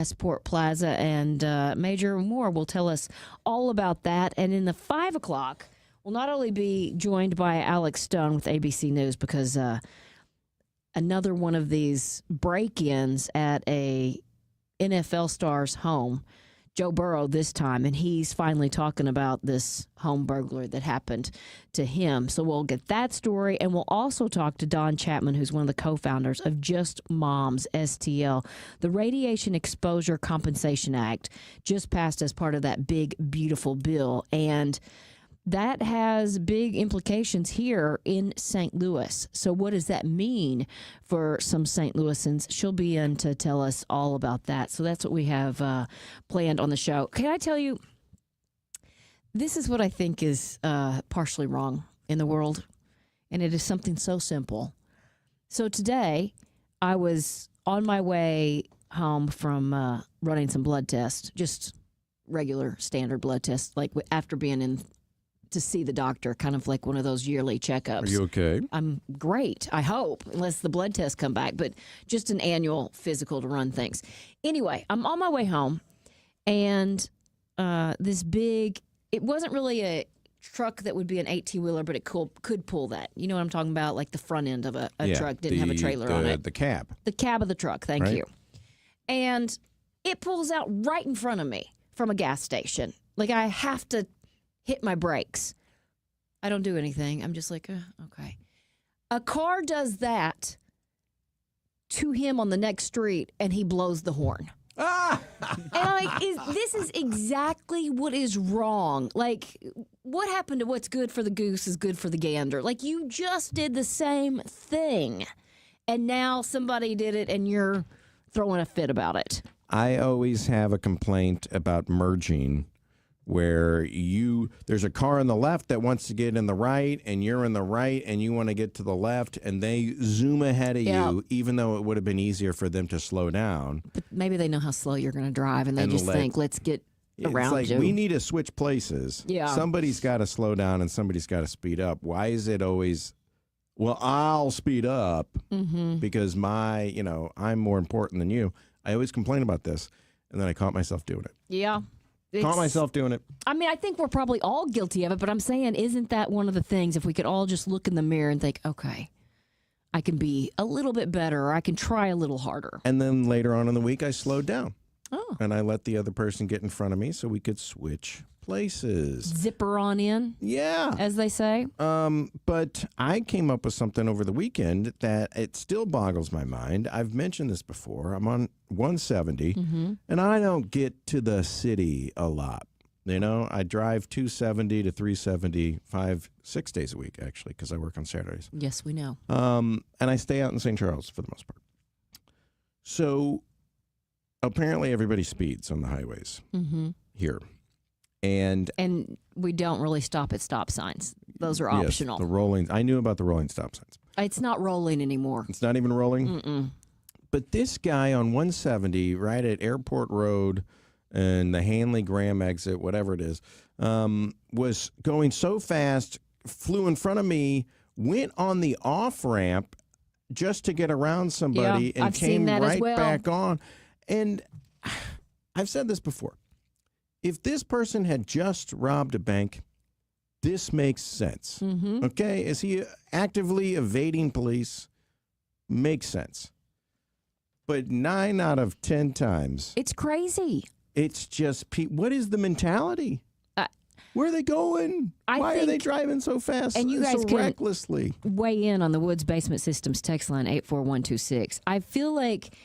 Sport Plaza, and Major Moore will tell us all about that. And in the 5 o'clock, we'll not only be joined by Alex Stone with ABC News because another one of these break-ins at a NFL star's home, Joe Burrow this time, and he's finally talking about this home burglary that happened to him. So we'll get that story, and we'll also talk to Don Chapman, who's one of the co-founders of Just Moms, STL. The Radiation Exposure Compensation Act just passed as part of that big, beautiful bill, and that has big implications here in St. Louis. So what does that mean for some St. Louisans? She'll be in to tell us all about that. So that's what we have planned on the show. Can I tell you, this is what I think is partially wrong in the world, and it is something so simple. So today, I was on my way home from running some blood tests, just regular standard blood tests, like after being in to see the doctor, kind of like one of those yearly checkups. Are you okay? I'm great, I hope, unless the blood tests come back, but just an annual physical to run things. Anyway, I'm on my way home, and this big, it wasn't really a truck that would be an 18-wheeler, but it could pull that. You know what I'm talking about? Like the front end of a truck didn't have a trailer on it. The cab. The cab of the truck, thank you. And it pulls out right in front of me from a gas station. Like I have to hit my brakes. I don't do anything. I'm just like, okay. A car does that to him on the next street, and he blows the horn. And I'm like, this is exactly what is wrong. Like, what happened to what's good for the goose is good for the gander? Like, you just did the same thing, and now somebody did it, and you're throwing a fit about it. I always have a complaint about merging where there's a car on the left that wants to get in the right, and you're in the right, and you want to get to the left, and they zoom ahead of you, even though it would have been easier for them to slow down. But maybe they know how slow you're going to drive, and they just think, let's get around you. It's like, we need to switch places. Yeah. Somebody's got to slow down, and somebody's got to speed up. Why is it always, well, I'll speed up because I'm more important than you? I always complain about this, and then I caught myself doing it. Yeah. Caught myself doing it. I mean, I think we're probably all guilty of it, but I'm saying, isn't that one of the things, if we could all just look in the mirror and think, okay, I can be a little bit better, or I can try a little harder. And then later on in the week, I slowed down. Oh. And I let the other person get in front of me so we could switch places. Zipper on in. Yeah. As they say. But I came up with something over the weekend that it still boggles my mind. I've mentioned this before. I'm on 170, and I don't get to the city a lot. I drive 270 to 375, 6 days a week, actually, because I work on Saturdays. Yes, we know. And I stay out in St. Charles for the most part. So apparently everybody speeds on the highways here. And we don't really stop at stop signs. Those are optional. Yes, the rolling. I knew about the rolling stop signs. It's not rolling anymore. It's not even rolling? Mm-mm. But this guy on 170, right at Airport Road and the Hanley Graham exit, whatever it is, was going so fast, flew in front of me, went on the off-ramp just to get around somebody, and came right back on. And I've said this before. If this person had just robbed a bank, this makes sense. Okay? Is he actively evading police? Makes sense. But 9 out of 10 times. It's crazy. It's just, what is the mentality? Where are they going? Why are they driving so fast and you guys so can recklessly? Weigh in on the Woods Basement Systems text line 84126. I feel like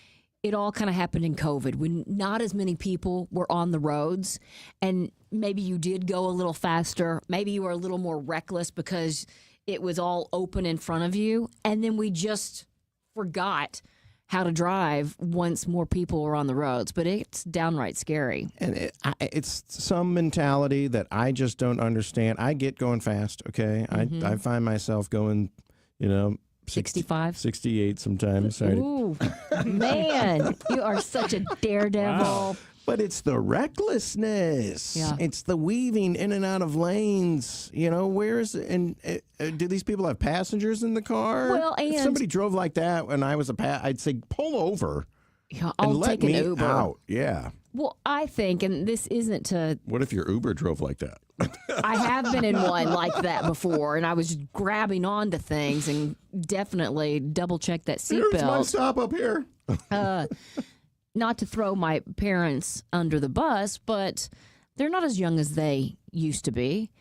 it all kind of happened in COVID when not as many people were on the roads, and maybe you did go a little faster. Maybe you were a little more reckless because it was all open in front of you. And then we just forgot how to drive once more people were on the roads. But it's downright scary. And it's some mentality that I just don't understand. I get going fast, okay? I find myself going, 65? 68 sometimes. Sorry. Ooh, man, you are such a daredevil. Wow. But it's the recklessness. Yeah. It's the weaving in and out of lanes. Do these people have passengers in the car? Well, and if somebody drove like that when I was I'd say, pull over. Yeah, and I'll let take an me Uber. out. Yeah. Well, I think, and this isn't to, What if your Uber drove like that? I have been in one like that before, and I was grabbing onto things and definitely double check that Here's my seatbelt. stop up here. Not to throw my parents under the bus, but they're not as young as they used to be.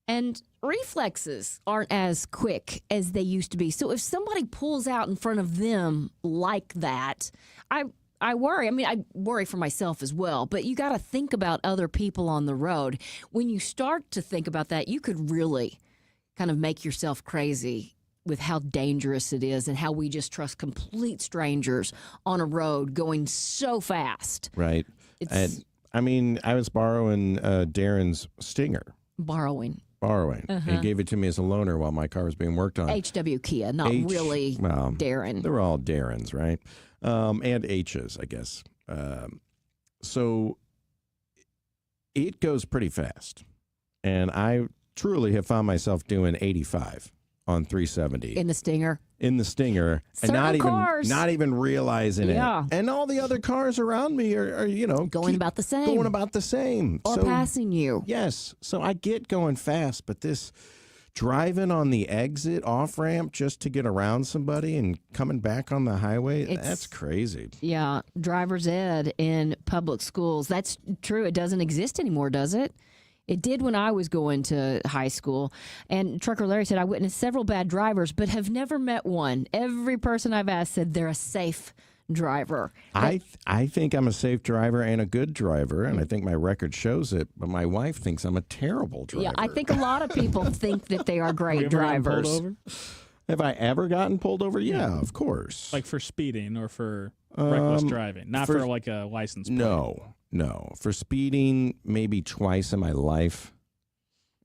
And reflexes aren't as quick as they used to be. So if somebody pulls out in front of them like that, I worry. I mean, I worry for myself as well, but you got to think about other people on the road. When you start to think about that, you could really kind of make yourself crazy with how dangerous it is and how we just trust complete strangers on a road going so fast. Right. It's I mean, I was borrowing Darren's Stinger. borrowing. He gave it to me as a loaner while my car was being worked on. HW Kia, not really Darren. They're all Darrens, right? And H's, I guess. So it goes pretty fast. And I truly have found myself doing 85 on 370 In the Stinger. in the Stinger, and Certain not even realizing Yeah. it. And all the other cars around me are Going about the same. going about the same. Or passing you. Yes. So I get going fast, but this driving on the exit off ramp just to get around somebody and coming back on the highway, that's crazy. Yeah, driver's ed in public schools. That's true. It doesn't exist anymore, does it? It did when I was going to high school. And Trucker Larry said, I witnessed several bad drivers, but have never met one. Every person I've asked said they're a safe driver. I think I'm a safe driver and a good driver, and I think my record shows it, but my wife thinks I'm a terrible driver. Yeah, I think a lot of people think that they are great Have you ever gotten drivers. pulled over? Have I ever gotten pulled over? Yeah, of course. Like for speeding or for reckless driving, not for like a license plate. No. For speeding, maybe twice in my life.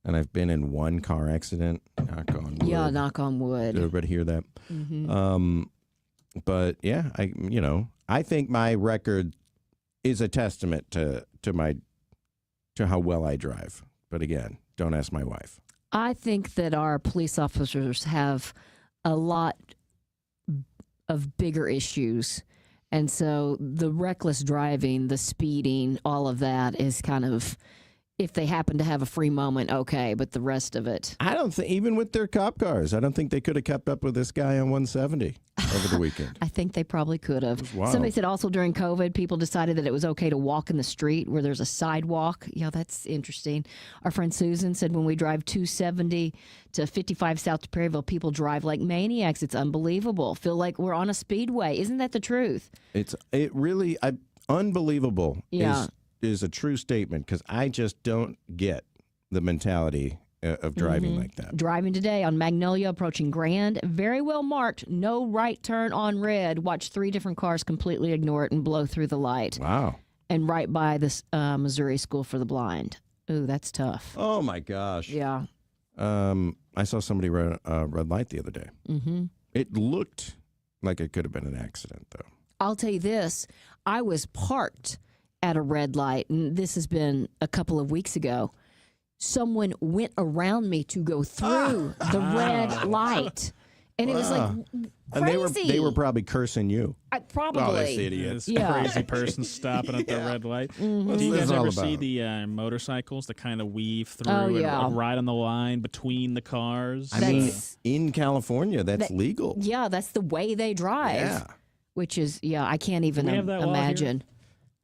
And I've been in one car accident. Knock on wood. Yeah, knock on wood. Did everybody hear that? But yeah, I think my record is a testament to how well I drive. But again, don't ask my wife. I think that our police officers have a lot of bigger issues. And so the reckless driving, the speeding, all of that is kind of, if they happen to have a free moment, okay, but the rest of it. I don't think, even with their cop cars, I don't think they could have kept up with this guy on 170 over the weekend. I think they probably could have. Wow. Somebody said also during COVID, people decided that it was okay to walk in the street where there's a sidewalk. Yeah, that's interesting. Our friend Susan said when we drive 270 to 55 South to Perryville, people drive like maniacs. It's unbelievable. Feel like we're on a speedway. Isn't that the truth? It really unbelievable. Yeah. Is a true statement because I just don't get the mentality of driving like that. Driving today on Magnolia approaching Grand, very well marked, no right turn on red. Watch 3 different cars completely ignore it and blow through the light. Wow. And right by this Missouri School for the Blind. Ooh, that's tough. Oh my gosh. Yeah. I saw somebody run a red light the other day. Mm-hmm. It looked like it could have been an accident, though. I'll tell you this. I was parked at a red light, and this has been a couple of weeks ago. Someone went around me to go through the red light. And it was like crazy. And they were probably cursing you. Probably. Oh, this idiot. This Yeah. crazy person stopping at the red light. Mm-hmm. Do you What's guys this all ever see about? the motorcycles that kind of weave through Oh, and yeah. ride on the line between the cars? I mean, That's- in California, that's That- legal. Yeah, that's the way they drive. Yeah. Which is, I can't even we have that law here? imagine.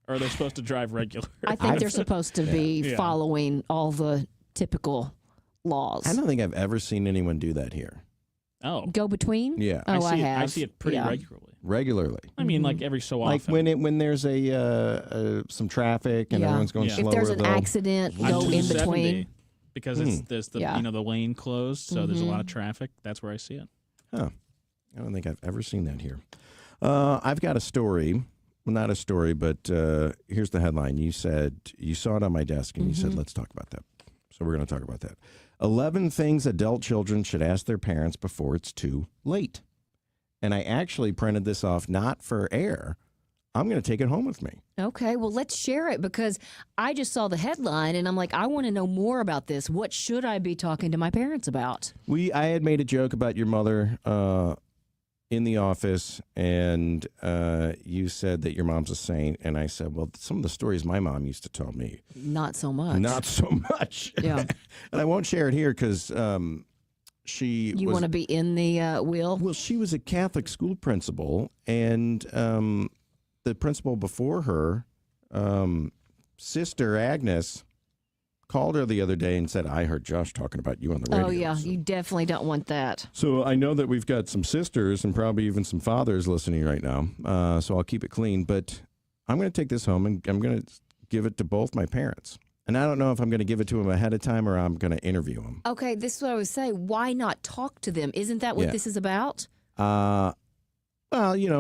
Or are they supposed to drive regular? I think they're supposed to be Yeah. following all the typical laws. I don't think I've ever seen anyone do that here. Oh. Go between? Yeah. Oh, I see have. I see it pretty Yeah. regularly. Regularly. I mean, like every so Like often. when there's some traffic and Yeah. everyone's going Yeah. slower. If there's an they'll- accident, On go in 270, between. Because there's the Yeah. the lane closed, so there's a lot of traffic. That's where I see it. Huh. I don't think I've ever seen that here. I've got a story. Well, not a story, but here's the headline. You said you saw it on my desk, and you said, let's talk about that. So we're going to talk about that. 11 things adult children should ask their parents before it's too late. And I actually printed this off not for air. I'm going to take it home with me. Okay, well, let's share it because I just saw the headline and I'm like, I want to know more about this. What should I be talking to my parents about? I had made a joke about your mother in the office, and you said that your mom's a saint, and I said, well, some of the stories my mom used to tell me. Not so much. Not so much. Yeah. And I won't share it here because You want to be in the wheel? Well, she was a Catholic school principal, and the principal before her, Sister Agnes, called her the other day and said, I heard Josh talking about you on the radio. Oh, yeah. So, You definitely don't want that. so I know that we've got some sisters and probably even some fathers listening right now, so I'll keep it clean. But I'm going to take this home, and I'm going to give it to both my parents. And I don't know if I'm going to give it to them ahead of time or I'm going to interview them. Okay, this is what I would say. Why not talk to them? Isn't that what this is about? Well,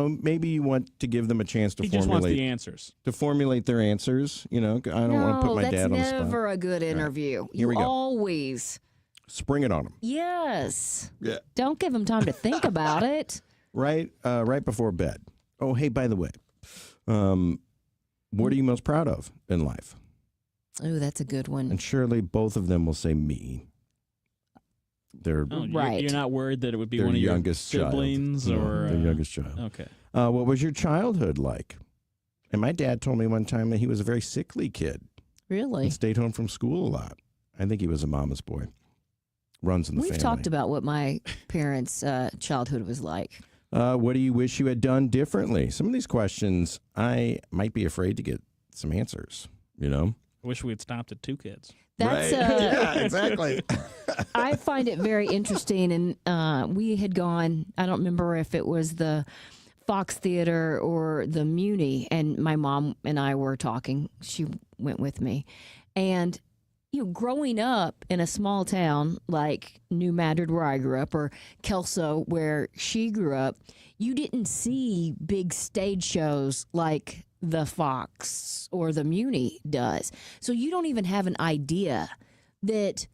maybe you want to give them a chance to He just wants formulate the answers. to formulate their answers. I don't want to put my dad on the spot. that's never a good interview. Right. Here we You go. always. Spring it on them. Yes. Yeah. Don't give them time to think about it. Right before bed. Oh, hey, by the way, what are you most proud of in life? Oh, that's a good one. And surely both of them will say me. They're Right. You're not worried that it would be their one of your youngest siblings child. or The youngest child. Okay. What was your childhood like? And my dad told me one time that he was a very sickly kid. Really? And stayed home from school a lot. I think he was a mama's boy. Runs in the We've family. talked about what my parents' childhood was like. What do you wish you had done differently? Some of these questions, I might be afraid to get some answers, I wish we had stopped at 2 kids. That's right. Yeah, exactly. I find it very interesting. And we had gone, I don't remember if it was the Fox Theater or the Muni, and my mom and I were talking. She went with me. And, growing up in a small town like New Madrid, where I grew up, or Kelso, where she grew up, you didn't see big stage shows like the Fox or the Muni does. So you don't even have an idea that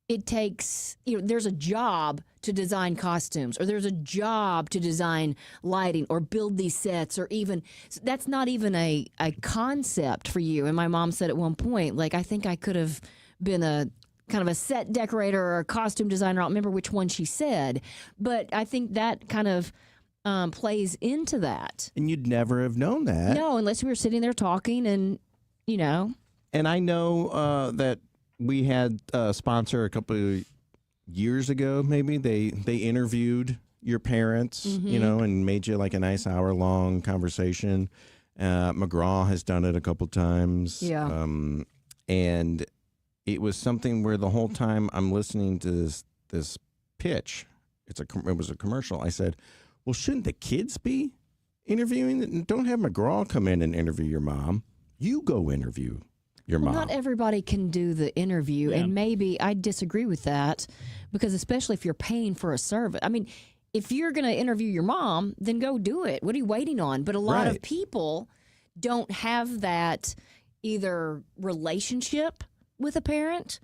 it takes, there's a job to design costumes, or there's a job to design lighting or build these sets, or even, that's not even a concept for you. And my mom said at one point, like, I think I could have been a kind of a set decorator or a costume designer. I don't remember which one she said, but I think that kind of plays into that. And you'd never have known that. No, unless we were sitting there talking and, And I know that we had a sponsor a couple of years ago, maybe. They interviewed your parents, and made you like a nice hour-long conversation. McGraw has done it a couple times. Yeah. And it was something where the whole time I'm listening to this pitch, it was a commercial. I said, well, shouldn't the kids be interviewing? Don't have McGraw come in and interview your mom. You go interview your mom. Not everybody can do the interview, and maybe I disagree with that, because especially if you're paying for a service. I mean, if you're going to interview your mom, then go do it. What are you waiting on? But a lot of people don't have that either relationship with a parent,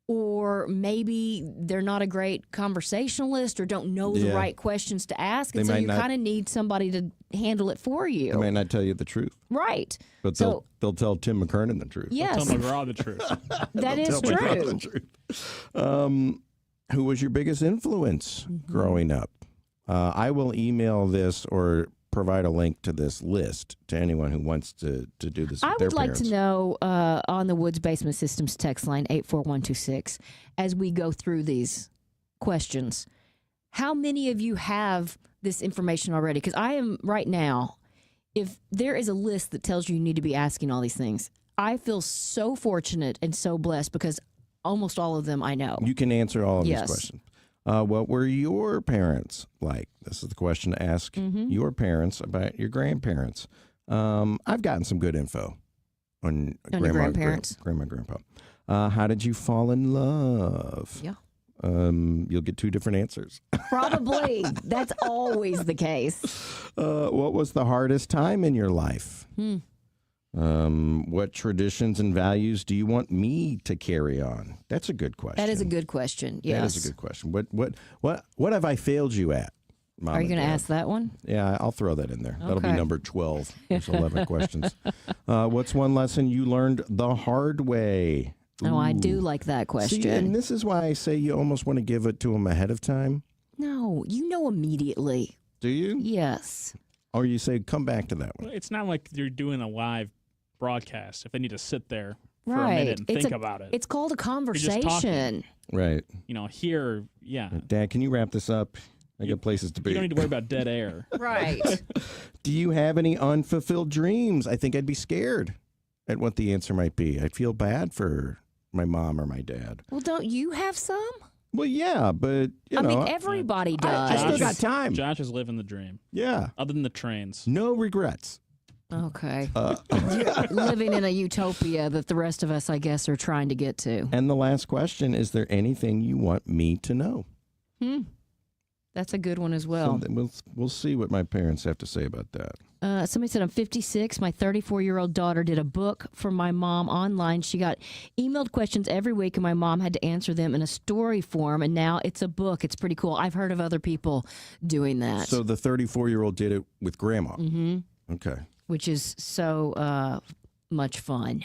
or maybe they're not a great conversationalist or don't know the right questions to ask. And so you kind of need somebody to handle it for you. They might not tell you the truth. Right. But they'll tell Tim McKernan the truth. Yes. Tell McGraw the truth. That is Tell McGraw true. the truth. Who was your biggest influence growing up? I will email this or provide a link to this list to anyone who wants to do this with I their would like parents. to know on the Woods Basement Systems text line 84126, as we go through these questions, how many of you have this information already? Because I am right now, if there is a list that tells you need to be asking all these things, I feel so fortunate and so blessed, because almost all of them I know. You can answer all of these Yes. questions. What were your parents like? This is the question to ask your parents about your grandparents. I've gotten some good info on your grandparents. Grandma, grandpa. How did you fall in love? Yeah. You'll get 2 different answers. Probably. That's always the case. What was the hardest time in your life? What traditions and values do you want me to carry on? That's a good question. That is a good question. Yes. That is a good question. What have I failed you at? Mom Are you and going to Dad? ask that one? Yeah, I'll throw that in there. That'll be Okay. number 12. There's 11 questions. What's one lesson you learned the hard way? Oh, I do Ooh. like that question. See, and this is why I say you almost want to give it to them ahead of time. No, you know immediately Do you? Yes. Or you say, come back to that one. Well, it's not like you're doing a live broadcast. If they need to sit there for Right. a minute and It's think about it. It's called a just conversation. Right. Here, yeah. Dad, can you wrap this up? I got places to be. You don't need to worry about dead air. Right. Do you have any unfulfilled dreams? I think I'd be scared at what the answer might be. I'd feel bad for my mom or my dad. Well, don't you have some? Well, yeah, but, I mean, everybody does. I still got time. Josh is living the dream. Yeah. Other than the trains. No regrets. Okay. Living in a utopia that the rest of us, I guess, are trying to get to. And the last question, is there anything you want me to know? That's a good one as well. So we'll see what my parents have to say about that. Somebody said, I'm 56. My 34-year-old daughter did a book for my mom online. She got emailed questions every week, and my mom had to answer them in a story form, and now it's a book. It's pretty cool. I've heard of other people doing that. So the 34-year-old did it with grandma. Mm-hmm. Okay. Which is so much fun.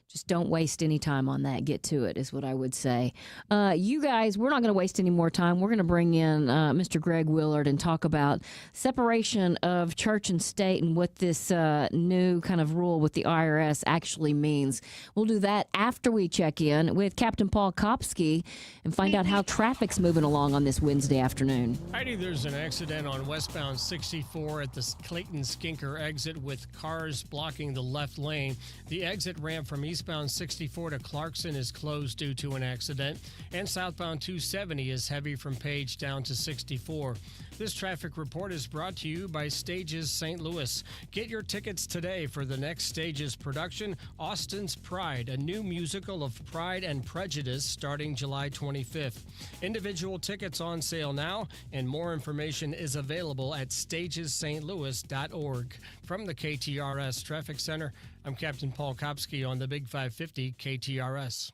Just don't waste any time on that. Get to it is what I would say. You guys, we're not going to waste any more time. We're going to bring in Mr. Greg Willard and talk about separation of church and state and what this new kind of rule with the IRS actually means. We'll do that after we check in with Captain Paul Kopsky and find out how traffic's moving along on this Wednesday afternoon. Heidi, there's an accident on westbound 64 at the Clayton Skinker exit with cars blocking the left lane. The exit ramp from eastbound 64 to Clarkson is closed due to an accident, and southbound 270 is heavy from Page down to 64. This traffic report is brought to you by Stages St. Louis. Get your tickets today for the next Stages production, Austin's Pride, a new musical of Pride and Prejudice starting July 25th. Individual tickets on sale now, and more information is available at stagesstlouis.org. From the KTRS Traffic Center, I'm Captain Paul Kopsky on the Big 550 KTRS.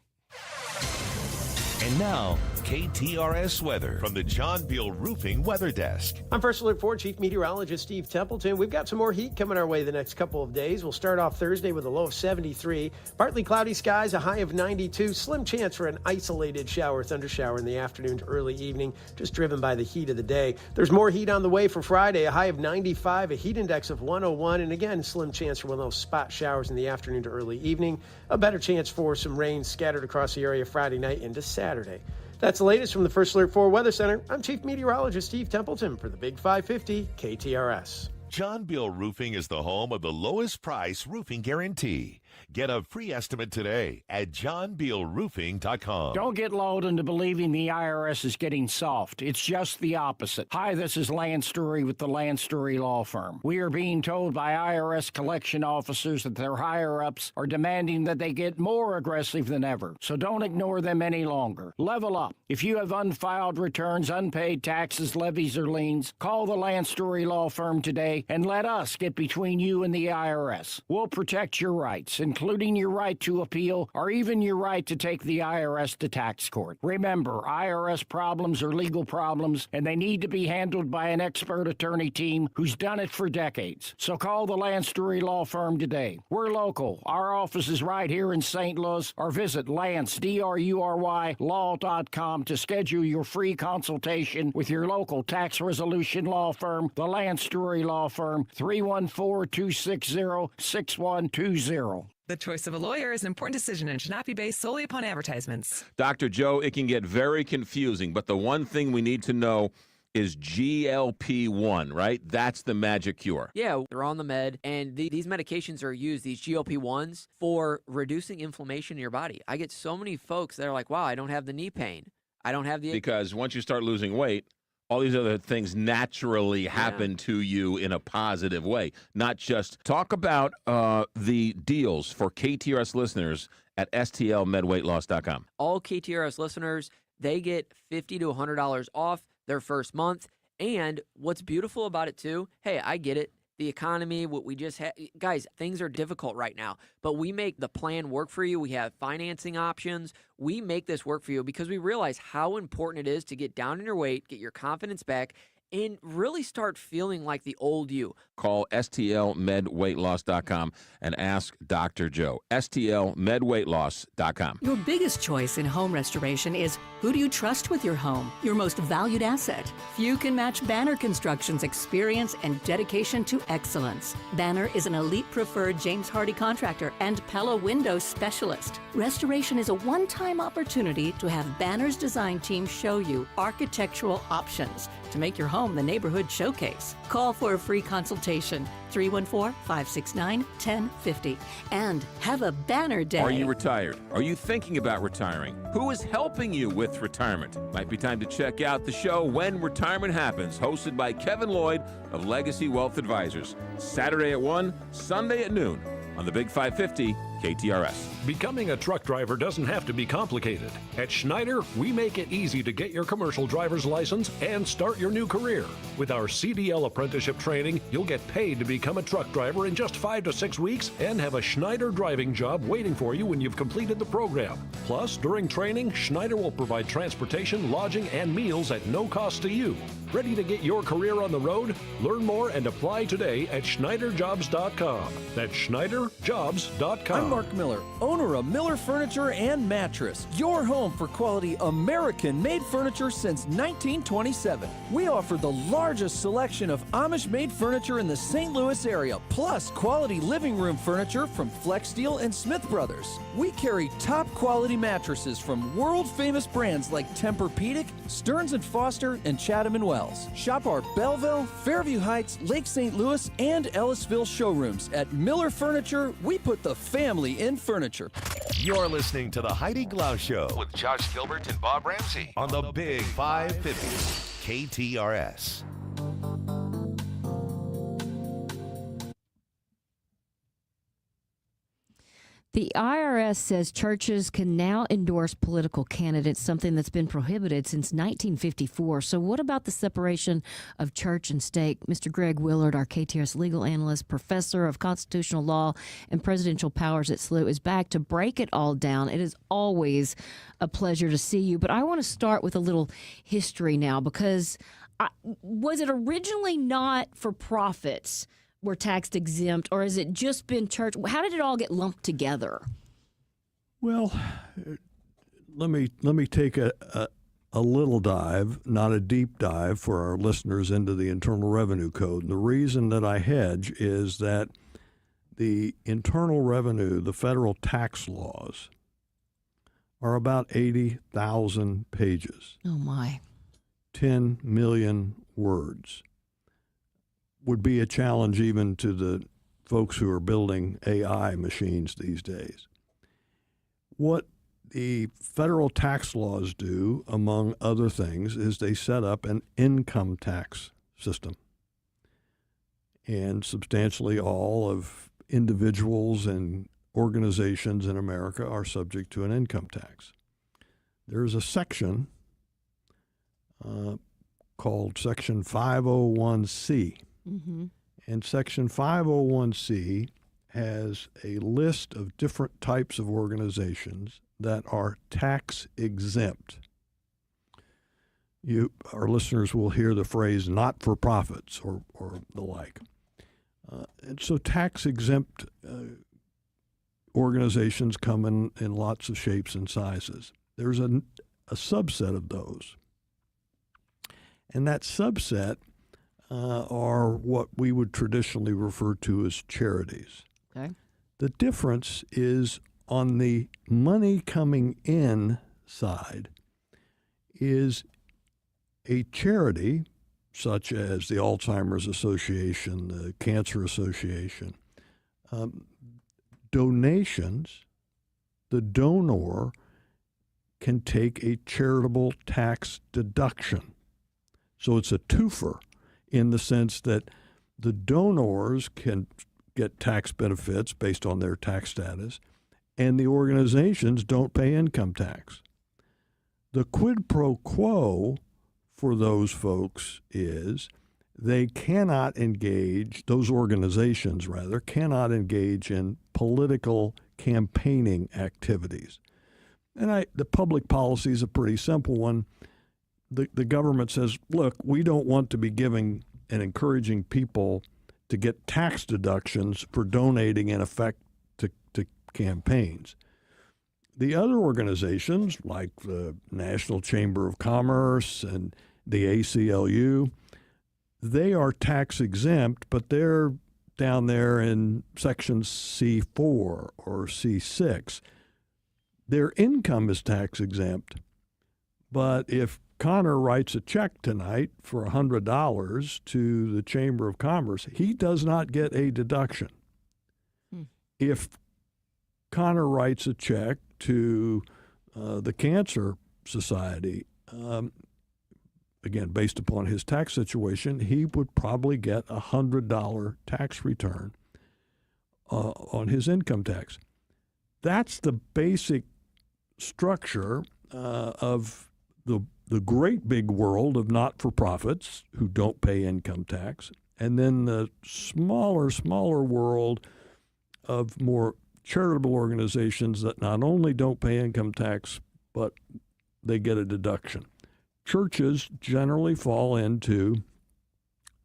And now, KTRS weather from the John Beal Roofing Weather Desk. I'm First Alert 4 Chief Meteorologist Steve Templeton. We've got some more heat coming our way the next couple of days. We'll start off Thursday with a low of 73. Partly cloudy skies, a high of 92. Slim chance for an isolated shower, thundershower in the afternoon to early evening, just driven by the heat of the day. There's more heat on the way for Friday, a high of 95, a heat index of 101, and again, slim chance for one of those spot showers in the afternoon to early evening. A better chance for some rain scattered across the area Friday night into Saturday. That's the latest from the First Alert 4 Weather Center. I'm Chief Meteorologist Steve Templeton for the Big 550 KTRS. John Beal Roofing is the home of the lowest price roofing guarantee. Get a free estimate today at johnbealroofing.com. Don't get lulled into believing the IRS is getting soft. It's just the opposite. Hi, this is Lance Story with the Lance Story Law Firm. We are being told by IRS collection officers that their higher-ups are demanding that they get more aggressive than ever. So don't ignore them any longer. Level up. If you have unfiled returns, unpaid taxes, levies, or liens, call the Lance Story Law Firm today and let us get between you and the IRS. We'll protect your rights, including your right to appeal or even your right to take the IRS to tax court. Remember, IRS problems are legal problems, and they need to be handled by an expert attorney team who's done it for decades. So call the Lance Story Law Firm today. We're local. Our office is right here in St. Louis, or visit Lance, DRURY, law.com to schedule your free consultation with your local tax resolution law firm, the Lance Story Law Firm, 314-260-6120. The choice of a lawyer is an important decision and should not be based solely upon advertisements. Dr. Joe, it can get very confusing, but the one thing we need to know is GLP-1, right? That's the magic cure. Yeah, they're on the med, and these medications are used, these GLP-1s, for reducing inflammation in your body. I get so many folks that are like, wow, I don't have the knee pain. I don't have the... Because once you start losing weight, all these other things naturally happen to you in a positive way. Not just talk about the deals for KTRS listeners at stlmedweightloss.com. All KTRS listeners, they get $50 to $100 off their first month. And what's beautiful about it, too, hey, I get it. The economy, what we just had, guys, things are difficult right now, but we make the plan work for you. We have financing options. We make this work for you because we realize how important it is to get down in your weight, get your confidence back, and really start feeling like the old you. Call stlmedweightloss.com and ask Dr. Joe. stlmedweightloss.com. Your biggest choice in home restoration is who do you trust with your home, your most valued asset. Few can match Banner Construction's experience and dedication to excellence. Banner is an elite preferred James Hardie contractor and Pella window specialist. Restoration is a one-time opportunity to have Banner's design team show you architectural options to make your home the neighborhood showcase. Call for a free consultation, 314-569-1050. And have a banner day. Are you retired? Are you thinking about retiring? Who is helping you with retirement? Might be time to check out the show When Retirement Happens, hosted by Kevin Lloyd of Legacy Wealth Advisors. Saturday at 1, Sunday at noon on the Big 550 KTRS. Becoming a truck driver doesn't have to be complicated. At Schneider, we make it easy to get your commercial driver's license and start your new career. With our CDL apprenticeship training, you'll get paid to become a truck driver in just 5 to 6 weeks and have a Schneider driving job waiting for you when you've completed the program. Plus, during training, Schneider will provide transportation, lodging, and meals at no cost to you. Ready to get your career on the road? Learn more and apply today at SchneiderJobs.com. That's SchneiderJobs.com. I'm Mark Miller, owner of Miller Furniture and Mattress, your home for quality American-made furniture since 1927. We offer the largest selection of Amish-made furniture in the St. Louis area, plus quality living room furniture from Flex Steel and Smith Brothers. We carry top-quality mattresses from world-famous brands like Tempur-Pedic, Stearns & Foster, and Chatham & Wells. Shop our Belleville, Fairview Heights, Lake St. Louis, and Ellisville showrooms. At Miller Furniture, we put the family in furniture. You're listening to the Heidi Glaus Show with Josh Gilbert and Bob Ramsey on the Big 550 KTRS. The IRS says churches can now endorse political candidates, something that's been prohibited since 1954. So what about the separation of church and state? Mr. Greg Willard, our KTRS legal analyst, professor of constitutional law and presidential powers at SLU, is back to break it all down. It is always a pleasure to see you. But I want to start with a little history now, because was it originally not for profits were taxed exempt, or has it just been church? How did it all get lumped together? Well, let me take a little dive, not a deep dive, for our listeners into the Internal Revenue Code. And the reason that I hedge is that the Internal Revenue, the federal tax laws, are about 80,000 pages. Oh, my. 10 million words. Would be a challenge even to the folks who are building AI machines these days. What the federal tax laws do, among other things, is they set up an income tax system. And substantially all of individuals and organizations in America are subject to an income tax. There's a section called Section 501C. Mm-hmm. And Section 501C has a list of different types of organizations that are tax exempt. Our listeners will hear the phrase not-for-profits or the like. And so tax exempt organizations come in lots of shapes and sizes. There's a subset of those. And that subset are what we would traditionally refer to as charities. Okay. The difference is on the money coming in side is a charity such as the Alzheimer's Association, the Cancer Association, donations, the donor can take a charitable tax deduction. So it's a twofer, in the sense that the donors can get tax benefits based on their tax status, and the organizations don't pay income tax. The quid pro quo for those folks is they cannot engage, those organizations rather, cannot engage in political campaigning activities. And the public policy is a pretty simple one. the government says, look, we don't want to be giving and encouraging people to get tax deductions for donating, in effect, to campaigns. The other organizations, like the National Chamber of Commerce and the ACLU, they are tax exempt, but they're down there in Section C4 or C6. Their income is tax exempt, but if Connor writes a check tonight for $100 to the Chamber of Commerce, he does not get a deduction. If Connor writes a check to the Cancer Society, again, based upon his tax situation, he would probably get a $100 tax return on his income tax. That's the basic structure of the great big world of not-for-profits who don't pay income tax, and then the smaller world of more charitable organizations that not only don't pay income tax, but they get a deduction. Churches generally fall into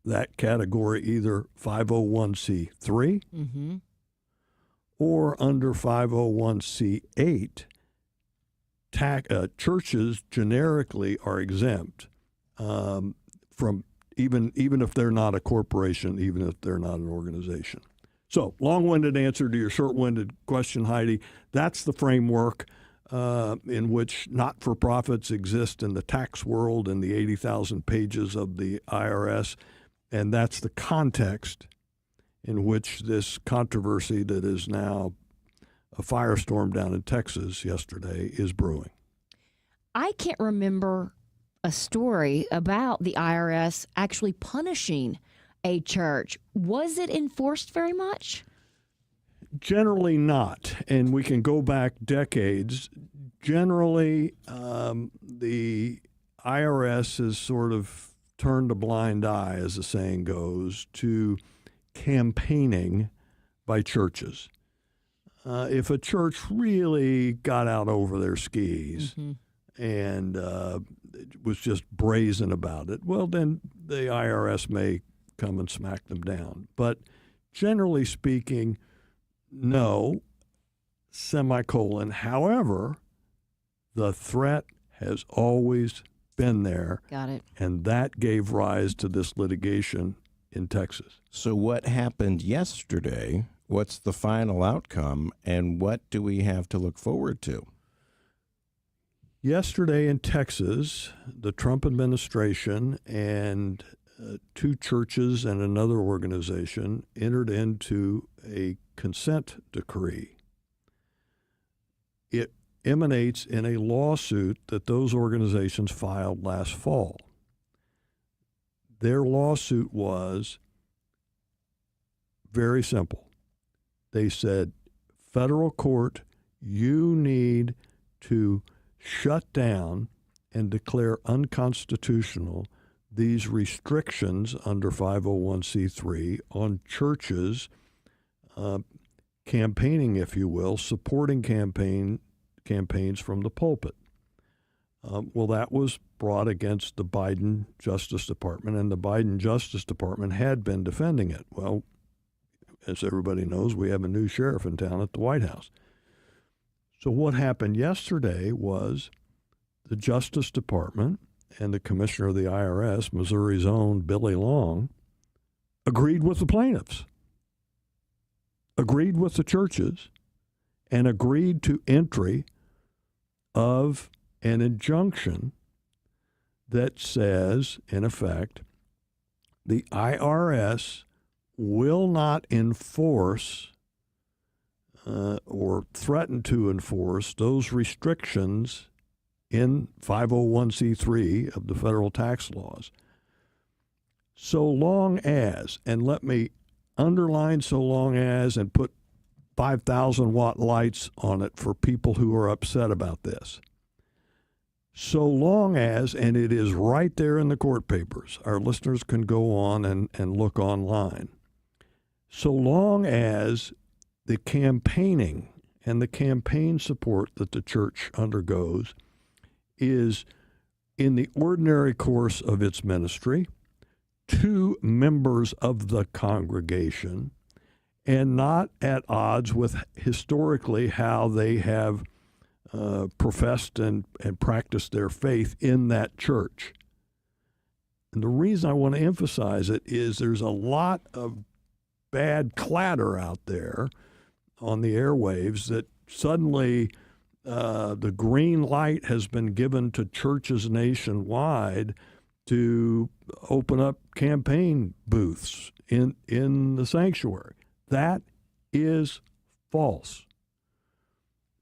that category, either 501c3 or under 501c8. Churches generically are exempt from even if they're not a corporation, even if they're not an organization. So, long-winded answer to your short-winded question, Heidi. That's the framework in which not-for-profits exist in the tax world in the 80,000 pages of the IRS, and that's the context in which this controversy that is now a firestorm down in Texas yesterday is brewing. I can't remember a story about the IRS actually punishing a church. Was it enforced very much? Generally not, and we can go back decades. Generally, the IRS has sort of turned a blind eye, as the saying goes, to campaigning by churches. If a church really got out over their skis and was just brazen about it, well, then the IRS may come and smack them down. But generally speaking, no, semicolon. However, the threat has always been there. Got it. And that gave rise to this litigation in Texas. So what happened yesterday? What's the final outcome, and what do we have to look forward to? Yesterday in Texas, the Trump administration and two churches and another organization entered into a consent decree. It emanates in a lawsuit that those organizations filed last fall. Their lawsuit was very simple. They said, federal court, you need to shut down and declare unconstitutional these restrictions under 501c3 on churches campaigning, if you will, supporting campaigns from the pulpit. Well, that was brought against the Biden Justice Department, and the Biden Justice Department had been defending it. Well, as everybody knows, we have a new sheriff in town at the White House. So what happened yesterday was the Justice Department and the commissioner of the IRS, Missouri's own Billy Long, agreed with the plaintiffs, agreed with the churches, and agreed to entry of an injunction that says, in effect, the IRS will not enforce or threaten to enforce those restrictions in 501c3 of the federal tax laws, so long as, and let me underline so long as, and put 5,000-watt lights on it for people who are upset about this. So long as, and it is right there in the court papers, our listeners can go on and look online, so long as the campaigning and the campaign support that the church undergoes is in the ordinary course of its ministry to members of the congregation and not at odds with historically how they have professed and practiced their faith in that church. And the reason I want to emphasize it is there's a lot of bad clatter out there on the airwaves that suddenly the green light has been given to churches nationwide to open up campaign booths in the sanctuary. That is false.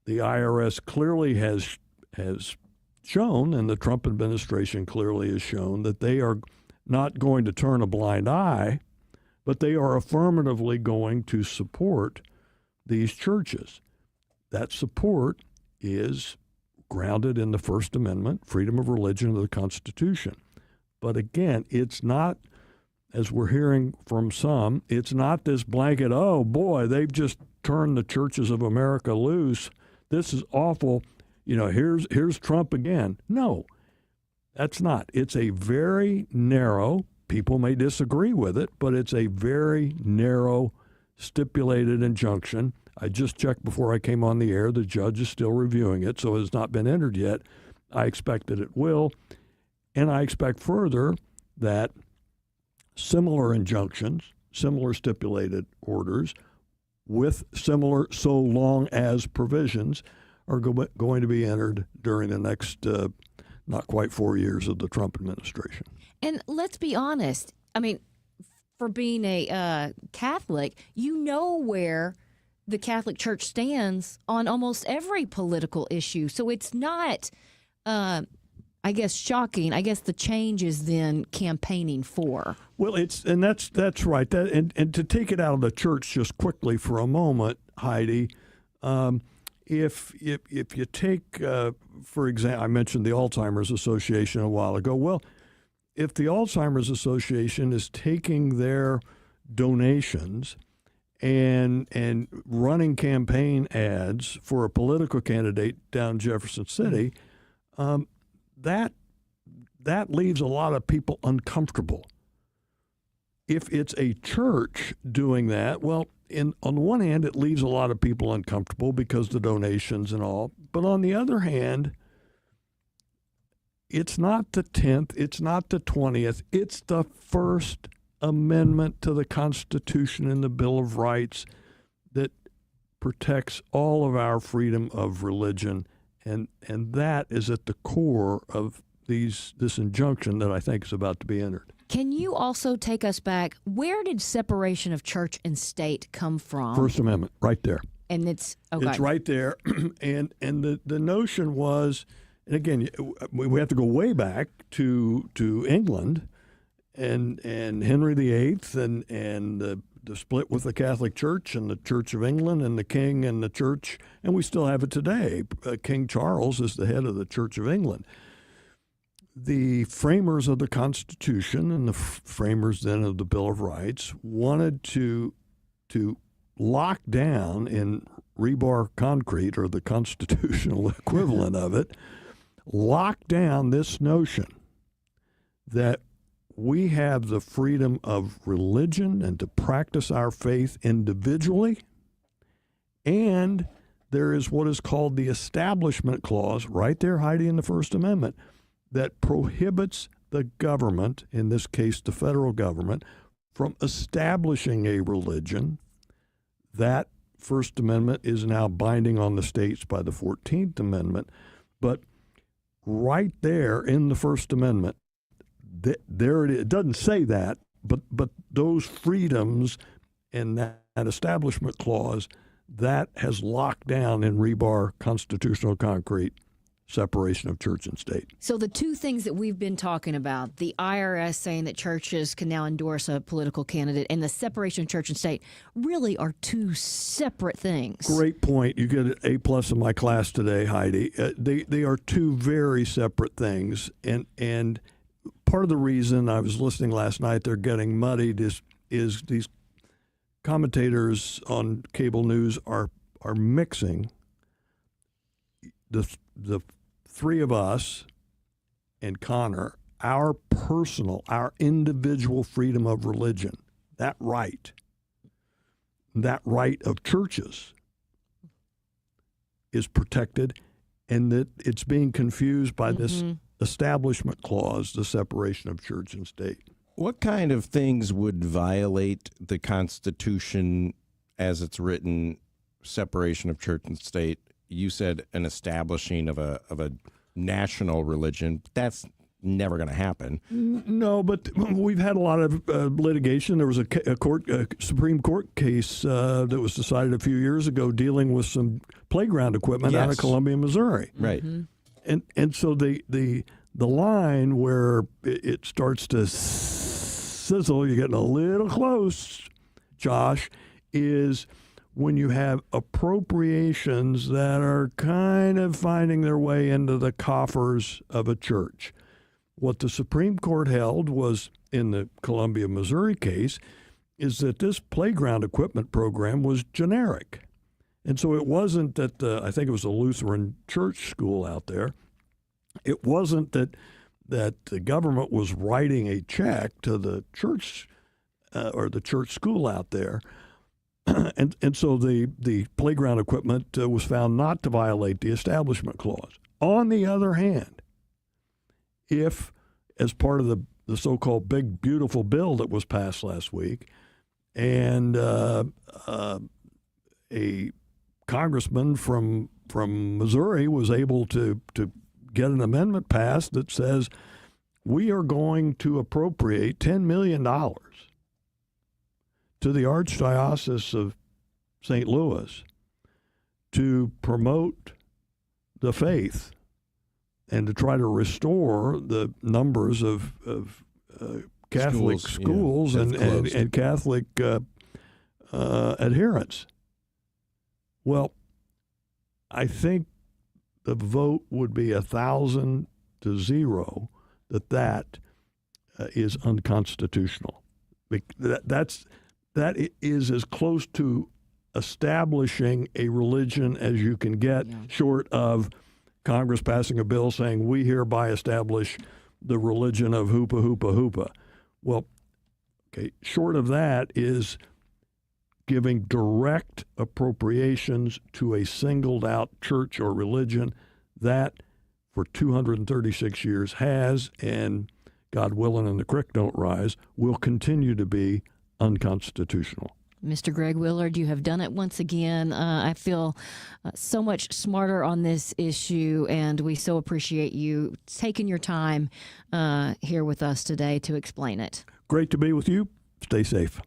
The IRS clearly has shown, and the Trump administration clearly has shown, that they are not going to turn a blind eye, but they are affirmatively going to support these churches. That support is grounded in the First Amendment, freedom of religion of the Constitution. But again, it's not, as we're hearing from some, it's not this blanket, oh boy, they've just turned the churches of America loose. This is awful. You know, here's Trump again. No, that's not. It's a very narrow, people may disagree with it, but it's a very narrow stipulated injunction. I just checked before I came on the air. The judge is still reviewing it, so it has not been entered yet. I expect that it will. And I expect further that similar injunctions, similar stipulated orders, with similar so long as provisions are going to be entered during the next not quite 4 years of the Trump administration. And let's be honest. I mean, for being a Catholic, you know where the Catholic Church stands on almost every political issue. So it's not, I guess, shocking. I guess the change is then campaigning for. Well, that's right. And to take it out of the church just quickly for a moment, Heidi, if you take, for example, I mentioned the Alzheimer's Association a while ago. Well, if the Alzheimer's Association is taking their donations and running campaign ads for a political candidate down Jefferson City, that leaves a lot of people uncomfortable. If it's a church doing that, well, on the one hand, it leaves a lot of people uncomfortable because the donations and all. But on the other hand, it's not the 10th, it's not the 20th, it's the First Amendment to the Constitution and the Bill of Rights that protects all of our freedom of religion. And that is at the core of this injunction that I think is about to be entered. Can you also take us back? Where did separation of church and state come from? First Amendment, right there. And it's right there. And the notion was, and again, we have to go way back to England and Henry VIII and the split with the Catholic Church and the Church of England and the King and the Church, and we still have it today. King Charles is the head of the Church of England. The framers of the Constitution and the framers then of the Bill of Rights wanted to lock down in rebar concrete, or the constitutional equivalent of it, lock down this notion that we have the freedom of religion and to practice our faith individually, and there is what is called the Establishment Clause, right there, Heidi, in the First Amendment, that prohibits the government, in this case the federal government, from establishing a religion. That First Amendment is now binding on the states by the 14th Amendment. But right there in the First Amendment, there it is. It doesn't say that, but those freedoms and that Establishment Clause, that has locked down in rebar constitutional concrete separation of church and state. So the two things that we've been talking about, the IRS saying that churches can now endorse a political candidate, and the separation of church and state, really are two separate things. Great point. You get an A+ in my class today, Heidi. They are two very separate things, and part of the reason I was listening last night they're getting muddied is these commentators on cable news are mixing the three of us and Connor, our individual freedom of religion, that right of churches is protected, and that it's being confused by this establishment clause, the separation of church and state. What kind of things would violate the Constitution as it's written, separation of church and state? You said an establishing of a national religion. That's never going to happen. No, but we've had a lot of litigation. There was a Supreme Court case that was decided a few years ago dealing with some playground equipment out of Columbia, Missouri. Right. And so the line where it starts to sizzle, you're getting a little close, Josh, is when you have appropriations that are kind of finding their way into the coffers of a church. What the Supreme Court held was, in the Columbia, Missouri case, is that this playground equipment program was generic. And so it wasn't that, I think it was a Lutheran church school out there, it wasn't that the government was writing a check to the church or the church school out there. And so the playground equipment was found not to violate the Establishment Clause. On the other hand, if, as part of the so-called big, beautiful bill that was passed last week, and a congressman from Missouri was able to get an amendment passed that says we are going to appropriate $10 million to the Archdiocese of St. Louis to promote the faith and to try to restore the numbers of Catholic schools and Catholic adherents. Well, I think the vote would be 1,000-0 that is unconstitutional. That is as close to establishing a religion as you can get, short of Congress passing a bill saying we hereby establish the religion of hoopa, hoopa, hoopa. Well, okay, short of that is giving direct appropriations to a singled out church or religion that for 236 years has, and God willing and the creek don't rise, will continue to be unconstitutional. Mr. Greg Willard, you have done it once again. I feel so much smarter on this issue, and we so appreciate you taking your time here with us today to explain it. Great to be with you. Stay safe.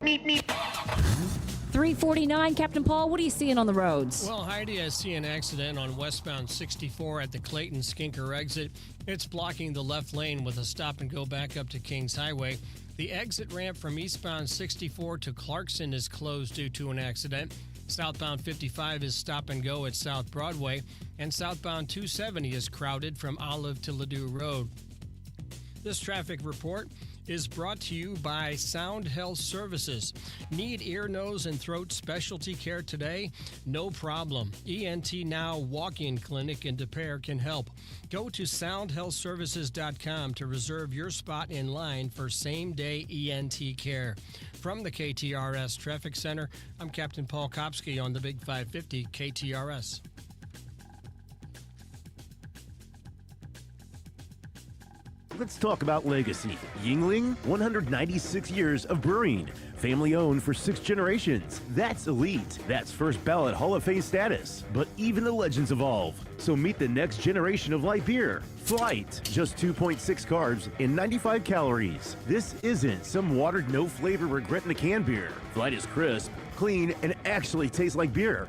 349, Captain Paul, what are you seeing on the roads? Well, Heidi, I see an accident on westbound 64 at the Clayton Skinker exit. It's blocking the left lane with a stop and go back up to Kings Highway. The exit ramp from eastbound 64 to Clarkson is closed due to an accident. Southbound 55 is stop and go at South Broadway, and southbound 270 is crowded from Olive to Ladue Road. This traffic report is brought to you by Sound Health Services. Need ear, nose, and throat specialty care today? No problem. ENT Now Walk-In Clinic in Des Peres can help. Go to soundhealthservices.com to reserve your spot in line for same-day ENT care. From the KTRS Traffic Center, I'm Captain Paul Kopsky on the Big 550 KTRS. Let's talk about legacy. Yuengling, 196 years of brewing. Family owned for 6 generations. That's elite. That's first ballot Hall of Fame status. But even the legends evolve. So meet the next generation of light beer. Flight, just 2.6 carbs and 95 calories. This isn't some watered, no flavor regret in a can beer. Flight is crisp, clean, and actually tastes like beer.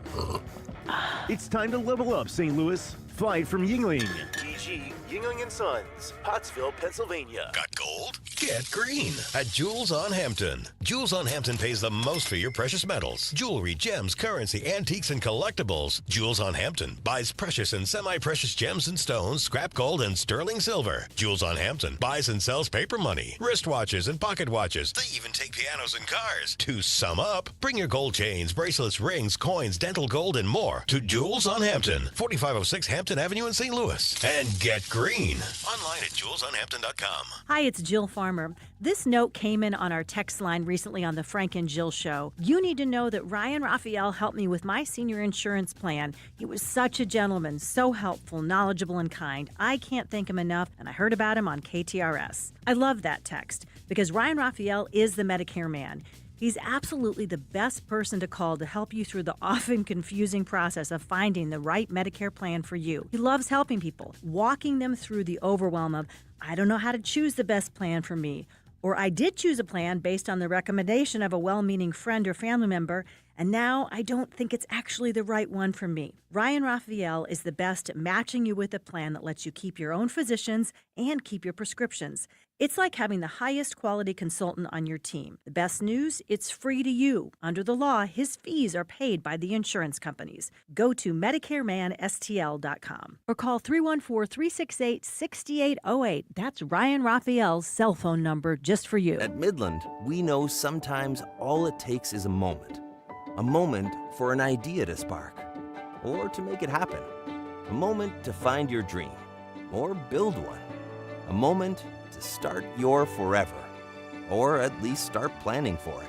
It's time to level up, St. Louis. Flight from Yuengling. TG Yuengling & Sons, Pottsville, Pennsylvania. Got gold? Get green at Jewels on Hampton. Jewels on Hampton pays the most for your precious metals, jewelry, gems, currency, antiques, and collectibles. Jewels on Hampton buys precious and semi-precious gems and stones, scrap gold, and sterling silver. Jewels on Hampton buys and sells paper money, wristwatches, and pocket watches. They even take pianos and cars. To sum up, bring your gold chains, bracelets, rings, coins, dental gold, and more to Jewels on Hampton, 4506 Hampton Avenue in St. Louis. And get green. Online at jewelsonhampton.com. Hi, it's Jill Farmer. This note came in on our text line recently on the Frank and Jill show. You need to know that Ryan Raphael helped me with my senior insurance plan. He was such a gentleman, so helpful, knowledgeable, and kind. I can't thank him enough, and I heard about him on KTRS. I love that text because Ryan Raphael is the Medicare man. He's absolutely the best person to call to help you through the often confusing process of finding the right Medicare plan for you. He loves helping people, walking them through the overwhelm of, I don't know how to choose the best plan for me, or I did choose a plan based on the recommendation of a well-meaning friend or family member, and now I don't think it's actually the right one for me. Ryan Raphael is the best at matching you with a plan that lets you keep your own physicians and keep your prescriptions. It's like having the highest quality consultant on your team. The best news, it's free to you. Under the law, his fees are paid by the insurance companies. Go to MedicareManSTL.com or call 314-368-6808. That's Ryan Raphael's cell phone number just for you. At Midland, we know sometimes all it takes is a moment. A moment for an idea to spark or to make it happen. A moment to find your dream or build one. A moment to start your forever, or at least start planning for it.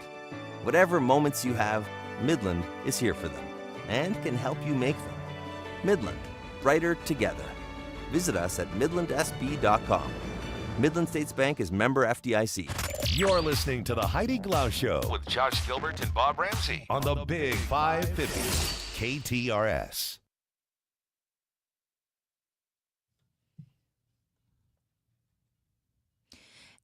Whatever moments you have, Midland is here for them and can help you make them. Midland, brighter together. Visit us at midlandsb.com. Midland States Bank is member FDIC. You're listening to the Heidi Glaus Show with Josh Gilbert and Bob Ramsey on the Big 550 KTRS.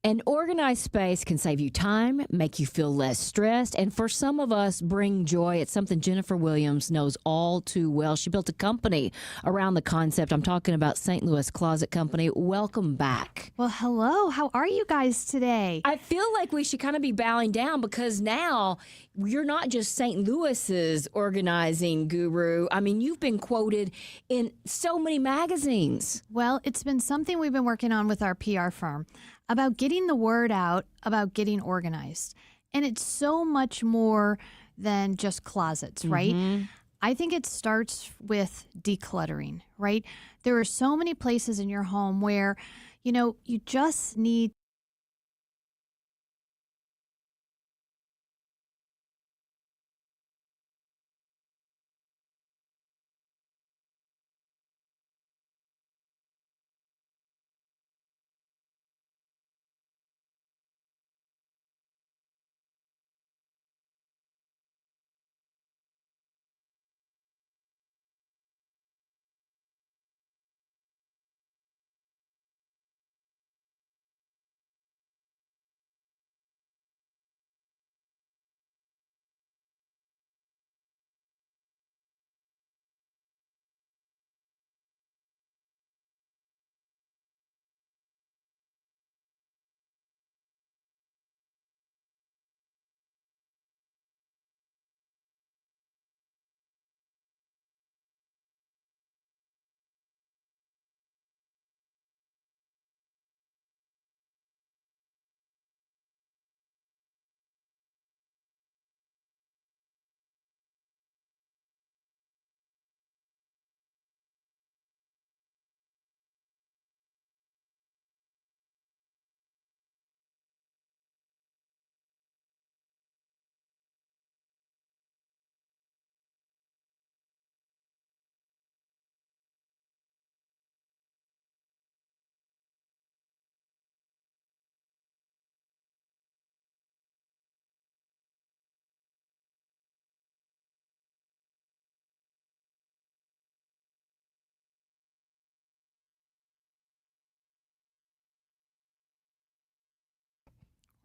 An organized space can save you time, make you feel less stressed, and for some of us, bring joy. It's something Jennifer Williams knows all too well. She built a company around the concept. I'm talking about St. Louis Closet Company. Welcome back. Well, hello. How are you guys today? I feel like we should kind of be bowing down because now you're not just St. Louis's organizing guru. I mean, you've been quoted in so many magazines. Well, it's been something we've been working on with our PR firm about getting the word out about getting organized. And it's so much more than just closets, right? Mm-hmm. I think it starts with decluttering, right? There are so many places in your home where, you just need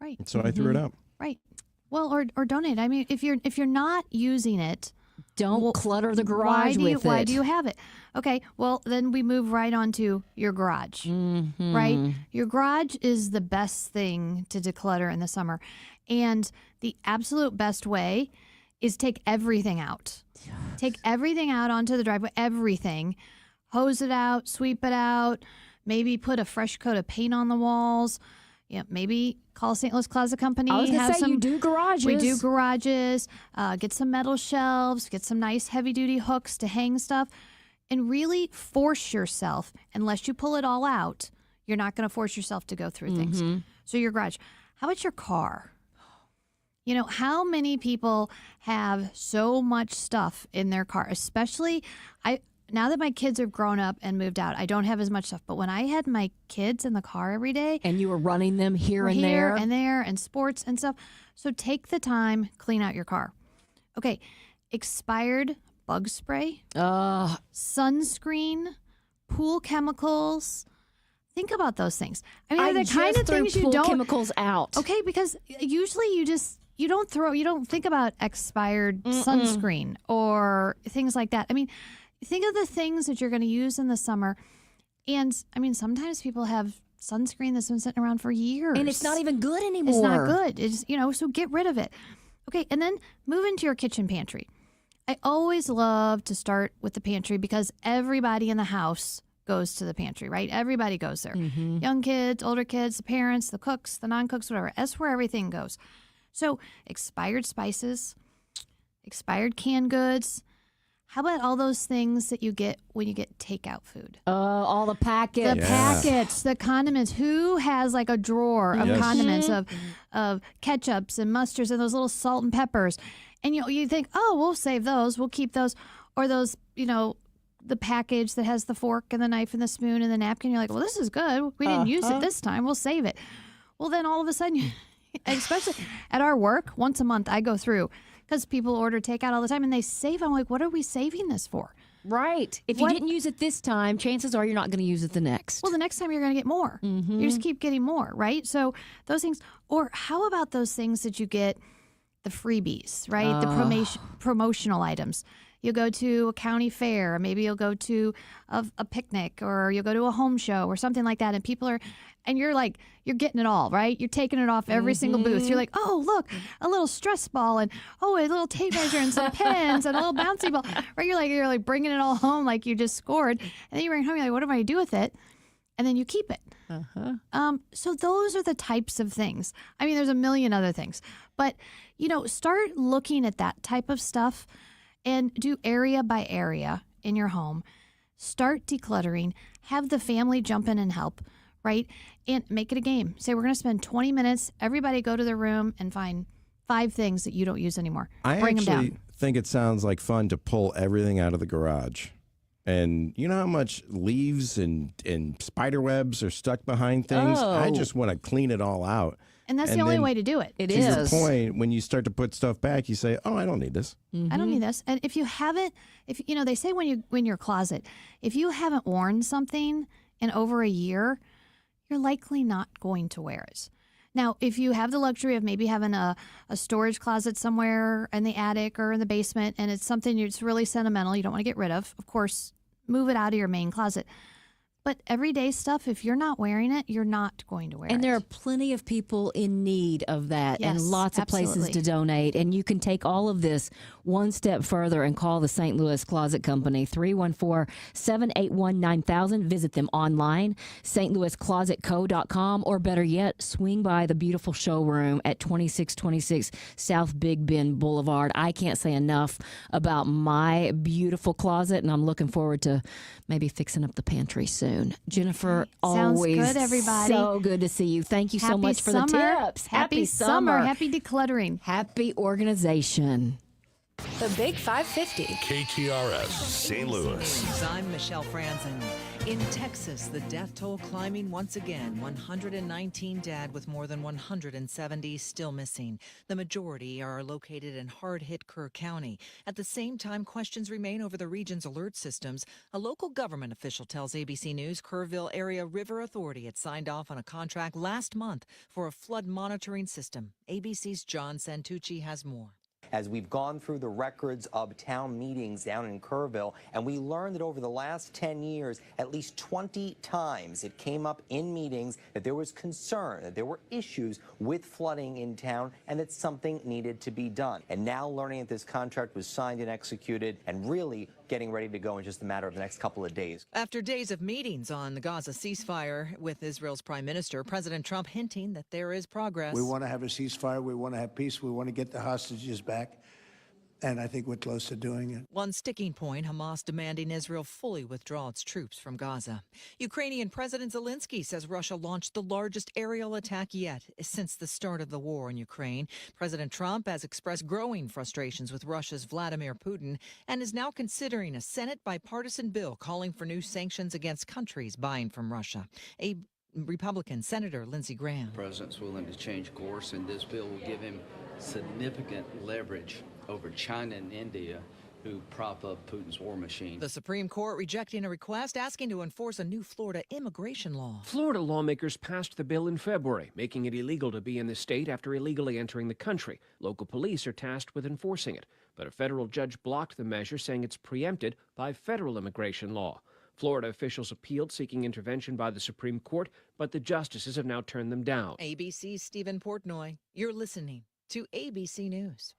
right. So I threw it out. Right. Well, or donate. I mean, if you're not using it, Don't clutter the garage with it. Why do you have it? Okay, well, then we move right on to your garage, right? Your garage is the best thing to declutter in the summer. And the absolute best way is take everything out. Yes. Take everything out onto the driveway, everything. Hose it out, sweep it out, maybe put a fresh coat of paint on the walls. Yeah, maybe call St. Louis Closet Company. I was going to say, you do garages. We do garages. Get some metal shelves. Get some nice heavy-duty hooks to hang stuff. And really force yourself, unless you pull it all out, you're not going to force yourself to go through things. So your garage. How about your car? You know, how many people have so much stuff in their car? Especially, now that my kids have grown up and moved out, I don't have as much stuff. But when I had my kids in the car every day. And you were running them here and there. Here and there and sports and stuff. So take the time, clean out your car. Okay, expired bug spray, sunscreen, pool chemicals. Think about those things. I mean, they're the kind of things you don't chemicals out. Okay, because usually you don't think about expired sunscreen or things like that. I mean, think of the things that you're going to use in the summer. And I mean, sometimes people have sunscreen that's been sitting around for years. And it's not even good anymore. It's not good. It's, so get rid of it. Okay, and then move into your kitchen pantry. I always love to start with the pantry because everybody in the house goes to the pantry, right? Everybody goes there. Young kids, older kids, the parents, the cooks, the non-cooks, whatever. That's where everything goes. So expired spices, expired canned goods. How about all those things that you get when you get takeout food? All the packets. The packets, the condiments. Who has like a drawer of condiments, of ketchups and mustards and those little salt and peppers? And you think, oh, we'll save those. We'll keep those. Or those, the package that has the fork and the knife and the spoon and the napkin. You're like, well, this is good. We didn't use it this time. We'll save it. Well, then all of a sudden, especially at our work, once a month I go through because people order takeout all the time and they save. I'm like, what are we saving this for? Right. If you didn't use it this time, chances are you're not going to use it the next. Well, the next time you're going to get more. You just keep getting more, right? So those things. Or how about those things that you get, the freebies, right? The promotional items. You'll go to a county fair, or maybe you'll go to a picnic, or you'll go to a home show or something like that. And people are, and you're like, you're getting it all, right? You're taking it off every single booth. You're like, oh, look, a little stress ball and, a little tape measure and some pens and a little bouncy ball, right? You're like bringing it all home like you just scored. And then you bring it home, you're like, what am I going to do with it? And then you keep it. So those are the types of things. I mean, there's a million other things. But, start looking at that type of stuff and do area by area in your home. Start decluttering. Have the family jump in and help, right? And make it a game. Say, we're going to spend 20 minutes. Everybody go to their room and find 5 things that you don't use anymore. Bring them down. Think it sounds like fun to pull everything out of the garage. And you know how much leaves and spider webs are stuck behind things? I just want to clean it all out. And that's the only way to do it. It is. To your point, when you start to put stuff back, you say, oh, I don't need this. I don't need this. And if you haven't, they say when your closet, if you haven't worn something in over a year, you're likely not going to wear it. Now, if you have the luxury of maybe having a storage closet somewhere in the attic or in the basement, and it's something that's really sentimental, you don't want to get rid of course, move it out of your main closet. But everyday stuff, if you're not wearing it, you're not going to wear it. And there are plenty of people in need of that, Yes, and lots of places to donate. And you can take all of this one step further and call the St. Louis Closet Company, 314-781-9000. Visit them online, stlouisclosetco.com, or better yet, swing by the beautiful showroom at 2626 South Big Bend Boulevard. I can't say enough about my beautiful closet, and I'm looking forward to maybe fixing up the pantry soon. Jennifer, Sounds always good, everybody. so good to see you. Thank you so much for the tips. Happy summer. Happy decluttering. Happy organization. The Big 550. KTRS St. Louis. I'm Michelle Franzen. In Texas, the death toll climbing once again. 119 dead with more than 170 still missing. The majority are located in hard-hit Kerr County. At the same time, questions remain over the region's alert systems. A local government official tells ABC News Kerrville Area River Authority had signed off on a contract last month for a flood monitoring system. ABC's John Santucci has more. as we've gone through the records of town meetings down in Kerrville, and we learned that over the last 10 years, at least 20 times it came up in meetings that there was concern, that there were issues with flooding in town, and that something needed to be done. And now learning that this contract was signed and executed and really getting ready to go in just a matter of the next couple of days. After days of meetings on the Gaza ceasefire with Israel's prime minister, President Trump hinting that there is progress. We want to have a ceasefire. We want to have peace. We want to get the hostages back. And I think we're close to doing it. One sticking point, Hamas demanding Israel fully withdraw its troops from Gaza. Ukrainian President Zelensky says Russia launched the largest aerial attack yet since the start of the war in Ukraine. President Trump has expressed growing frustrations with Russia's Vladimir Putin and is now considering a Senate bipartisan bill calling for new sanctions against countries buying from Russia. A Republican Senator Lindsey Graham. The president's willing to change course, and this bill will give him significant leverage over China and India, who prop up Putin's war machine. The Supreme Court rejecting a request asking to enforce a new Florida immigration law. Florida lawmakers passed the bill in February, making it illegal to be in the state after illegally entering the country. Local police are tasked with enforcing it, but a federal judge blocked the measure, saying it's preempted by federal immigration law. Florida officials appealed, seeking intervention by the Supreme Court, but the justices have now turned them down. ABC's Stephen Portnoy. You're listening to ABC News.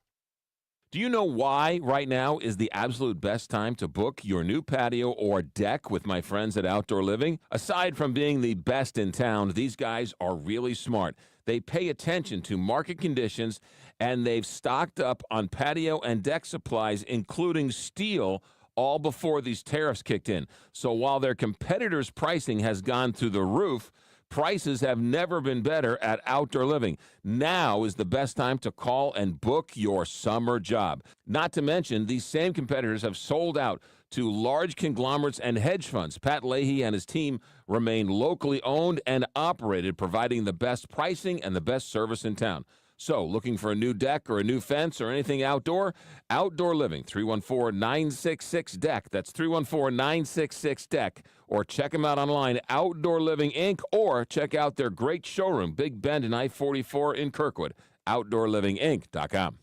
Do you know why right now is the absolute best time to book your new patio or deck with my friends at Outdoor Living? Aside from being the best in town, these guys are really smart. They pay attention to market conditions, and they've stocked up on patio and deck supplies, including steel, all before these tariffs kicked in. So while their competitors' pricing has gone through the roof, prices have never been better at Outdoor Living. Now is the best time to call and book your summer job. Not to mention, these same competitors have sold out to large conglomerates and hedge funds. Pat Leahy and his team remain locally owned and operated, providing the best pricing and the best service in town. So, looking for a new deck or a new fence or anything outdoor? Outdoor Living, 314-966-DECK. That's 314-966-DECK. Or check them out online, Outdoor Living Inc., or check out their great showroom, Big Bend and I-44 in Kirkwood, OutdoorLivingInc.com.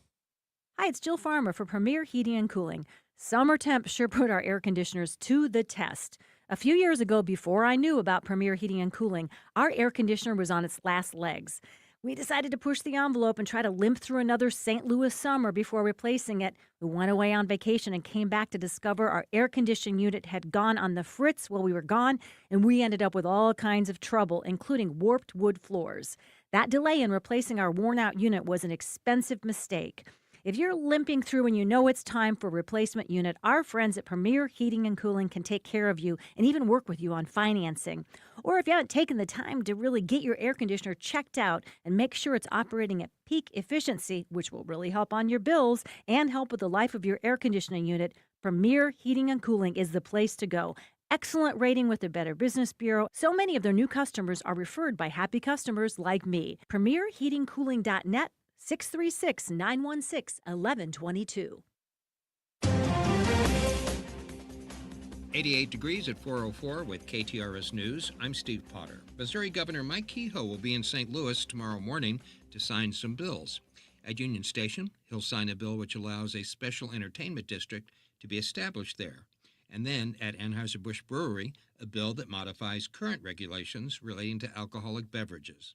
Hi, it's Jill Farmer for Premier Heating and Cooling. Summer temps sure put our air conditioners to the test. A few years ago, before I knew about Premier Heating and Cooling, our air conditioner was on its last legs. We decided to push the envelope and try to limp through another St. Louis summer before replacing it. We went away on vacation and came back to discover our air conditioning unit had gone on the fritz while we were gone, and we ended up with all kinds of trouble, including warped wood floors. That delay in replacing our worn-out unit was an expensive mistake. If you're limping through and you know it's time for a replacement unit, our friends at Premier Heating and Cooling can take care of you and even work with you on financing. Or if you haven't taken the time to really get your air conditioner checked out and make sure it's operating at peak efficiency, which will really help on your bills and help with the life of your air conditioning unit, Premier Heating and Cooling is the place to go. Excellent rating with the Better Business Bureau. So many of their new customers are referred by happy customers like me. PremierHeatingCooling.net. 636-916-1122. 88 degrees at 4:04 with KTRS News. I'm Steve Potter. Missouri Governor Mike Kehoe will be in St. Louis tomorrow morning to sign some bills. At Union Station, he'll sign a bill which allows a special entertainment district to be established there. And then at Anheuser-Busch Brewery, a bill that modifies current regulations relating to alcoholic beverages.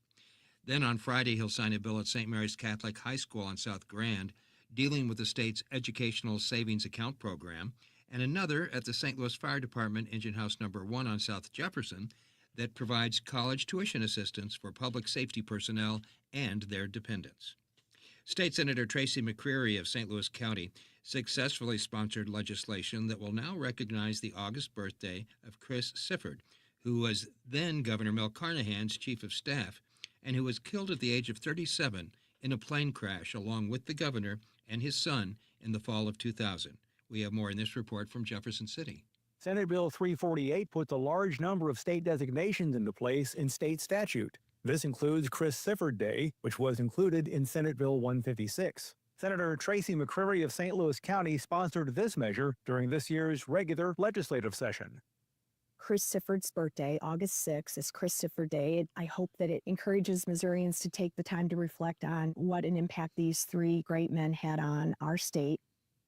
Then on Friday, he'll sign a bill at St. Mary's Catholic High School on South Grand, dealing with the state's Educational Savings Account program, and another at the St. Louis Fire Department Engine House No. 1 on South Jefferson that provides college tuition assistance for public safety personnel and their dependents. State Senator Tracy McCreary of St. Louis County successfully sponsored legislation that will now recognize the August birthday of Chris Sifford, who was then Governor Mel Carnahan's chief of staff, and who was killed at the age of 37 in a plane crash along with the governor and his son in the fall of 2000. We have more in this report from Jefferson City. Senate Bill 348 puts a large number of state designations into place in state statute. This includes Chris Sifford Day, which was included in Senate Bill 156. Senator Tracy McCreary of St. Louis County sponsored this measure during this year's regular legislative session. Chris Sifford's birthday, August 6th, is Chris Sifford Day. I hope that it encourages Missourians to take the time to reflect on what an impact these three great men had on our state.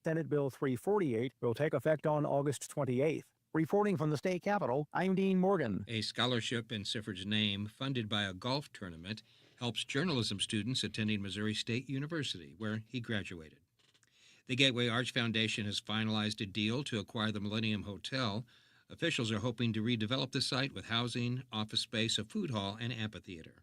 Senate Bill 348 will take effect on August 28th. Reporting from the state capitol, I'm Dean Morgan. A scholarship in Sifford's name, funded by a golf tournament, helps journalism students attending Missouri State University, where he graduated. The Gateway Arch Foundation has finalized a deal to acquire the Millennium Hotel. Officials are hoping to redevelop the site with housing, office space, a food hall, and amphitheater.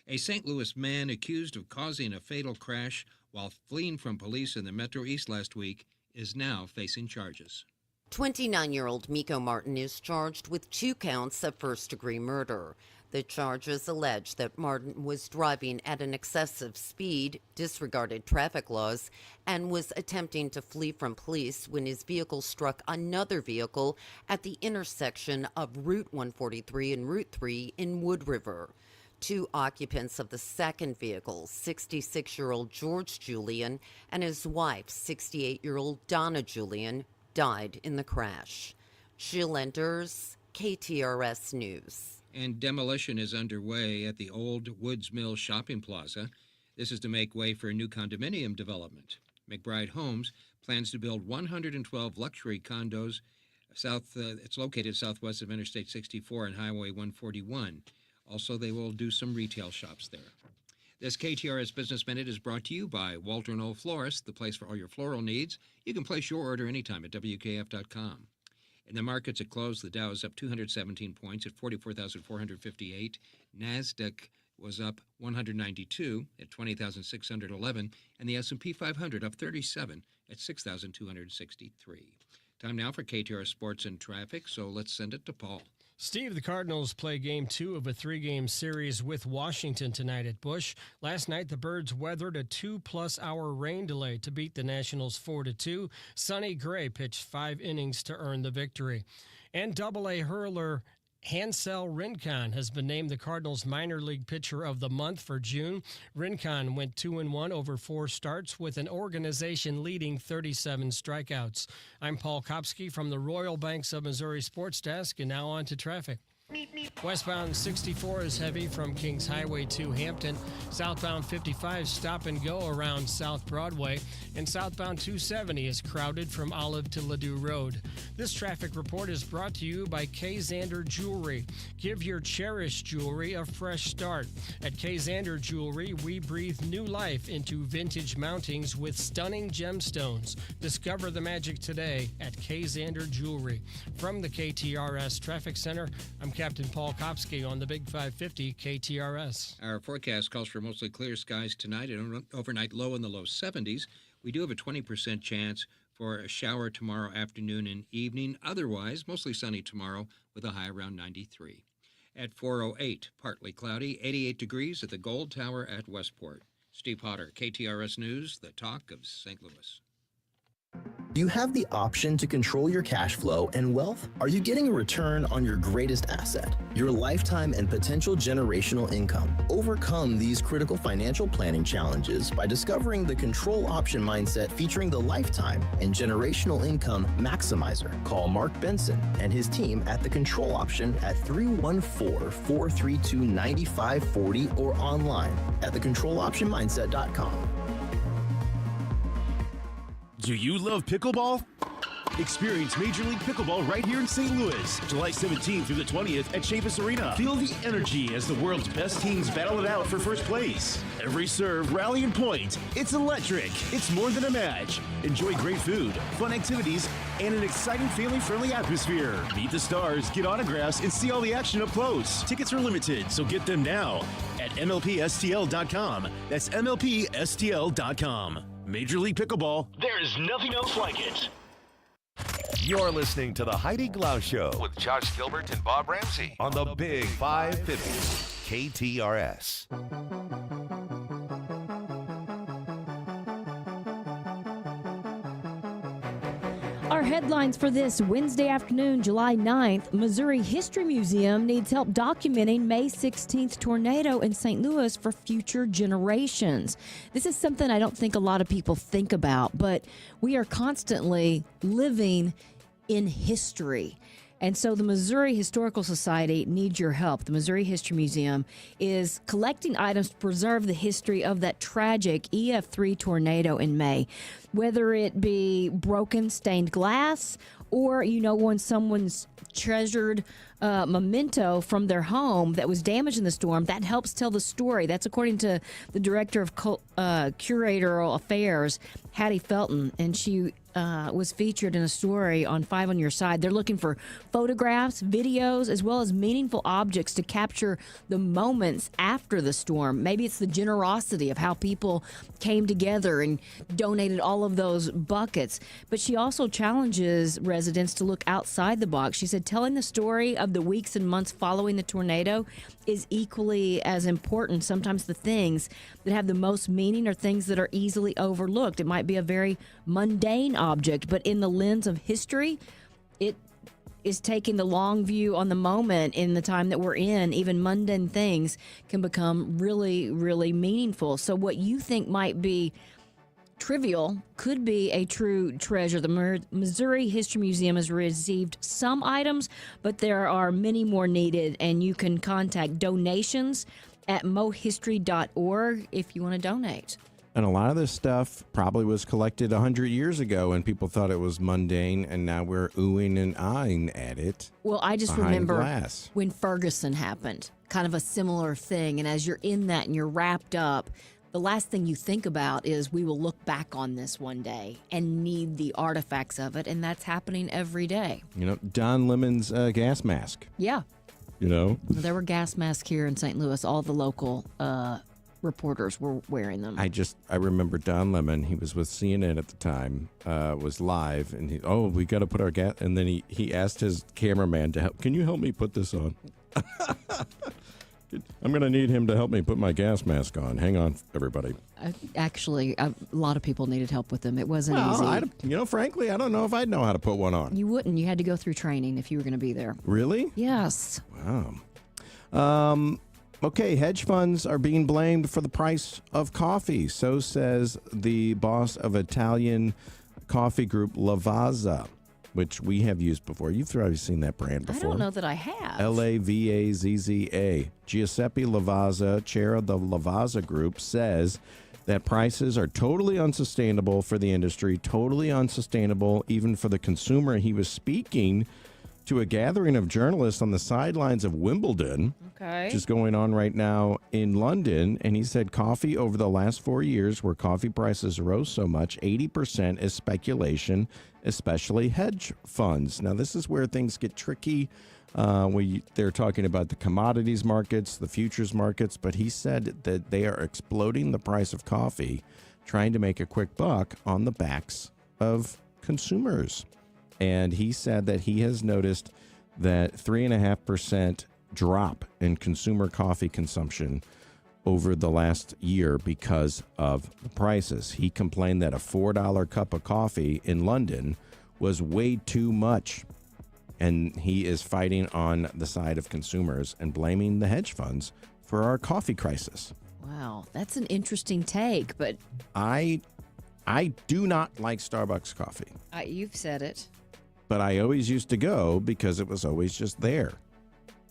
A St. Louis man accused of causing a fatal crash while fleeing from police in the Metro East last week is now facing charges. 29-year-old Miko Martin is charged with 2 counts of first-degree murder. The charges allege that Martin was driving at an excessive speed, disregarded traffic laws, and was attempting to flee from police when his vehicle struck another vehicle at the intersection of Route 143 and Route 3 in Wood River. 2 occupants of the second vehicle, 66-year-old George Julian and his wife, 68-year-old Donna Julian, died in the crash. Jill Enders, KTRS News. And demolition is underway at the old Woods Mill Shopping Plaza. This is to make way for a new condominium development. McBride Homes plans to build 112 luxury condos. It's located southwest of Interstate 64 and Highway 141. Also, they will do some retail shops there. This KTRS Business Minute is brought to you by Walter & Old Florist, the place for all your floral needs. You can place your order anytime at WKF.com. In the markets at close, the Dow is up 217 points at 44,458. NASDAQ was up 192 at 20,611. And the S&P 500 up 37 at 6,263. Time now for KTR Sports and Traffic, so let's send it to Paul. Steve, the Cardinals play Game 2 of a 3-game series with Washington tonight at Busch. Last night, the Birds weathered a 2+ hour rain delay to beat the Nationals 4-2. Sonny Gray pitched 5 innings to earn the victory. And Double-A hurler Hansel Rincon has been named the Cardinals minor league pitcher of the month for June. Rincon went 2-1 over 4 starts with an organization leading 37 strikeouts. I'm Paul Kopsky from the Royal Banks of Missouri Sports Desk, and now on to traffic. Westbound 64 is heavy from Kings Highway to Hampton. Southbound 55 stop and go around South Broadway. And southbound 270 is crowded from Olive to Ladue Road. This traffic report is brought to you by K. Zander Jewelry. Give your cherished jewelry a fresh start. At K. Zander Jewelry, we breathe new life into vintage mountings with stunning gemstones. Discover the magic today at K. Zander Jewelry. From the KTRS Traffic Center, I'm Captain Paul Kopsky on the Big 550 KTRS. Our forecast calls for mostly clear skies tonight and overnight low in the low 70s. We do have a 20% chance for a shower tomorrow afternoon and evening. Otherwise, mostly sunny tomorrow with a high around 93. At 4:08, partly cloudy, 88 degrees at the Gold Tower at Westport. Steve Potter, KTRS News, the talk of St. Louis. Do you have the option to control your cash flow and wealth? Are you getting a return on your greatest asset, your lifetime and potential generational income? Overcome these critical financial planning challenges by discovering the Control Option Mindset featuring the Lifetime and Generational Income Maximizer. Call Mark Benson and his team at the Control Option at 314-432-9540 or online at thecontroloptionmindset.com. Do you love pickleball? Experience Major League Pickleball right here in St. Louis, July 17th through the 20th at Chavis Arena. Feel the energy as the world's best teams battle it out for first place. Every serve, rally, and point. It's electric. It's more than a match. Enjoy great food, fun activities, and an exciting family-friendly atmosphere. Meet the stars, get autographs, and see all the action up close. Tickets are limited, so get them now at MLPSTL.com. That's MLPSTL.com. Major League Pickleball. There's nothing else like it. You're listening to the Heidi Glaus Show with Josh Gilbert and Bob Ramsey on the Big 550 KTRS. Our headlines for this Wednesday afternoon, July 9th. Missouri History Museum needs help documenting May 16th tornado in St. Louis for future generations. This is something I don't think a lot of people think about, but we are constantly living in history. And so the Missouri Historical Society needs your help. The Missouri History Museum is collecting items to preserve the history of that tragic EF3 tornado in May. Whether it be broken stained glass or, when someone's treasured memento from their home that was damaged in the storm, that helps tell the story. That's according to the director of curatorial affairs, Heidi Felton, and she was featured in a story on 5 on Your Side. They're looking for photographs, videos, as well as meaningful objects to capture the moments after the storm. Maybe it's the generosity of how people came together and donated all of those buckets. But she also challenges residents to look outside the box. She said telling the story of the weeks and months following the tornado is equally as important. Sometimes the things that have the most meaning are things that are easily overlooked. It might be a very mundane object, but in the lens of history, it is taking the long view on the moment in the time that we're in. Even mundane things can become really, really meaningful. So what you think might be trivial could be a true treasure. The Missouri History Museum has received some items, but there are many more needed, and you can contact donations at mohistory.org if you want to donate. And a lot of this stuff probably was collected 100 years ago and people thought it was mundane, and now we're oohing and ahhing at it. Well, I just behind remember glass. when Ferguson happened, kind of a similar thing. And as you're in that and you're wrapped up, the last thing you think about is we will look back on this one day and need the artifacts of it. And that's happening every day. Don Lemon's gas mask. Yeah. There were gas masks here in St. Louis. All the local reporters were wearing them. I remember Don Lemon. He was with CNN at the time, was live, and we got to put our gas. And then he asked his cameraman to help. Can you help me put this on? I'm going to need him to help me put my gas mask on. Hang on, everybody. Actually, a lot of people needed help with them. It wasn't easy. Frankly, I don't know if I'd know how to put one on. You wouldn't. You had to go through training if you were going to be there. Really? Yes. Wow. Okay, hedge funds are being blamed for the price of coffee. So says the boss of Italian coffee group Lavazza, which we have used before. You've probably seen that brand before. I don't know that I have. Lavazza. Giuseppe Lavazza, chair of the Lavazza Group, says that prices are totally unsustainable for the industry, totally unsustainable even for the consumer. He was speaking to a gathering of journalists on the sidelines of Wimbledon, which is going on right now in London. And he said coffee over the last 4 years, where coffee prices rose so much, 80% is speculation, especially hedge funds. Now, this is where things get tricky. They're talking about the commodities markets, the futures markets, but he said that they are exploding the price of coffee, trying to make a quick buck on the backs of consumers. And he said that he has noticed that 3.5% drop in consumer coffee consumption over the last year because of the prices. He complained that a $4 cup of coffee in London was way too much. And he is fighting on the side of consumers and blaming the hedge funds for our coffee crisis. Wow, that's an interesting take, but I do not like Starbucks coffee. You've said it. But I always used to go because it was always just there.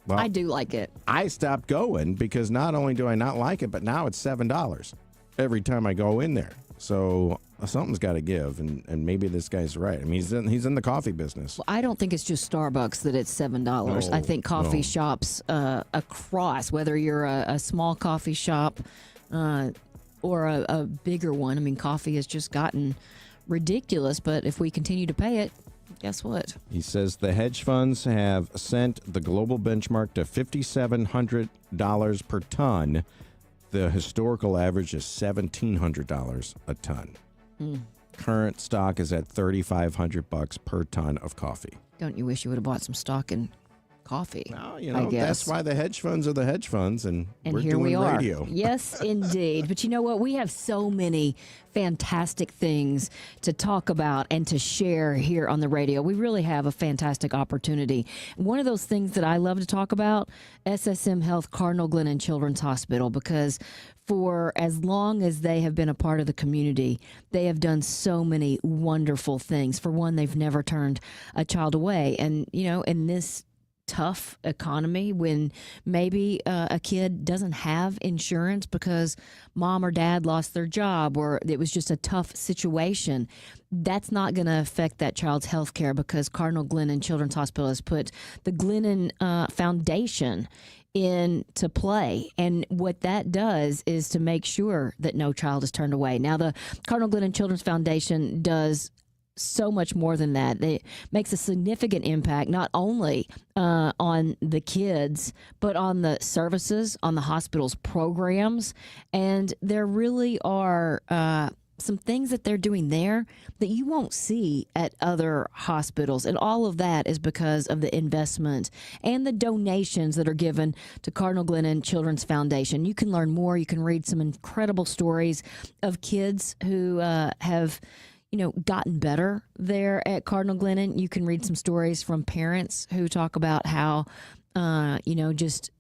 Well, I do like it. I stopped going because not only do I not like it, but now it's $7 every time I go in there. So something's got to give, and maybe this guy's right. I mean, he's in the coffee business. Well, I don't think it's just Starbucks that it's $7. I think coffee shops across, whether you're a small coffee shop or a bigger one. I mean, coffee has just gotten ridiculous, but if we continue to pay it, guess what? He says the hedge funds have sent the global benchmark to $5,700 per ton. The historical average is $1,700 a ton. Current stock is at $3,500 per ton of coffee. Don't you wish you would have bought some stock in coffee. Well, I guess. that's why the hedge funds are the hedge funds, and we're here doing we are. radio. Yes, indeed. But you know what? We have so many fantastic things to talk about and to share here on the radio. We really have a fantastic opportunity. One of those things that I love to talk about, SSM Health Cardinal Glennon Children's Hospital, because for as long as they have been a part of the community, they have done so many wonderful things. For one, they've never turned a child away. And, in this tough economy, when maybe a kid doesn't have insurance because mom or dad lost their job or it was just a tough situation, that's not going to affect that child's health care, because Cardinal Glennon Children's Hospital has put the Glennon Foundation into play. And what that does is to make sure that no child is turned away. Now, the Cardinal Glennon Children's Foundation does so much more than that. It makes a significant impact, not only on the kids, but on the services, on the hospital's programs. And there really are some things that they're doing there that you won't see at other hospitals. And all of that is because of the investment and the donations that are given to Cardinal Glennon Children's Foundation. You can learn more. You can read some incredible stories of kids who have gotten better there at Cardinal Glennon. You can read some stories from parents who talk about how, just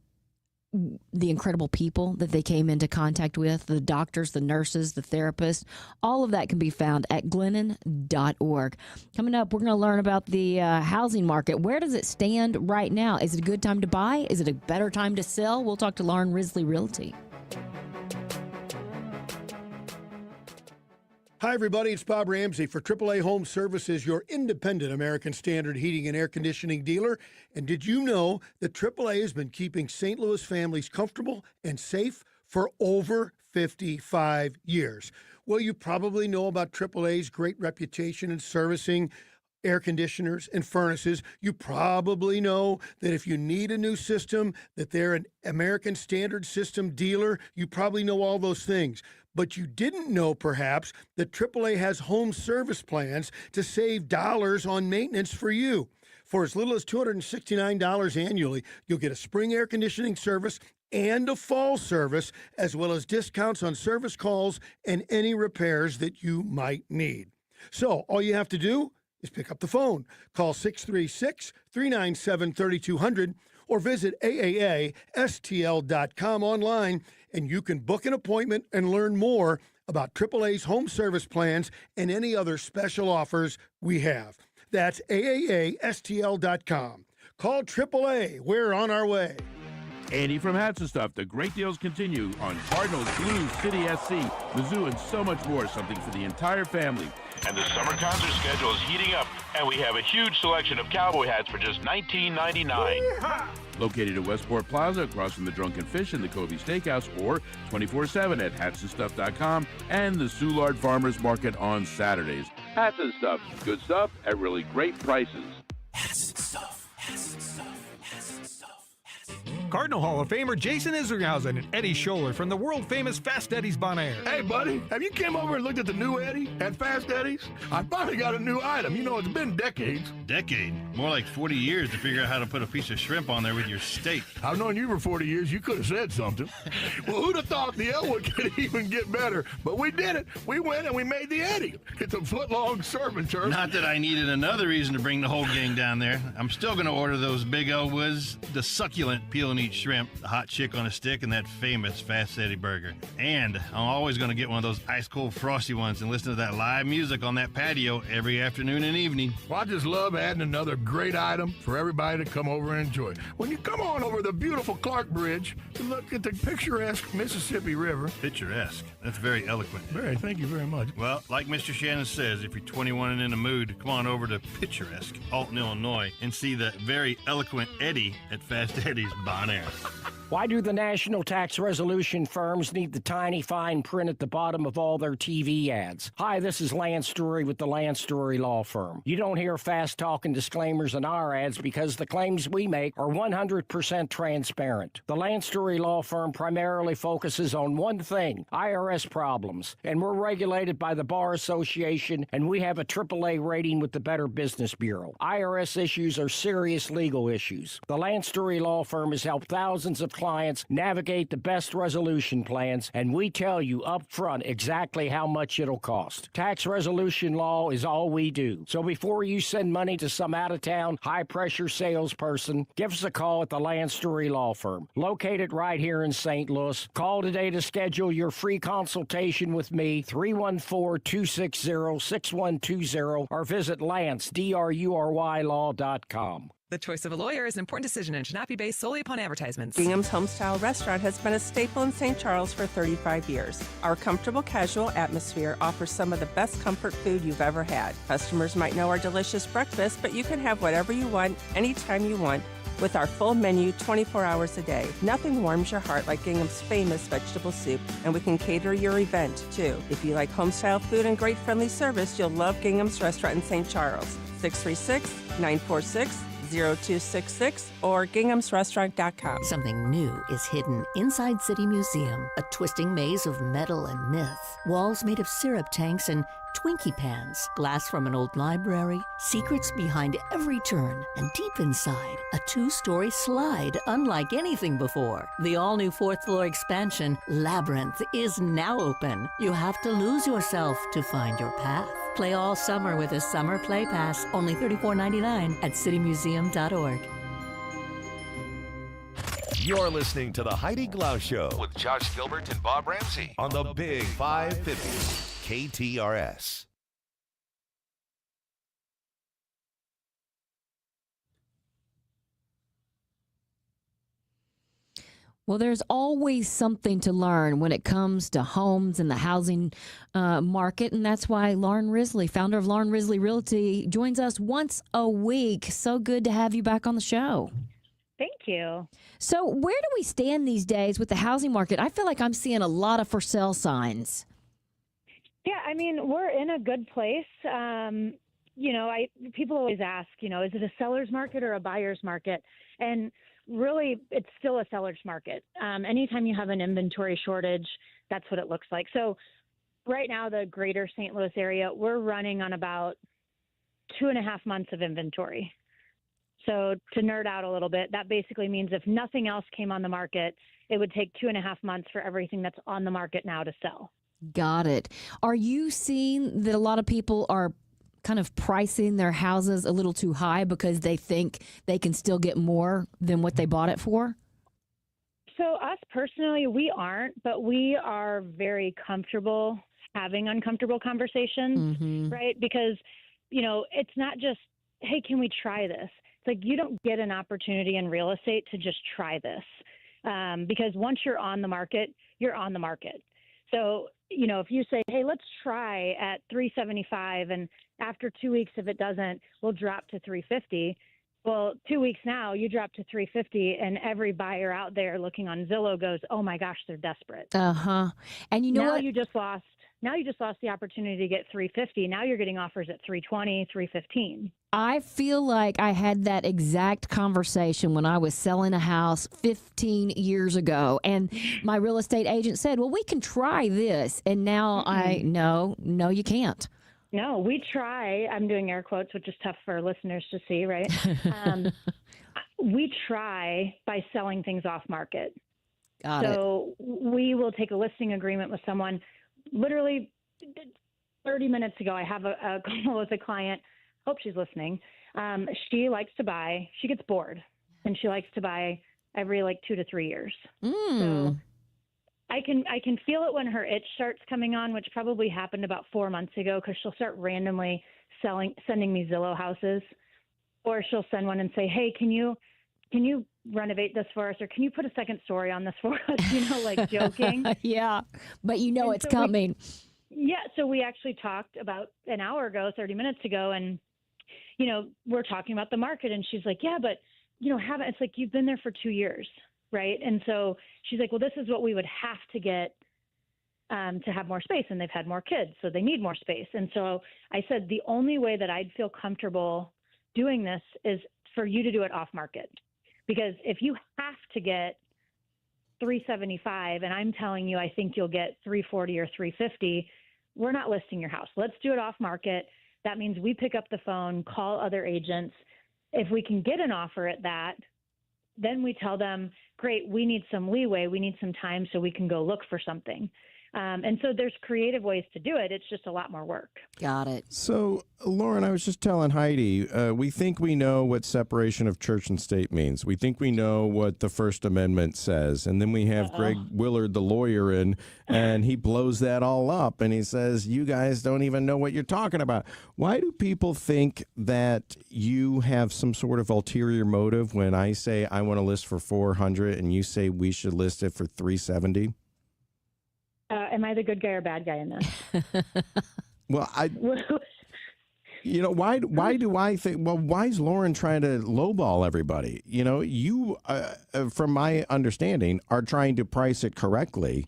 the incredible people that they came into contact with, the doctors, the nurses, the therapists. All of that can be found at glennon.org. Coming up, we're going to learn about the housing market. Where does it stand right now? Is it a good time to buy? Is it a better time to sell? We'll talk to Lauren Risley Realty. Hi, everybody. It's Bob Ramsey for AAA Home Services, your independent American Standard heating and air conditioning dealer. And did you know that AAA has been keeping St. Louis families comfortable and safe for over 55 years? Well, you probably know about AAA's great reputation in servicing air conditioners and furnaces. You probably know that if you need a new system, that they're an American Standard System dealer. You probably know all those things. But you didn't know, perhaps, that AAA has home service plans to save dollars on maintenance for you. For as little as $269 annually, you'll get a spring air conditioning service and a fall service, as well as discounts on service calls and any repairs that you might need. So all you have to do is pick up the phone, call 636-397-3200, or visit AAASTL.com online, and you can book an appointment and learn more about AAA's home service plans and any other special offers we have. That's AAASTL.com. Call AAA. We're on our way. Andy from Hats and Stuff. The great deals continue on Cardinals, Blues, City SC, Mizzou, and so much more. Something for the entire family. And the summer concert schedule is heating up, and we have a huge selection of cowboy hats for just $19.99. Located at Westport Plaza, across from the Drunken Fish and the Kobe Steakhouse, or 24/7 at hatsandstuff.com and the Soulard Farmers Market on Saturdays. Hats and Stuff. Good stuff at really great prices. Hats and Stuff. Hats and Stuff. Hats and Stuff. Cardinal Hall of Famer Jason Isringhausen and Eddie Scholler from the world-famous Fast Eddie's Bon Air. Hey, buddy, have you came over and looked at the new Eddie at Fast Eddie's? I finally got a new item. You know, it's been decades. Decade? More like 40 years to figure out how to put a piece of shrimp on there with your steak. I've known you for 40 years. You could have said something. Well, who'd have thought the Elwood could even get better? But we did it. We went and we made the Eddie. It's a foot-long serving term. Not that I needed another reason to bring the whole gang down there. I'm still going to order those big Elwoods, the succulent peel-and-eat shrimp, the hot chick on a stick, and that famous Fast Eddie burger. And I'm always going to get one of those ice-cold frosty ones and listen to that live music on that patio every afternoon and evening. Well, I just love adding another great item for everybody to come over and enjoy. When you come on over the beautiful Clark Bridge to look at the picturesque Mississippi River. Picturesque? That's very eloquent. Very, thank you very much. Well, like Mr. Shannon says, if you're 21 and in the mood, come on over to picturesque Alton, Illinois, and see the very eloquent Eddie at Fast Eddie's Bon on air. Why do the national tax resolution firms need the tiny fine print at the bottom of all their TV ads? Hi, this is Lance Drury with the Lance Drury Law Firm. You don't hear fast-talking disclaimers in our ads because the claims we make are 100% transparent. The Lance Drury Law Firm primarily focuses on one thing, IRS problems, and we're regulated by the Bar Association, and we have a AAA rating with the Better Business Bureau. IRS issues are serious legal issues. The Lance Drury Law Firm has helped thousands of clients navigate the best resolution plans, and we tell you up front exactly how much it'll cost. Tax resolution law is all we do. So before you send money to some out-of-town, high-pressure salesperson, give us a call at the Lance Drury Law Firm, located right here in St. Louis. Call today to schedule your free consultation with me, 314-260-6120, or visit LanceDruryLaw.com. The choice of a lawyer is an important decision and should not be based solely upon advertisements. Gingham's Homestyle Restaurant has been a staple in St. Charles for 35 years. Our comfortable, casual atmosphere offers some of the best comfort food you've ever had. Customers might know our delicious breakfast, but you can have whatever you want, anytime you want, with our full menu 24 hours a day. Nothing warms your heart like Gingham's famous vegetable soup, and we can cater your event, too. If you like homestyle food and great friendly service, you'll love Gingham's Restaurant in St. Charles. 636-946-0266 or ginghamsrestaurant.com. Something new is hidden inside City Museum, a twisting maze of metal and myth. Walls made of syrup tanks and Twinkie pans, glass from an old library, secrets behind every turn, and deep inside, a 2-story slide unlike anything before. The all-new 4th floor expansion, Labyrinth, is now open. You have to lose yourself to find your path. Play all summer with a summer play pass, only $34.99 at citymuseum.org. You're listening to the Heidi Glaus Show with Josh Gilbert and Bob Ramsey on the Big 550 KTRS. Well, there's always something to learn when it comes to homes and the housing market, and that's why Lauren Risley, founder of Lauren Risley Realty, joins us once a week. So good to have you back on the show. Thank you. So where do we stand these days with the housing market? I feel like I'm seeing a lot of for sale signs. Yeah, I mean, we're in a good place. People always ask, is it a seller's market or a buyer's market? And really, it's still a seller's market. Anytime you have an inventory shortage, that's what it looks like. So right now, the greater St. Louis area, we're running on about 2.5 months of inventory. So to nerd out a little bit, that basically means if nothing else came on the market, it would take 2.5 months for everything that's on the market now to sell. Got it. Are you seeing that a lot of people are kind of pricing their houses a little too high because they think they can still get more than what they bought it for? So us personally, we aren't, but we are very comfortable having uncomfortable conversations, right? Because, it's not just, hey, can we try this? It's like you don't get an opportunity in real estate to just try this because once you're on the market, you're on the market. So, if you say, hey, let's try at $375 and after 2 weeks, if it doesn't, we'll drop to $350. Well, 2 weeks now, you drop to $350 and every buyer out there looking on Zillow goes, oh my gosh, they're desperate. Uh-huh. And you know what? You just lost the opportunity to get $350. Now you're getting offers at $320, $315. I feel like I had that exact conversation when I was selling a house 15 years ago. And my real estate agent said, well, we can try this. And now no, you can't. No, we try. I'm doing air quotes, which is tough for listeners to see, right? We try by selling things off market. So we will take a listing agreement with someone. Literally 30 minutes ago, I have a call with a client. Hope she's listening. She likes to buy. She gets bored, and she likes to buy every 2 to 3 years. So I can feel it when her itch starts coming on, which probably happened about 4 months ago, because she'll start randomly sending me Zillow houses, or she'll send one and say, hey, can you renovate this for us, or can you put a second story on this for us? Joking. Yeah, but it's coming. So we actually talked about an hour ago, 30 minutes ago, and we're talking about the market, and she's like, yeah, but it's like you've been there for 2 years. right? And so she's like, well, this is what we would have to get to have more space, and they've had more kids, so they need more space. And so I said, the only way that I'd feel comfortable doing this is for you to do it off market. Because if you have to get $375 and I'm telling you I think you'll get $340 or $350, we're not listing your house. Let's do it off market. That means we pick up the phone, call other agents. If we can get an offer at that, then we tell them, great, we need some leeway, we need some time so we can go look for something. And so there's creative ways to do it. It's just a lot more work. Got it. So, Lauren, I was just telling Heidi, we think we know what separation of church and state means. We think we know what the First Amendment says. And then we have Greg Willard, the lawyer, in, and he blows that all up. And he says, you guys don't even know what you're talking about. Why do people think that you have some sort of ulterior motive when I say I want to list for $400 and you say we should list it for $370? Am I the good guy or bad guy in this? Well, why do I think, well, why is Lauren trying to lowball everybody? You, from my understanding, are trying to price it correctly.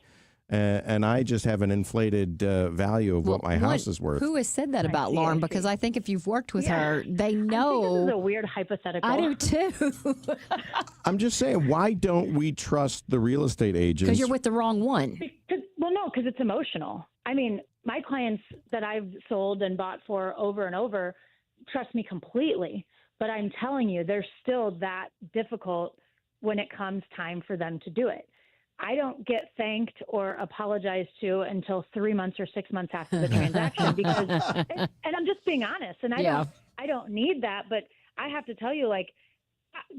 And I just have an inflated value of what my house is worth. Who has said that about Lauren? Because I think if you've worked with her, they know. I think this is a weird hypothetical. I do too. I'm just saying, why don't we trust the real estate agents? Because you're with the wrong one. Because it's emotional. I mean, my clients that I've sold and bought for over and over trust me completely. But I'm telling you, they're still that difficult when it comes time for them to do it. I don't get thanked or apologized to until 3 months or 6 months after the transaction because, and I'm just being honest, and I don't need that, but I have to tell you, like,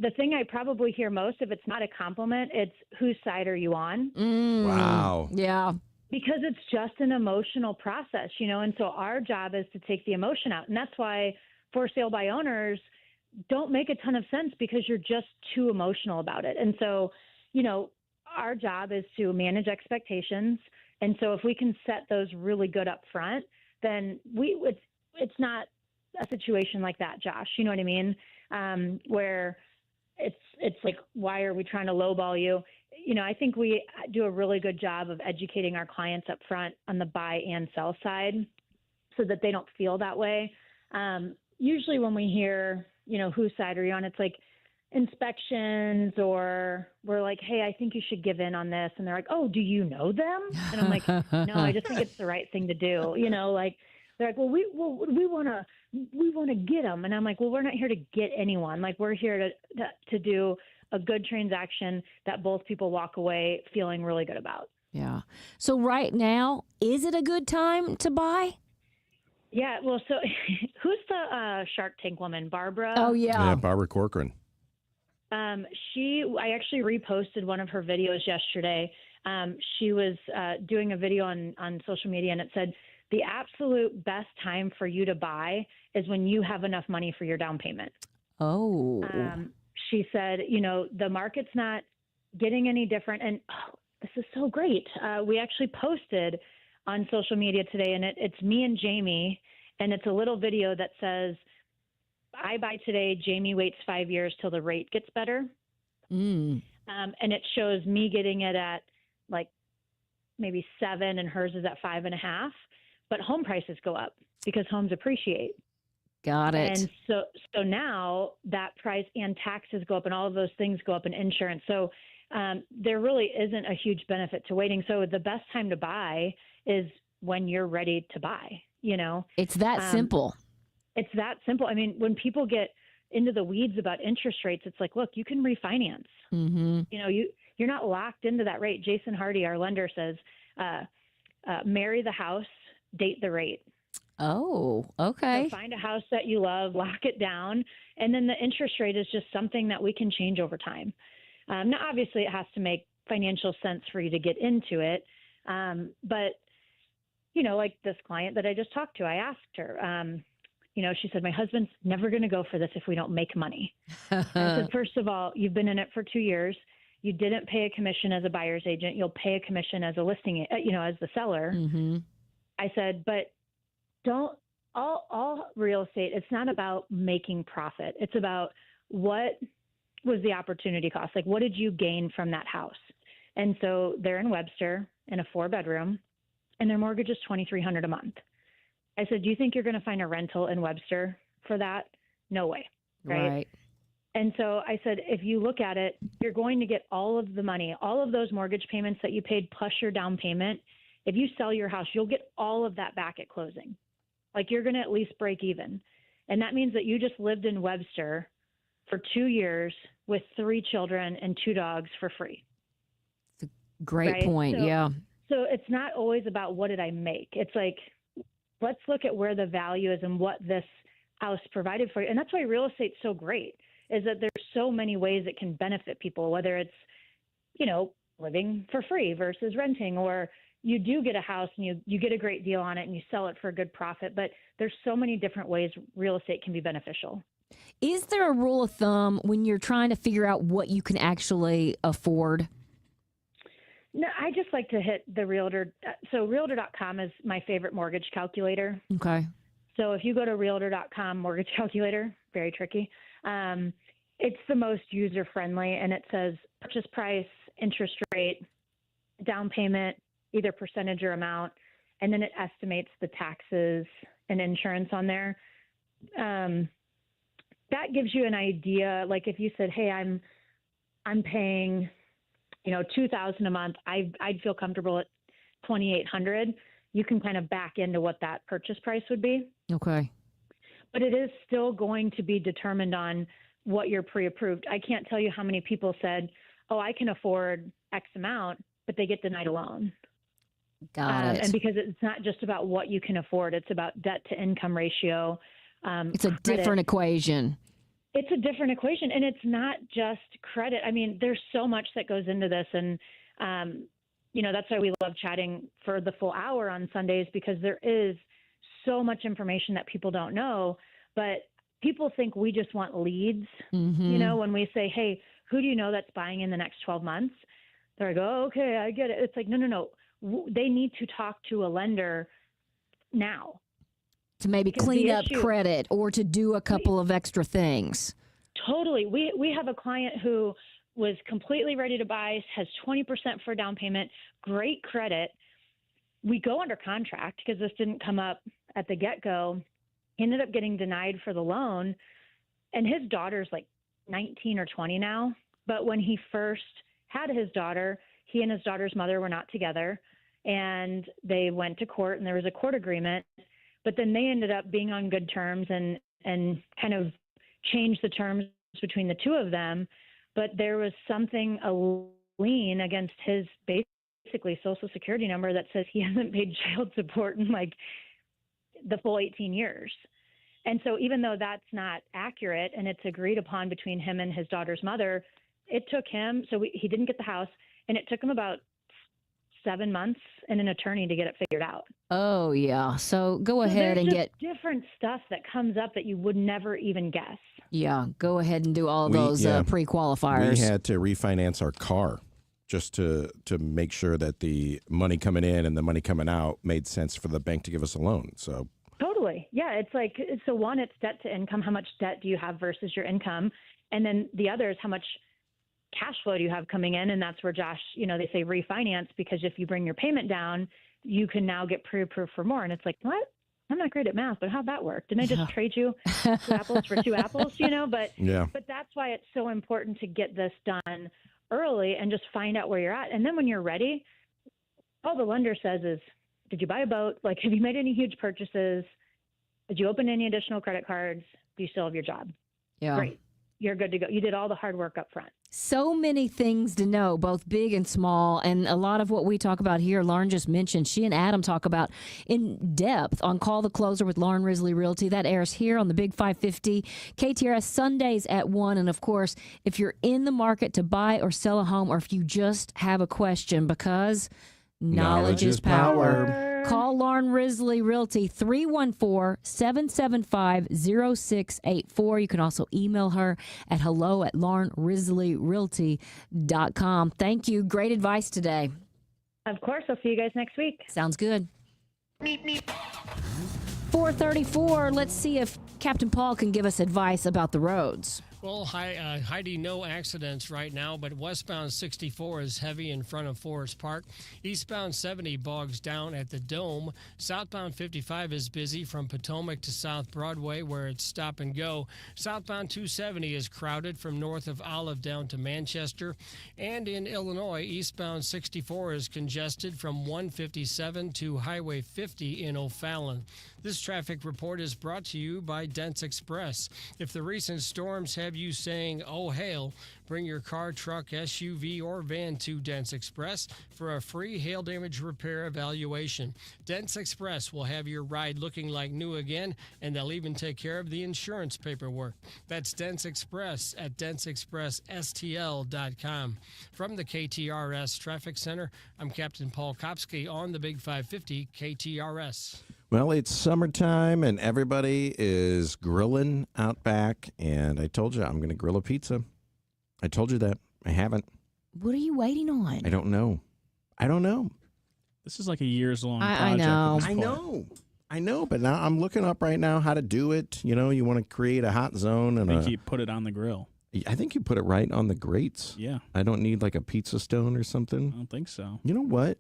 the thing I probably hear most, if it's not a compliment, it's whose side are you on? Wow. Yeah. Because it's just an emotional process, and so our job is to take the emotion out. And that's why for sale by owners don't make a ton of sense because you're just too emotional about it. And so, our job is to manage expectations. And so if we can set those really good up front, then it's not a situation like that, Josh. You know what I mean? Where it's like, why are we trying to lowball you? I think we do a really good job of educating our clients up front on the buy and sell side so that they don't feel that way. Usually when we hear, whose side are you on, it's like inspections, or we're like, hey, I think you should give in on this. And they're like, oh, do you know them? And I'm like, no, I just think it's the right thing to do. Like they're like, well, we want to get them. And I'm like, well, we're not here to get anyone. Like, we're here to do a good transaction that both people walk away feeling really good about. Yeah. So right now, is it a good time to buy? Yeah. Well, so who's the Shark Tank woman? Barbara? Oh, yeah. Yeah, Barbara Corcoran. I actually reposted one of her videos yesterday. She was doing a video on social media, and it said, the absolute best time for you to buy is when you have enough money for your down payment. Oh. She said, the market's not getting any different. And this is so great. We actually posted on social media today, and it's me and Jamie, and it's a little video that says, I buy today, Jamie waits 5 years till the rate gets better. And it shows me getting it at like maybe 7 and hers is at 5.5, but home prices go up because homes appreciate. Got it. And so now that price and taxes go up and all of those things go up in insurance. So there really isn't a huge benefit to waiting. So the best time to buy is when you're ready to buy, It's that simple. It's that simple. I mean, when people get into the weeds about interest rates, it's like, look, you can refinance. Mm-hmm. You're not locked into that rate. Jason Hardy, our lender, says, marry the house, date the rate. Oh, okay. So find a house that you love, lock it down, and then the interest rate is just something that we can change over time. Now, obviously, it has to make financial sense for you to get into it. But, like this client that I just talked to, I asked her, she said, my husband's never going to go for this if we don't make money. I said, first of all, you've been in it for 2 years. You didn't pay a commission as a buyer's agent. You'll pay a commission as a listing, as the seller. Mm-hmm. I said, but all real estate, it's not about making profit. It's about what was the opportunity cost? Like, what did you gain from that house? And so they're in Webster in a 4-bedroom, and their mortgage is $2,300 a month. I said, do you think you're going to find a rental in Webster for that? No way. Right. And so I said, if you look at it, you're going to get all of the money, all of those mortgage payments that you paid plus your down payment. If you sell your house, you'll get all of that back at closing. Like, you're going to at least break even. And that means that you just lived in Webster for 2 years with 3 children and 2 dogs for free. Great point. Yeah. So it's not always about what did I make. It's like, let's look at where the value is and what this house provided for you. And that's why real estate's so great, is that there's so many ways it can benefit people, whether it's, living for free versus renting, or you do get a house and you get a great deal on it and you sell it for a good profit. But there's so many different ways real estate can be beneficial. Is there a rule of thumb when you're trying to figure out what you can actually afford? No, I just like to hit the Realtor. So Realtor.com is my favorite mortgage calculator. Okay. So if you go to Realtor.com mortgage calculator, very tricky. It's the most user-friendly, and it says purchase price, interest rate, down payment, either percentage or amount, and then it estimates the taxes and insurance on there. That gives you an idea. Like, if you said, hey, I'm paying $2,000 a month, I'd feel comfortable at $2,800. You can kind of back into what that purchase price would be. Okay. But it is still going to be determined on what you're pre-approved. I can't tell you how many people said, oh, I can afford X amount, but they get denied a loan. Got it. And because it's not just about what you can afford, it's about debt to income ratio. It's a different equation. It's a different equation, and it's not just credit. I mean, there's so much that goes into this, and that's why we love chatting for the full hour on Sundays, because there is so much information that people don't know. But people think we just want leads. Mm-hmm. When we say, hey, who do you know that's buying in the next 12 months? They're like, oh, okay, I get it. It's like, no. They need to talk to a lender now. To maybe clean up credit or to do a couple of extra things. Totally. We have a client who was completely ready to buy, has 20% for down payment, great credit. We go under contract because this didn't come up at the get-go. He ended up getting denied for the loan, and his daughter's like 19 or 20 now. But when he first had his daughter, he and his daughter's mother were not together, and they went to court, and there was a court agreement. But then they ended up being on good terms and kind of changed the terms between the two of them. But there was a lien against his basically Social Security number that says he hasn't paid child support in like the full 18 years. And so even though that's not accurate and it's agreed upon between him and his daughter's mother, it took him, he didn't get the house, and it took him about 7 months and an attorney to get it figured out. Oh, yeah. So go ahead and get different stuff that comes up that you would never even guess. Yeah, go ahead and do all those pre-qualifiers. We had to refinance our car just to make sure that the money coming in and the money coming out made sense for the bank to give us a loan. So totally. Yeah, it's like, so one, it's debt to income. How much debt do you have versus your income? And then the other is how much cash flow do you have coming in? And that's where Josh, they say refinance, because if you bring your payment down, you can now get pre-approved for more. And it's like, what? I'm not great at math, but how'd that work? Didn't I just trade you 2 apples for 2 apples, But that's why it's so important to get this done early and just find out where you're at. And then when you're ready, all the lender says is, did you buy a boat? Like, have you made any huge purchases? Did you open any additional credit cards? Do you still have your job? Yeah. Great. You're good to go. You did all the hard work up front. So many things to know, both big and small. And a lot of what we talk about here, Lauren just mentioned, she and Adam talk about in depth on Call the Closer with Lauren Risley Realty. That airs here on the Big 550, KTRS, Sundays at 1. And of course, if you're in the market to buy or sell a home, or if you just have a question, because knowledge is power. Call Lauren Risley Realty, 314-775-0684. You can also email her at hello@laurenrisleyrealty.com. Thank you. Great advice today. Of course. I'll see you guys next week. Sounds good. 4:34. Let's see if Captain Paul can give us advice about the roads. Well, Heidi, no accidents right now, but westbound 64 is heavy in front of Forest Park. Eastbound 70 bogs down at the Dome. Southbound 55 is busy from Potomac to South Broadway, where it's stop and go. Southbound 270 is crowded from north of Olive down to Manchester. And in Illinois, eastbound 64 is congested from 157 to Highway 50 in O'Fallon. This traffic report is brought to you by Dents Express. If the recent storms have you saying, oh, hail, bring your car, truck, SUV, or van to Dents Express for a free hail damage repair evaluation. Dents Express will have your ride looking like new again, and they'll even take care of the insurance paperwork. That's Dents Express at dentsexpressstl.com. From the KTRS Traffic Center, I'm Captain Paul Kopsky on the Big 550 KTRS. Well, it's summertime and everybody is grilling out back. And I told you I'm going to grill a pizza. I told you that. I haven't. What are you waiting on? I don't know. This is like a years-long project. I know. at this point. I know, but now I'm looking up right now how to do it. You know, you want to create a hot zone. And I think you put it on the grill. I think you put it right on the grates. Yeah. I don't need like a pizza stone or something. I don't think so. You know what?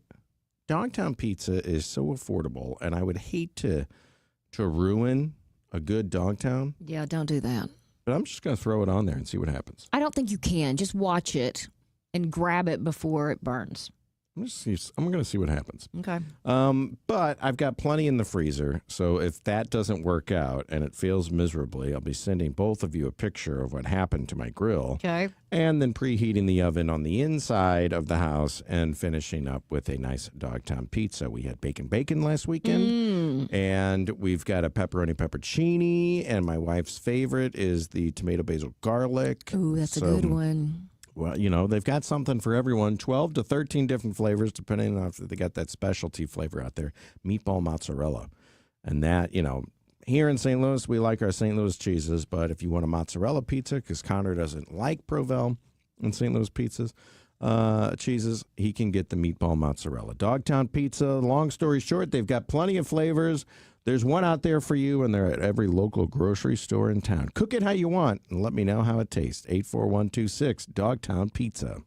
Dogtown pizza is so affordable, and I would hate to ruin a good Dogtown. Yeah, don't do that. But I'm just going to throw it on there and see what happens. I don't think you can. Just watch it and grab it before it burns. I'm going to see what happens. Okay. But I've got plenty in the freezer, so if that doesn't work out and it fails miserably, I'll be sending both of you a picture of what happened to my grill. Okay. And then preheating the oven on the inside of the house and finishing up with a nice Dogtown pizza. We had bacon last weekend, and we've got a pepperoni peppercini, and my wife's favorite is the tomato basil garlic. Ooh, that's a good one. Well, you know, they've got something for everyone, 12 to 13 different flavors, depending on if they got that specialty flavor out there, meatball mozzarella. And that, you know, here in St. Louis, we like our St. Louis cheeses, but if you want a mozzarella pizza, because Connor doesn't like Provel and St. Louis cheeses, he can get the meatball mozzarella. Dogtown Pizza, long story short, they've got plenty of flavors. There's one out there for you, and they're at every local grocery store in town. Cook it how you want, and let me know how it tastes. 84126 Dogtown Pizza.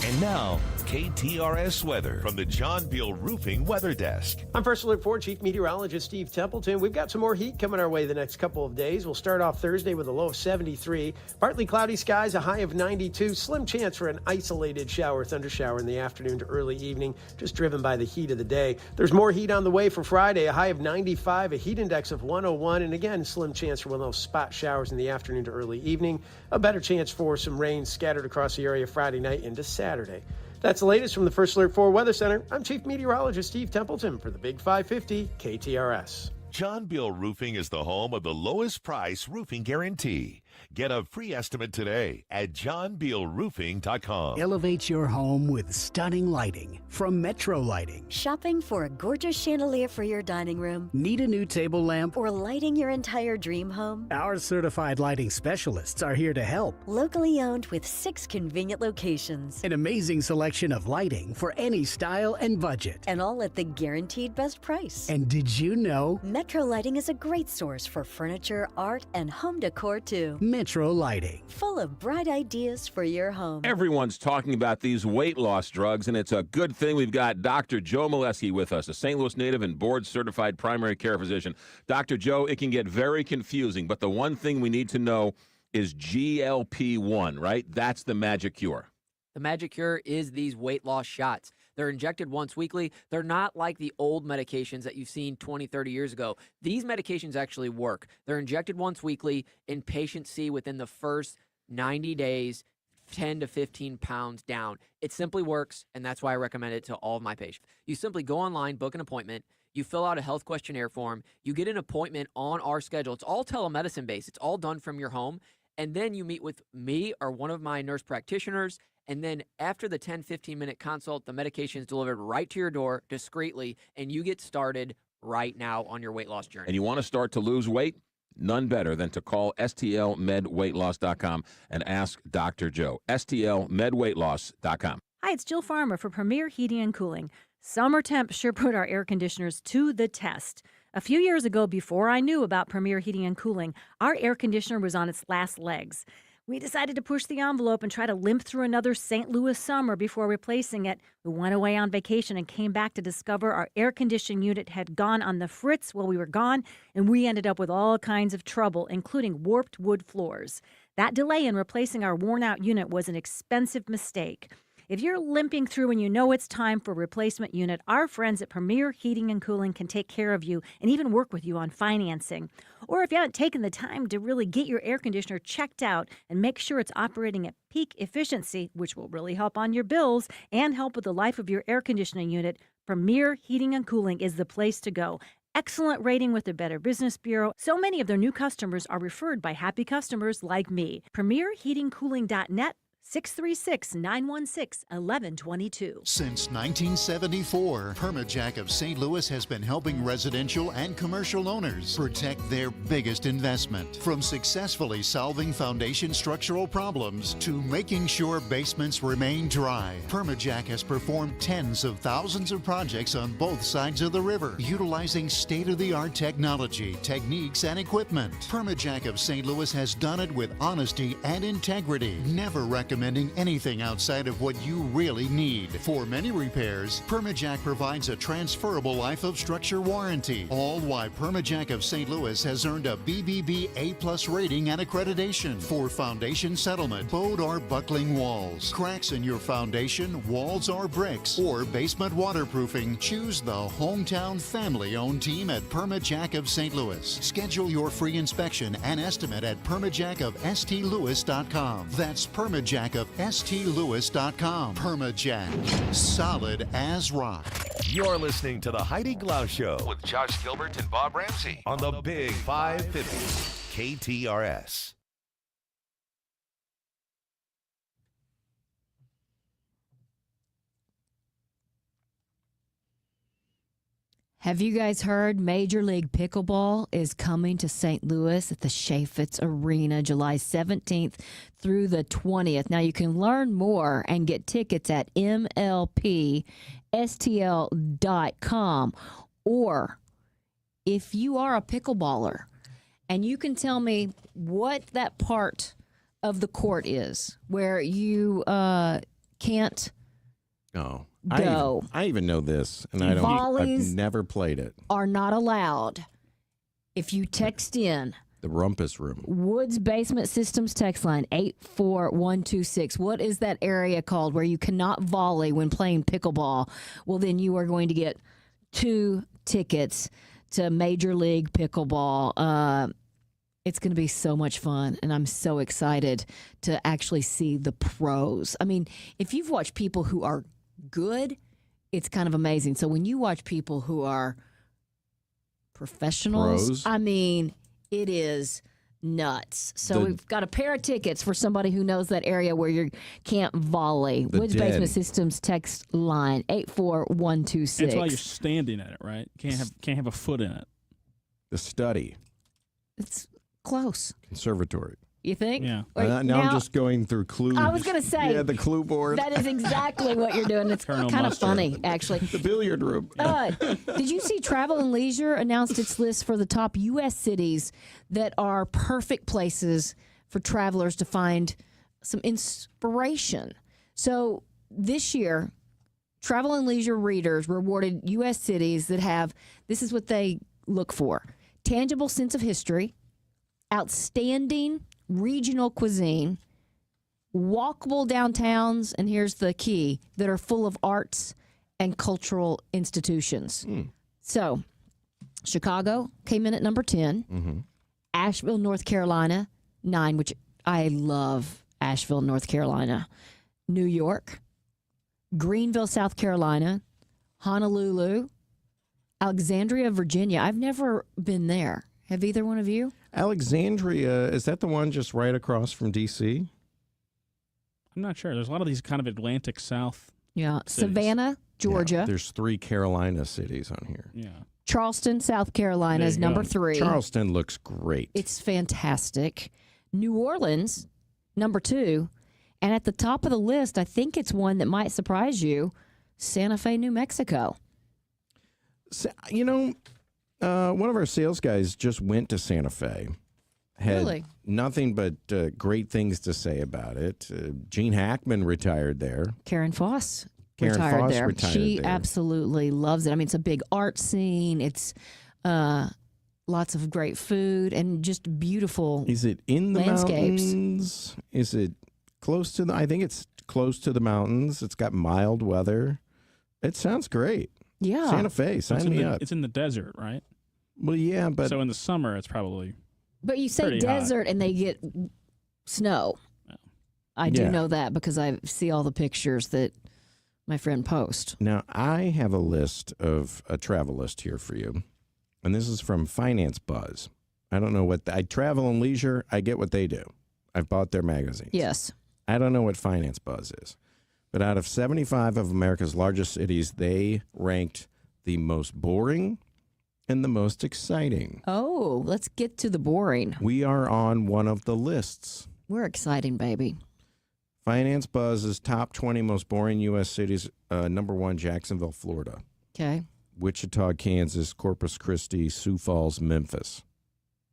And now, KTRS weather from the John Beal Roofing Weather Desk. I'm First Alert 4 Chief Meteorologist Steve Templeton. We've got some more heat coming our way the next couple of days. We'll start off Thursday with a low of 73. Partly cloudy skies, a high of 92. Slim chance for an isolated thundershower in the afternoon to early evening, just driven by the heat of the day. There's more heat on the way for Friday, a high of 95, a heat index of 101, and again, slim chance for one of those spot showers in the afternoon to early evening. A better chance for some rain scattered across the area Friday night into Saturday. That's the latest from the First Alert 4 Weather Center. I'm Chief Meteorologist Steve Templeton for the Big 550 KTRS. John Beal Roofing is the home of the lowest price roofing guarantee. Get a free estimate today at johnbealroofing.com. Elevate your home with stunning lighting from Metro Lighting. Shopping for a gorgeous chandelier for your dining room? Need a new table lamp? Or lighting your entire dream home? Our certified lighting specialists are here to help. Locally owned with 6 convenient locations. An amazing selection of lighting for any style and budget. And all at the guaranteed best price. And did you know? Metro Lighting is a great source for furniture, art, and home decor too. Metro Lighting. Full of bright ideas for your home. Everyone's talking about these weight loss drugs, and it's a good thing we've got Dr. Joe Molesky with us, a St. Louis native and board-certified primary care physician. Dr. Joe, it can get very confusing, but the one thing we need to know is GLP-1, right? That's the magic cure. The magic cure is these weight loss shots. They're injected once weekly. They're not like the old medications that you've seen 20, 30 years ago. These medications actually work. They're injected once weekly, and patients see within the first 90 days 10 to 15 pounds down. It simply works, and that's why I recommend it to all of my patients. You simply go online, book an appointment. You fill out a health questionnaire form. You get an appointment on our schedule. It's all telemedicine based. It's all done from your home. And then you meet with me or one of my nurse practitioners. And then after the 10, 15-minute consult, the medication is delivered right to your door discreetly, and you get started right now on your weight loss journey. And you want to start to lose weight? None better than to call stlmedweightloss.com and ask Dr. Joe. stlmedweightloss.com. Hi, it's Jill Farmer for Premier Heating and Cooling. Summer temps sure put our air conditioners to the test. A few years ago, before I knew about Premier Heating and Cooling, our air conditioner was on its last legs. We decided to push the envelope and try to limp through another St. Louis summer before replacing it. We went away on vacation and came back to discover our air conditioning unit had gone on the fritz while we were gone, and we ended up with all kinds of trouble, including warped wood floors. That delay in replacing our worn-out unit was an expensive mistake. If you're limping through and you know it's time for a replacement unit, our friends at Premier Heating and Cooling can take care of you and even work with you on financing. Or if you haven't taken the time to really get your air conditioner checked out and make sure it's operating at peak efficiency, which will really help on your bills and help with the life of your air conditioning unit, Premier Heating and Cooling is the place to go. Excellent rating with the Better Business Bureau. So many of their new customers are referred by happy customers like me. PremierHeatingCooling.net. 636-916-1122. Since 1974, Permajack of St. Louis has been helping residential and commercial owners protect their biggest investment. From successfully solving foundation structural problems to making sure basements remain dry, Permajack has performed tens of thousands of projects on both sides of the river, utilizing state-of-the-art technology, techniques, and equipment. Permajack of St. Louis has done it with honesty and integrity, never recommending anything outside of what you really need. For many repairs, Permajack provides a transferable life of structure warranty, all while Permajack of St. Louis has earned a BBB A+ rating and accreditation for foundation settlement, bowed or buckling walls, cracks in your foundation, walls or bricks, or basement waterproofing. Choose the hometown family-owned team at Permajack of St. Louis. Schedule your free inspection and estimate at permajackofstlewis.com. That's Permajack of stlewis.com. Permajack, solid as rock. You're listening to the Heidi Glaus Show With Josh Gilbert and Bob Ramsey. on the Big 550 KTRS. Have you guys heard Major League Pickleball is coming to St. Louis at the Chaffetz Arena July 17th through the 20th? Now, you can learn more and get tickets at mlpstl.com. Or if you are a pickleballer and you can tell me what that part of the court is where you can't Oh. go. I even know this, and I've Volleys never played it. are not allowed. If you text in The Rumpus Room. Woods Basement Systems text line 84126. What is that area called where you cannot volley when playing pickleball? Well, then you are going to get 2 tickets to Major League Pickleball. It's going to be so much fun, and I'm so excited to actually see the pros. I mean, if you've watched people who are good, it's kind of amazing. So when you watch people who are professionals, Pros? I mean, it is nuts. So we've got a pair of tickets for somebody who knows that area where you can't volley. Woods Basement Systems text line 84126. That's why you're standing at it, right? Can't have a foot in it. The Study. It's close. Conservatory. You think? Yeah. Now I'm just going through clues. I was going to say. Yeah, the clue board. That is exactly what you're doing. It's Colonel kind of Mustard. funny, actually. The billiard room. Did you see Travel and Leisure announced its list for the top U.S. cities that are perfect places for travelers to find some inspiration? So this year, Travel and Leisure readers rewarded U.S. cities that have, this is what they look for: tangible sense of history, outstanding regional cuisine, walkable downtowns, and here's the key, that are full of arts and cultural institutions. So, Chicago came in at number 10. Mm-hmm. Asheville, North Carolina, 9, which I love Asheville, North Carolina. New York, Greenville, South Carolina, Honolulu, Alexandria, Virginia. I've never been there. Have either one of you? Alexandria, is that the one just right across from D.C.? I'm not sure. There's a lot of these kind of Atlantic South. Yeah. cities. Savannah, Georgia. Yeah, there's 3 Carolina cities on here. Yeah. Charleston, South Carolina is number 3. Charleston looks great. It's fantastic. New Orleans, number 2. And at the top of the list, I think it's one that might surprise you, Santa Fe, New Mexico. You know, One of our sales guys just went to Santa Fe. Had Really? nothing but great things to say about it. Gene Hackman retired there. Karen Foss Karen retired Foss there. retired She there. absolutely loves it. I mean, it's a big art scene. It's lots of great food and just beautiful Is it in the landscapes. mountains? Is it close to the? I think it's close to the mountains. It's got mild weather. It sounds great. Yeah. Santa Fe, sign me up. It's in the desert, right? Well, yeah, but so in the summer, it's probably. But you say pretty hot. desert and they get snow. I do Yeah. know that because I see all the pictures that my friend posts. Now, I have a travel list here for you, and this is from Finance Buzz. I don't know what, I travel and leisure, I get what they do. I've bought their magazines. Yes. I don't know what Finance Buzz is, but out of 75 of America's largest cities, they ranked the most boring and the most exciting. Oh, let's get to the boring. We are on one of the lists. We're exciting, baby. Finance Buzz's top 20 most boring U.S. cities, number 1, Jacksonville, Florida. Okay. Wichita, Kansas, Corpus Christi, Sioux Falls, Memphis.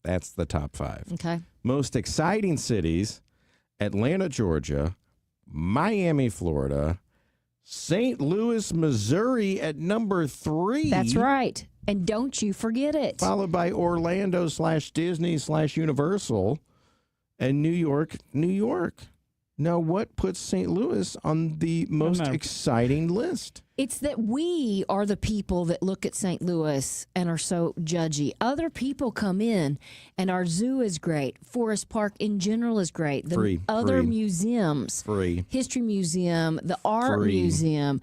That's the top 5. Okay. Most exciting cities, Atlanta, Georgia, Miami, Florida, St. Louis, Missouri at number 3. That's right. And don't you forget it. Followed by Orlando/Disney/Universal and New York, New York. Now, what puts St. Louis on the most exciting list? It's that we are the people that look at St. Louis and are so judgy. Other people come in, and our zoo is great. Forest Park in general is great. The Free. other Free. museums, Free. History Museum, the Art Free. Museum,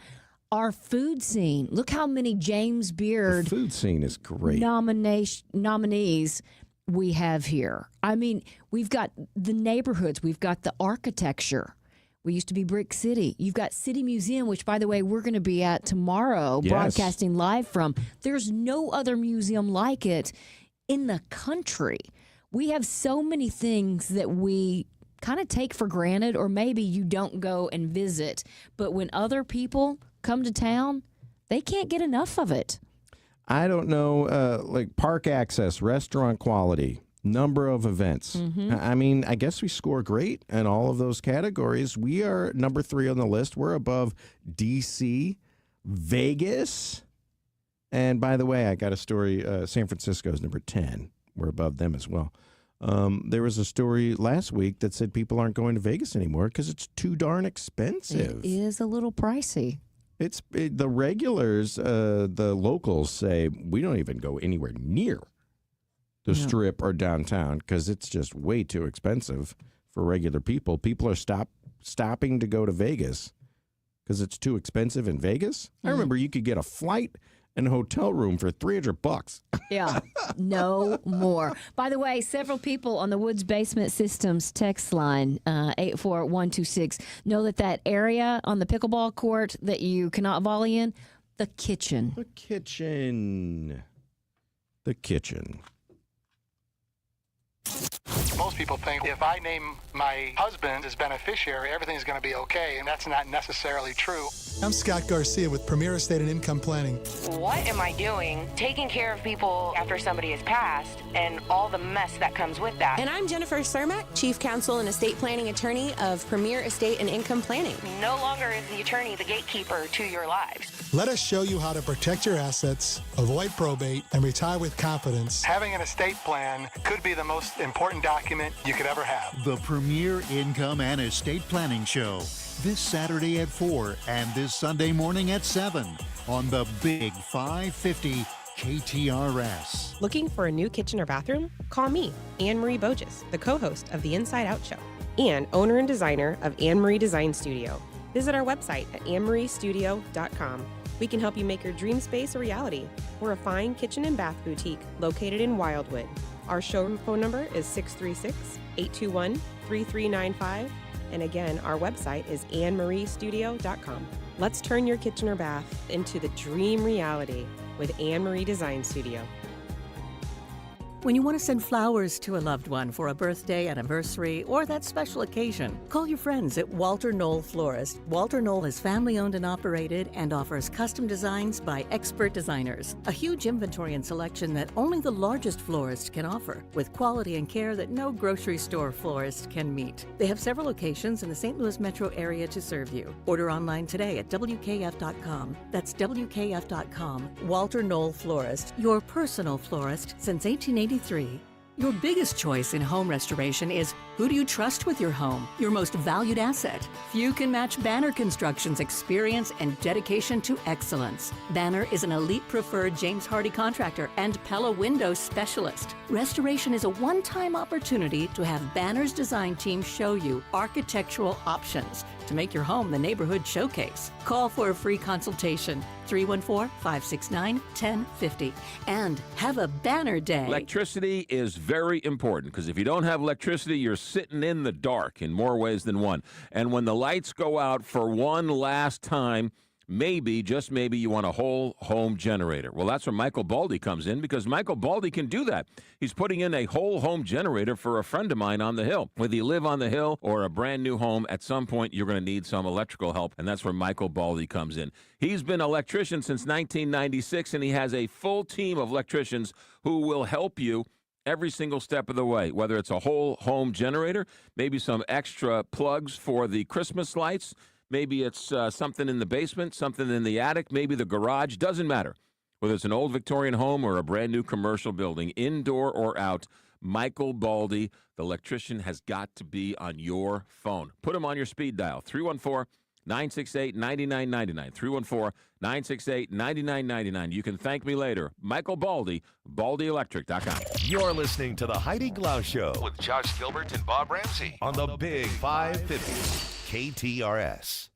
our food scene. Look how many James Beard The food scene is great. nominees we have here. I mean, we've got the neighborhoods. We've got the architecture. We used to be Brick City. You've got City Museum, which, by the way, we're going to be at tomorrow, Yes. broadcasting live from. There's no other museum like it in the country. We have so many things that we kind of take for granted, or maybe you don't go and visit. But when other people come to town, they can't get enough of it. I don't know, like park access, restaurant quality, number of events. I mean, I guess we score great in all of those categories. We are number 3 on the list. We're above D.C., Vegas. And by the way, I got a story. San Francisco is number 10. We're above them as well. There was a story last week that said people aren't going to Vegas anymore because it's too darn expensive. It is a little pricey. The regulars, the locals say we don't even go anywhere near the strip or downtown because it's just way too expensive for regular people. People are stopping to go to Vegas because it's too expensive in Vegas. I remember you could get a flight and a hotel room for $300. Yeah, no more. By the way, several people on the Woods Basement Systems text line, 84126, know that area on the pickleball court that you cannot volley in, the kitchen. The kitchen. Most people think if I name my husband as beneficiary, everything's going to be okay, and that's not necessarily true. I'm Scott Garcia with Premier Estate and Income Planning. What am I doing taking care of people after somebody has passed and all the mess that comes with that? And I'm Jennifer Cermak, Chief Counsel and Estate Planning Attorney of Premier Estate and Income Planning. No longer is the attorney the gatekeeper to your lives. Let us show you how to protect your assets, avoid probate, and retire with confidence. Having an estate plan could be the most important document you could ever have. The Premier Income and Estate Planning Show, this Saturday at 4 and this Sunday morning at 7 on the Big 550 KTRS. Looking for a new kitchen or bathroom? Call me, Anne Marie Bogus, the co-host of The Inside Out Show and owner and designer of Anne Marie Design Studio. Visit our website at annemariestudio.com. We can help you make your dream space a reality. We're a fine kitchen and bath boutique located in Wildwood. Our showroom phone number is 636-821-3395. And again, our website is annemariestudio.com. Let's turn your kitchen or bath into the dream reality with Anne Marie Design Studio. When you want to send flowers to a loved one for a birthday, anniversary, or that special occasion, call your friends at Walter Knoll Florist. Walter Knoll is family-owned and operated and offers custom designs by expert designers. A huge inventory and selection that only the largest florist can offer, with quality and care that no grocery store florist can meet. They have several locations in the St. Louis metro area to serve you. Order online today at WKF.com. That's WKF.com. Walter Knoll Florist, your personal florist since 1883. Your biggest choice in home restoration is who do you trust with your home, your most valued asset. Few can match Banner Construction's experience and dedication to excellence. Banner is an elite preferred James Hardie contractor and Pella window specialist. Restoration is a one-time opportunity to have Banner's design team show you architectural options to make your home the neighborhood showcase. Call for a free consultation, 314-569-1050. And have a banner day. Electricity is very important because if you don't have electricity, you're sitting in the dark in more ways than one. And when the lights go out for one last time, maybe, just maybe, you want a whole home generator. Well, that's where Michael Baldy comes in because Michael Baldy can do that. He's putting in a whole home generator for a friend of mine on the hill. Whether you live on the hill or a brand new home, at some point you're going to need some electrical help, and that's where Michael Baldy comes in. He's been an electrician since 1996, and he has a full team of electricians who will help you every single step of the way, whether it's a whole home generator, maybe some extra plugs for the Christmas lights, maybe it's something in the basement, something in the attic, maybe the garage, doesn't matter. Whether it's an old Victorian home or a brand new commercial building, indoor or out, Michael Baldy, the electrician, has got to be on your phone. Put him on your speed dial, 314-968-9999, 314-968-9999. You can thank me later. Michael Baldy, BaldyElectric.com. You're listening to the Heidi Glaus Show with Josh Gilbert and Bob Ramsey on the Big 550 KTRS.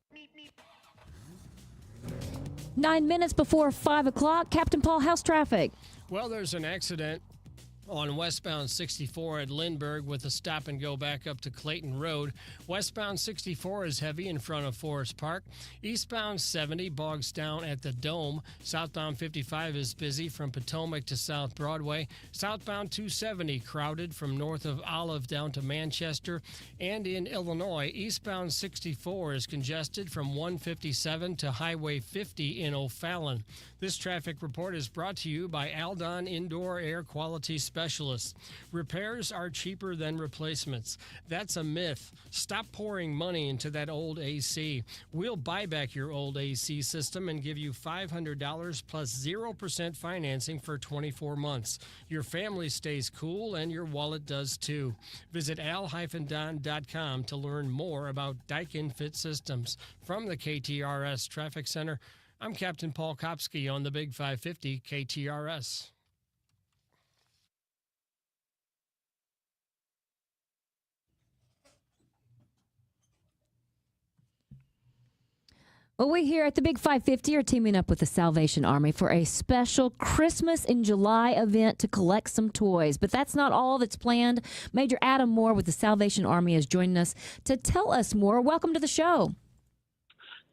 9 minutes before 5 o'clock. Captain Paul, how's traffic? Well, there's an accident on westbound 64 at Lindbergh with a stop and go back up to Clayton Road. Westbound 64 is heavy in front of Forest Park. Eastbound 70 bogs down at the Dome. Southbound 55 is busy from Potomac to South Broadway. Southbound 270 crowded from north of Olive down to Manchester. And in Illinois, eastbound 64 is congested from 157 to Highway 50 in O'Fallon. This traffic report is brought to you by Aldon Indoor Air Quality Specialists. Repairs are cheaper than replacements. That's a myth. Stop pouring money into that old AC. We'll buy back your old AC system and give you $500 plus 0% financing for 24 months. Your family stays cool and your wallet does too. Visit al-don.com to learn more about Daikin Fit Systems. From the KTRS Traffic Center, I'm Captain Paul Kopsky on the Big 550 KTRS. Well, we here at the Big 550 are teaming up with the Salvation Army for a special Christmas in July event to collect some toys. But that's not all that's planned. Major Adam Moore with the Salvation Army is joining us to tell us more. Welcome to the show.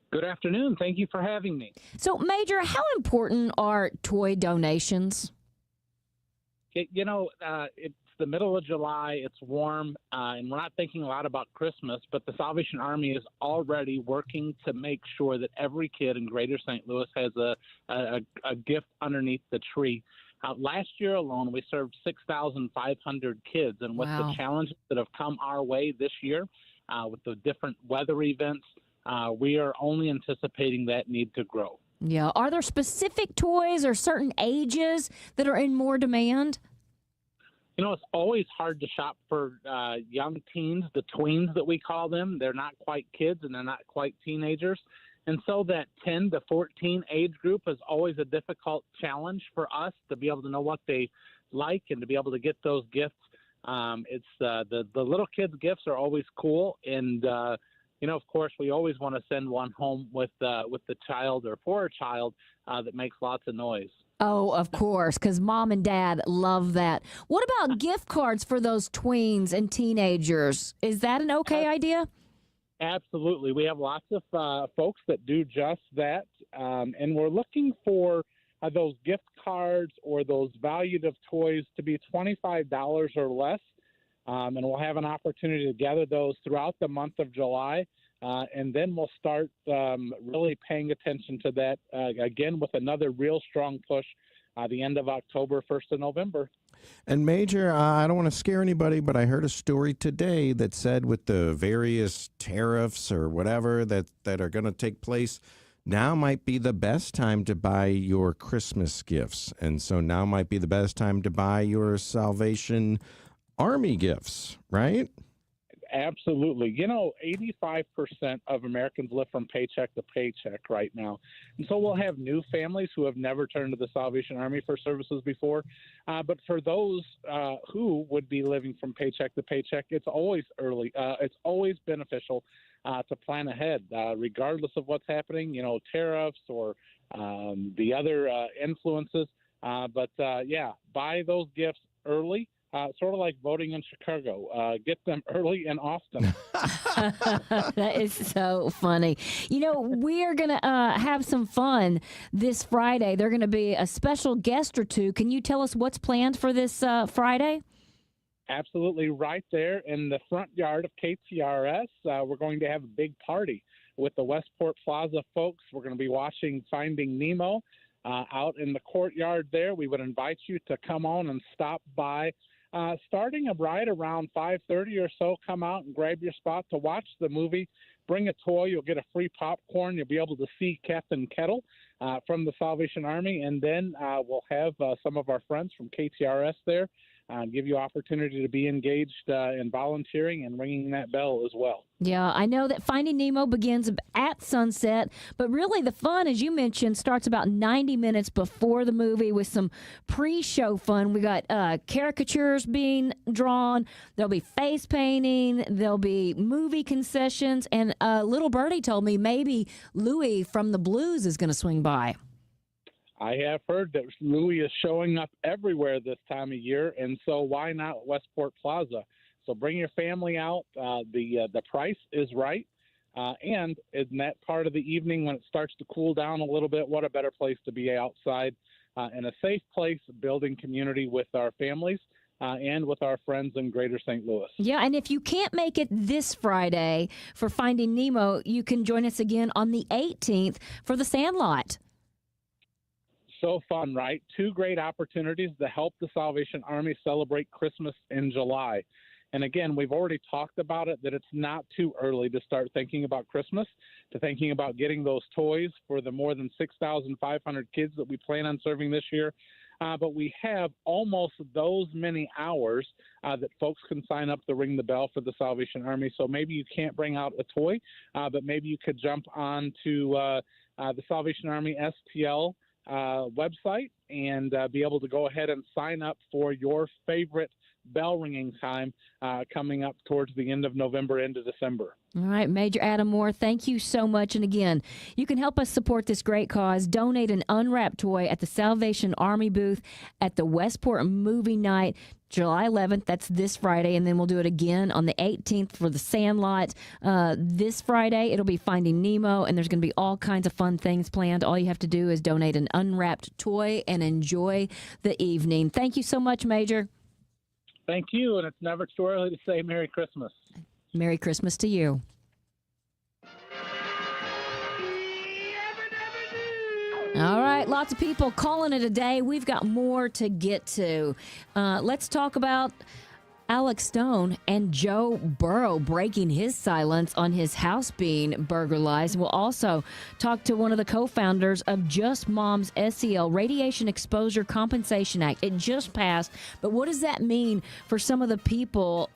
Good afternoon. Thank you for having me. So, Major, how important are toy donations? It's the middle of July. It's warm, and we're not thinking a lot about Christmas, but the Salvation Army is already working to make sure that every kid in Greater St. Louis has a gift underneath the tree. Last year alone, we served 6,500 kids, and with the challenges that have come our way this year, with the different weather events, we are only anticipating that need to grow. Yeah. Are there specific toys or certain ages that are in more demand? It's always hard to shop for young teens, the tweens that we call them. They're not quite kids and they're not quite teenagers. And so that 10 to 14 age group is always a difficult challenge for us to be able to know what they like and to be able to get those gifts. It's the little kids' gifts are always cool. And, of course, we always want to send one home with the child or for a child that makes lots of noise. Oh, of course, because mom and dad love that. What about gift cards for those tweens and teenagers? Is that an okay idea? Absolutely. We have lots of folks that do just that, and we're looking for those gift cards or those valued of toys to be $25 or less. And we'll have an opportunity to gather those throughout the month of July. And then we'll start really paying attention to that again with another real strong push the end of October, 1st of November. And Major, I don't want to scare anybody, but I heard a story today that said with the various tariffs or whatever that are going to take place, now might be the best time to buy your Christmas gifts. And so now might be the best time to buy your Salvation Army gifts, right? Absolutely. 85% of Americans live from paycheck to paycheck right now. And so we'll have new families who have never turned to the Salvation Army for services before. But for those who would be living from paycheck to paycheck, it's always it's always beneficial to plan ahead, regardless of what's happening, tariffs or the other influences. But buy those gifts early. Sort of like voting in Chicago. Get them early and often. That is so funny. We are going to have some fun this Friday. There are going to be a special guest or two. Can you tell us what's planned for this Friday? Absolutely. Right there in the front yard of KTRS, we're going to have a big party with the Westport Plaza folks. We're going to be watching Finding Nemo out in the courtyard there. We would invite you to come on and stop by. Starting right around 5:30 or so, come out and grab your spot to watch the movie. Bring a toy. You'll get a free popcorn. You'll be able to see Captain Kettle from the Salvation Army. And then we'll have some of our friends from KTRS there give you opportunity to be engaged in volunteering and ringing that bell as well. Yeah, I know that Finding Nemo begins at sunset, but really the fun, as you mentioned, starts about 90 minutes before the movie with some pre-show fun. We got caricatures being drawn. There'll be face painting. There'll be movie concessions. And little birdie told me maybe Louie from the Blues is going to swing by. I have heard that Louie is showing up everywhere this time of year, and so why not Westport Plaza? So bring your family out. The price is right, and in that part of the evening when it starts to cool down a little bit, what a better place to be outside in a safe place, building community with our families and with our friends in Greater St. Louis. Yeah, and if you can't make it this Friday for Finding Nemo, you can join us again on the 18th for the Sandlot. So fun, right? Two great opportunities to help the Salvation Army celebrate Christmas in July. And again, we've already talked about it, that it's not too early to start thinking about Christmas, to thinking about getting those toys for the more than 6,500 kids that we plan on serving this year. But we have almost those many hours that folks can sign up to ring the bell for the Salvation Army. So maybe you can't bring out a toy, but maybe you could jump on to the Salvation Army STL website and be able to go ahead and sign up for your favorite bell ringing time coming up towards the end of November into December. All right, Major Adam Moore, thank you so much. And again, you can help us support this great cause. Donate an unwrapped toy at the Salvation Army booth at the Westport Movie Night, July 11th. That's this Friday. And then we'll do it again on the 18th for the Sandlot. This Friday, it'll be Finding Nemo, and there's going to be all kinds of fun things planned. All you have to do is donate an unwrapped toy and enjoy the evening. Thank you so much, Major. Thank you, and it's never too early to say Merry Christmas. Merry Christmas to you. All right, lots of people calling it a day. We've got more to get to. Let's talk about Alex Stone and Joe Burrow breaking his silence on his house being burglarized. We'll also talk to one of the co-founders of Just Mom's SEL, Radiation Exposure Compensation Act. It just passed, but what does that mean for some of the people,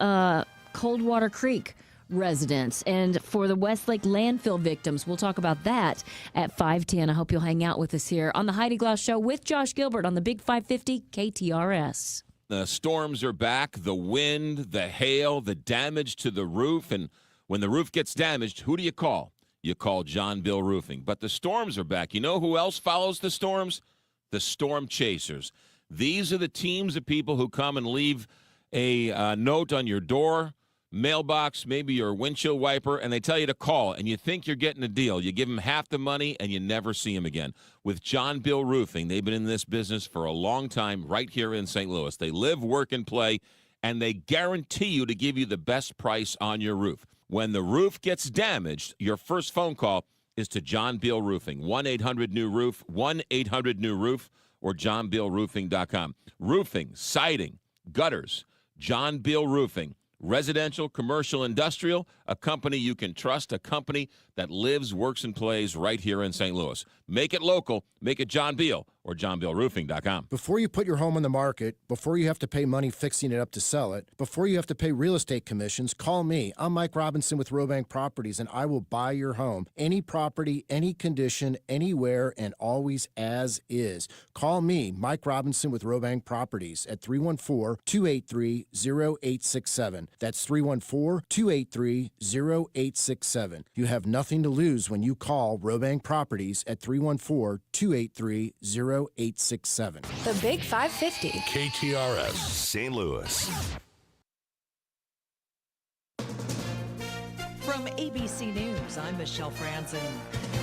Coldwater Creek residents, and for the Westlake landfill victims? We'll talk about that at 5:10. I hope you'll hang out with us here on the Heidi Glaus Show with Josh Gilbert on the Big 550 KTRS. The storms are back, the wind, the hail, the damage to the roof. And when the roof gets damaged, who do you call? You call John Bill Roofing. But the storms are back. You know who else follows the storms? The storm chasers. These are the teams of people who come and leave a note on your door mailbox, maybe your windshield wiper, and they tell you to call, and you think you're getting a deal. You give them half the money, and you never see them again. With John Bill Roofing, they've been in this business for a long time right here in St. Louis. They live, work, and play, and they guarantee you to give you the best price on your roof. When the roof gets damaged, your first phone call is to John Bill Roofing, 1-800-NEW-ROOF, 1-800-NEW-ROOF, or johnbillroofing.com. Roofing, siding, gutters, John Bill Roofing. Residential, commercial, industrial, a company you can trust, a company that lives, works, and plays right here in St. Louis. Make it local. Make it John Beal or johnbillroofing.com. Before you put your home on the market, before you have to pay money fixing it up to sell it, before you have to pay real estate commissions, call me. I'm Mike Robinson with Robank Properties, and I will buy your home. Any property, any condition, anywhere, and always as is. Call me, Mike Robinson with Robank Properties at 314-283-0867. That's 314-283-0867. You have nothing to lose when you call Robank Properties at 314-283-0867. The Big 550. KTRS St. Louis. From ABC News, I'm Michelle Franzen.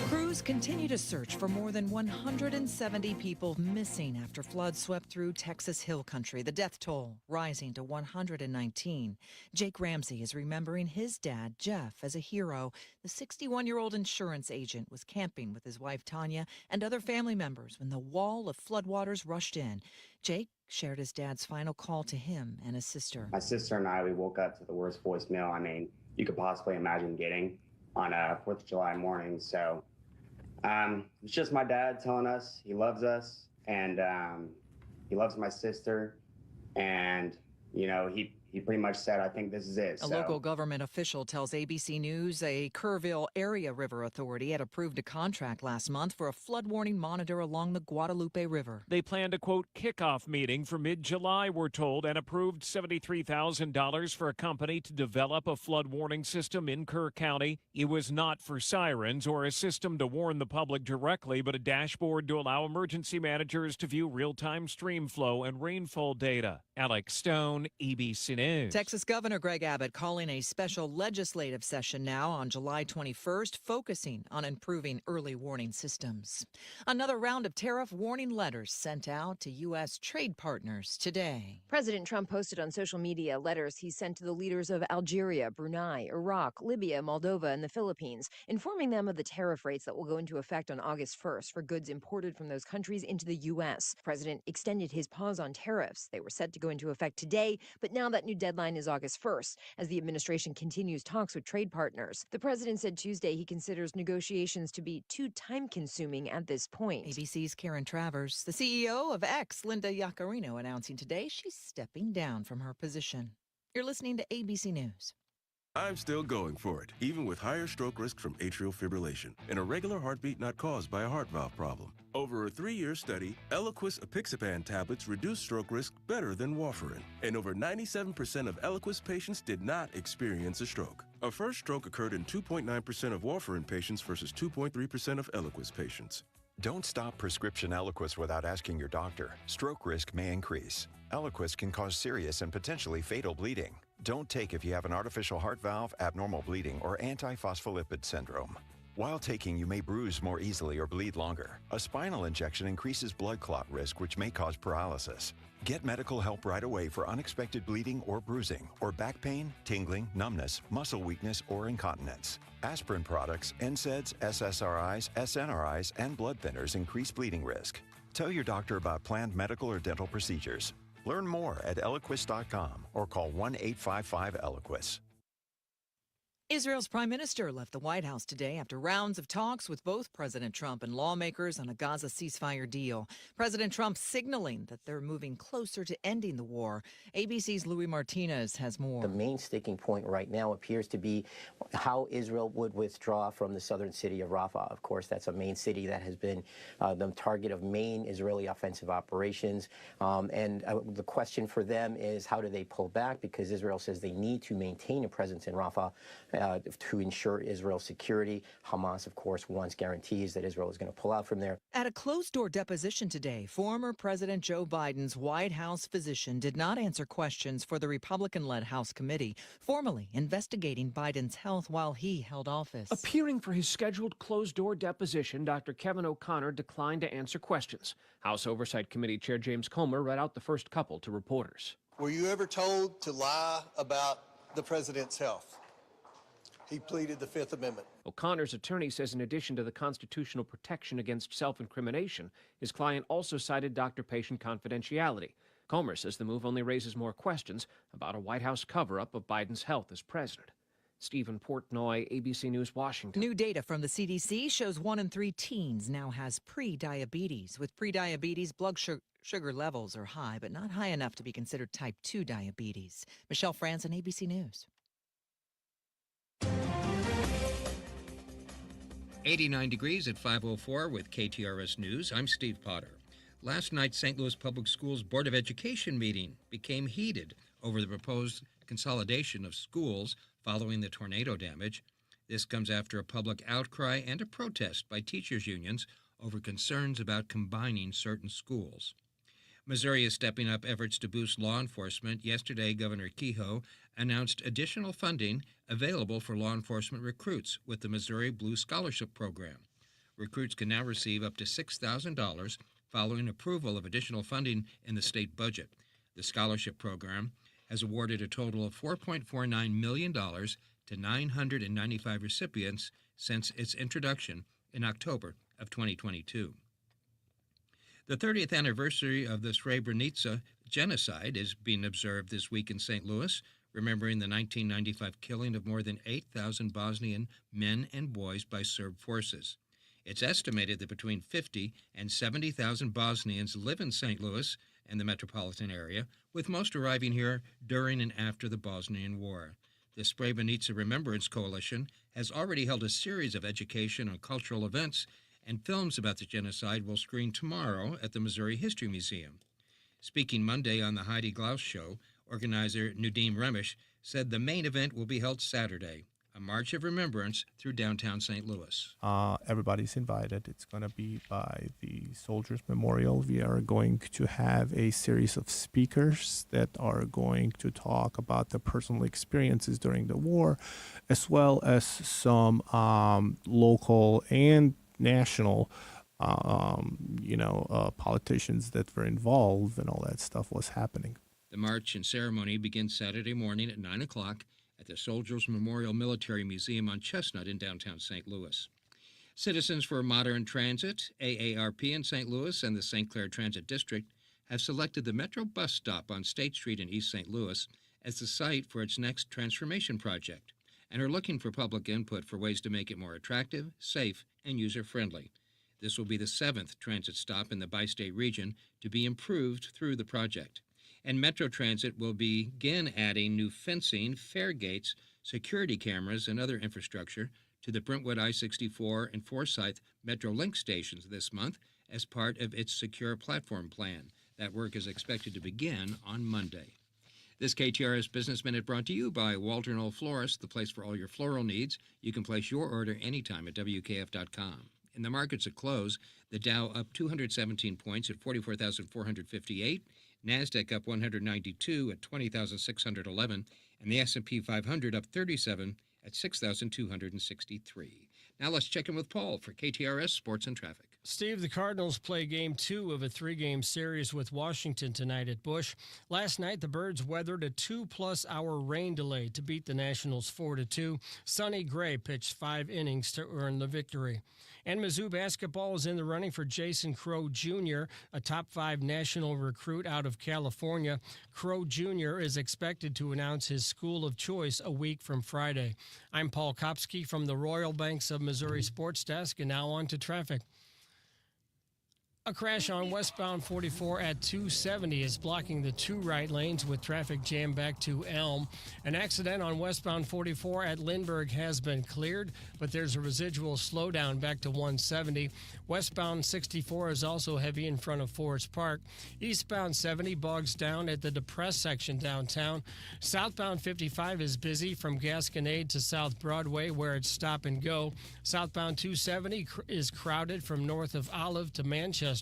Crews continue to search for more than 170 people missing after floods swept through Texas Hill Country, the death toll rising to 119. Jake Ramsey is remembering his dad, Jeff, as a hero. The 61-year-old insurance agent was camping with his wife, Tanya, and other family members when the wall of floodwaters rushed in. Jake shared his dad's final call to him and his sister. My sister and I, we woke up to the worst voicemail you could possibly imagine getting on a 4th of July morning. So it's just my dad telling us he loves us, and he loves my sister, and he pretty much said, I think this is it. A local government official tells ABC News a Kerrville Area River Authority had approved a contract last month for a flood warning monitor along the Guadalupe River. They planned a, quote, kickoff meeting for mid-July, we're told, and approved $73,000 for a company to develop a flood warning system in Kerr County. It was not for sirens or a system to warn the public directly, but a dashboard to allow emergency managers to view real-time stream flow and rainfall data. Alex Stone, ABC News. Texas Governor Greg Abbott calling a special legislative session now on July 21st, focusing on improving early warning systems. Another round of tariff warning letters sent out to U.S. trade partners today. President Trump posted on social media letters he sent to the leaders of Algeria, Brunei, Iraq, Libya, Moldova, and the Philippines, informing them of the tariff rates that will go into effect on August 1st for goods imported from those countries into the U.S. The president extended his pause on tariffs. They were set to go into effect today, but now that new deadline is August 1st, as the administration continues talks with trade partners. The president said Tuesday he considers negotiations to be too time-consuming at this point. ABC's Karen Travers. The CEO of X, Linda Yaccarino, announcing today she's stepping down from her position. You're listening to ABC News. I'm still going for it, even with higher stroke risk from atrial fibrillation, an irregular heartbeat not caused by a heart valve problem. Over a 3-year study, Eliquis apixaban tablets reduced stroke risk better than warfarin, and over 97% of Eliquis patients did not experience a stroke. A first stroke occurred in 2.9% of warfarin patients versus 2.3% of Eliquis patients. Don't stop prescription Eliquis without asking your doctor. Stroke risk may increase. Eliquis can cause serious and potentially fatal bleeding. Don't take if you have an artificial heart valve, abnormal bleeding, or antiphospholipid syndrome. While taking, you may bruise more easily or bleed longer. A spinal injection increases blood clot risk, which may cause paralysis. Get medical help right away for unexpected bleeding or bruising, or back pain, tingling, numbness, muscle weakness, or incontinence. Aspirin products, NSAIDs, SSRIs, SNRIs, and blood thinners increase bleeding risk. Tell your doctor about planned medical or dental procedures. Learn more at Eliquis.com or call 1-855-ELIQUIS. Israel's prime minister left the White House today after rounds of talks with both President Trump and lawmakers on a Gaza ceasefire deal. President Trump signaling that they're moving closer to ending the war. ABC's Louis Martinez has more. The main sticking point right now appears to be how Israel would withdraw from the southern city of Rafah. Of course, that's a main city that has been the target of main Israeli offensive operations. The question for them is, how do they pull back? Because Israel says they need to maintain a presence in Rafah. to ensure Israel's security. Hamas, of course, wants guarantees that Israel is going to pull out from there. At a closed-door deposition today, former President Joe Biden's White House physician did not answer questions for the Republican-led House committee formally investigating Biden's health while he held office. Appearing for his scheduled closed-door deposition, Dr. Kevin O'Connor declined to answer questions. House Oversight Committee Chair James Comer read out the first couple to reporters. Were you ever told to lie about the president's health? He pleaded the Fifth Amendment. O'Connor's attorney says in addition to the constitutional protection against self-incrimination, his client also cited doctor-patient confidentiality. Comer says the move only raises more questions about a White House cover-up of Biden's health as president. Stephen Portnoy, ABC News, Washington. New data from the CDC shows 1 in 3 teens now has pre-diabetes. With pre-diabetes, blood sugar levels are high, but not high enough to be considered type 2 diabetes. Michelle Franzen, ABC News. 89 degrees at 5:04 with KTRS News. I'm Steve Potter. Last night's St. Louis Public Schools Board of Education meeting became heated over the proposed consolidation of schools following the tornado damage. This comes after a public outcry and a protest by teachers' unions over concerns about combining certain schools. Missouri is stepping up efforts to boost law enforcement. Yesterday, Governor Kehoe announced additional funding available for law enforcement recruits with the Missouri Blue Scholarship Program. Recruits can now receive up to $6,000 following approval of additional funding in the state budget. The scholarship program has awarded a total of $4.49 million to 995 recipients since its introduction in October of 2022. The 30th anniversary of the Srebrenica genocide is being observed this week in St. Louis, remembering the 1995 killing of more than 8,000 Bosnian men and boys by Serb forces. It's estimated that between 50 and 70,000 Bosnians live in St. Louis and the metropolitan area, with most arriving here during and after the Bosnian War. The Srebrenica Remembrance Coalition has already held a series of education and cultural events, and films about the genocide will screen tomorrow at the Missouri History Museum. Speaking Monday on the Heidi Glaus Show, organizer Nadim Remish said the main event will be held Saturday, a March of Remembrance through downtown St. Louis. Everybody's invited. It's going to be by the Soldiers Memorial. We are going to have a series of speakers that are going to talk about their personal experiences during the war, as well as some local and national politicians that were involved and all that stuff was happening. The march and ceremony begins Saturday morning at 9 o'clock at the Soldiers Memorial Military Museum on Chestnut in downtown St. Louis. Citizens for Modern Transit, AARP in St. Louis, and the St. Clair Transit District have selected the Metro bus stop on State Street in East St. Louis as the site for its next transformation project, and are looking for public input for ways to make it more attractive, safe, and user-friendly. This will be the 7th transit stop in the bi-state region to be improved through the project. And Metro Transit will begin adding new fencing, fare gates, security cameras, and other infrastructure to the Brentwood I-64 and Forsyth Metro Link stations this month as part of its secure platform plan. That work is expected to begin on Monday. This KTRS Business Minute brought to you by Walter Knoll Florist, the place for all your floral needs. You can place your order anytime at WKF.com. In the markets at close, the Dow up 217 points at 44,458, NASDAQ up 192 at 20,611, and the S&P 500 up 37 at 6,263. Now let's check in with Paul for KTRS Sports and Traffic. Steve, the Cardinals play Game 2 of a 3-game series with Washington tonight at Busch. Last night, the Birds weathered a 2+ hour rain delay to beat the Nationals 4-2. Sonny Gray pitched 5 innings to earn the victory. And Mizzou basketball is in the running for Jason Crow Jr., a top 5 national recruit out of California. Crow Jr. is expected to announce his school of choice a week from Friday. I'm Paul Kopsky from the Royal Banks of Missouri Sports Desk, and now on to traffic. A crash on westbound 44 at 270 is blocking the two right lanes with traffic jammed back to Elm. An accident on westbound 44 at Lindbergh has been cleared, but there's a residual slowdown back to 170. Westbound 64 is also heavy in front of Forest Park. Eastbound 70 bogs down at the depressed section downtown. Southbound 55 is busy from Gasconade to South Broadway, where it's stop and go. Southbound 270 is crowded from north of Olive to Manchester.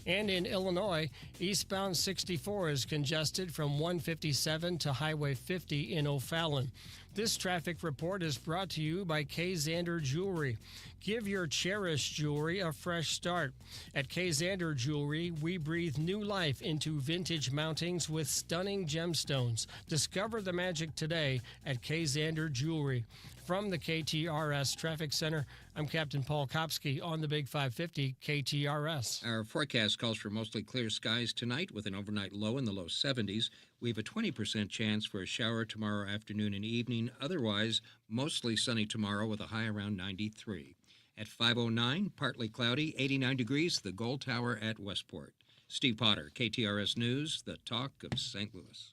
And in Illinois, eastbound 64 is congested from 157 to Highway 50 in O'Fallon. This traffic report is brought to you by K. Zander Jewelry. Give your cherished jewelry a fresh start. At K. Zander Jewelry, we breathe new life into vintage mountings with stunning gemstones. Discover the magic today at K. Zander Jewelry. From the KTRS Traffic Center, I'm Captain Paul Kopsky on the Big 550 KTRS. Our forecast calls for mostly clear skies tonight with an overnight low in the low 70s. We have a 20% chance for a shower tomorrow afternoon and evening. Otherwise, mostly sunny tomorrow with a high around 93. At 5:09, partly cloudy, 89 degrees, the Gold Tower at Westport. Steve Potter, KTRS News, the talk of St. Louis.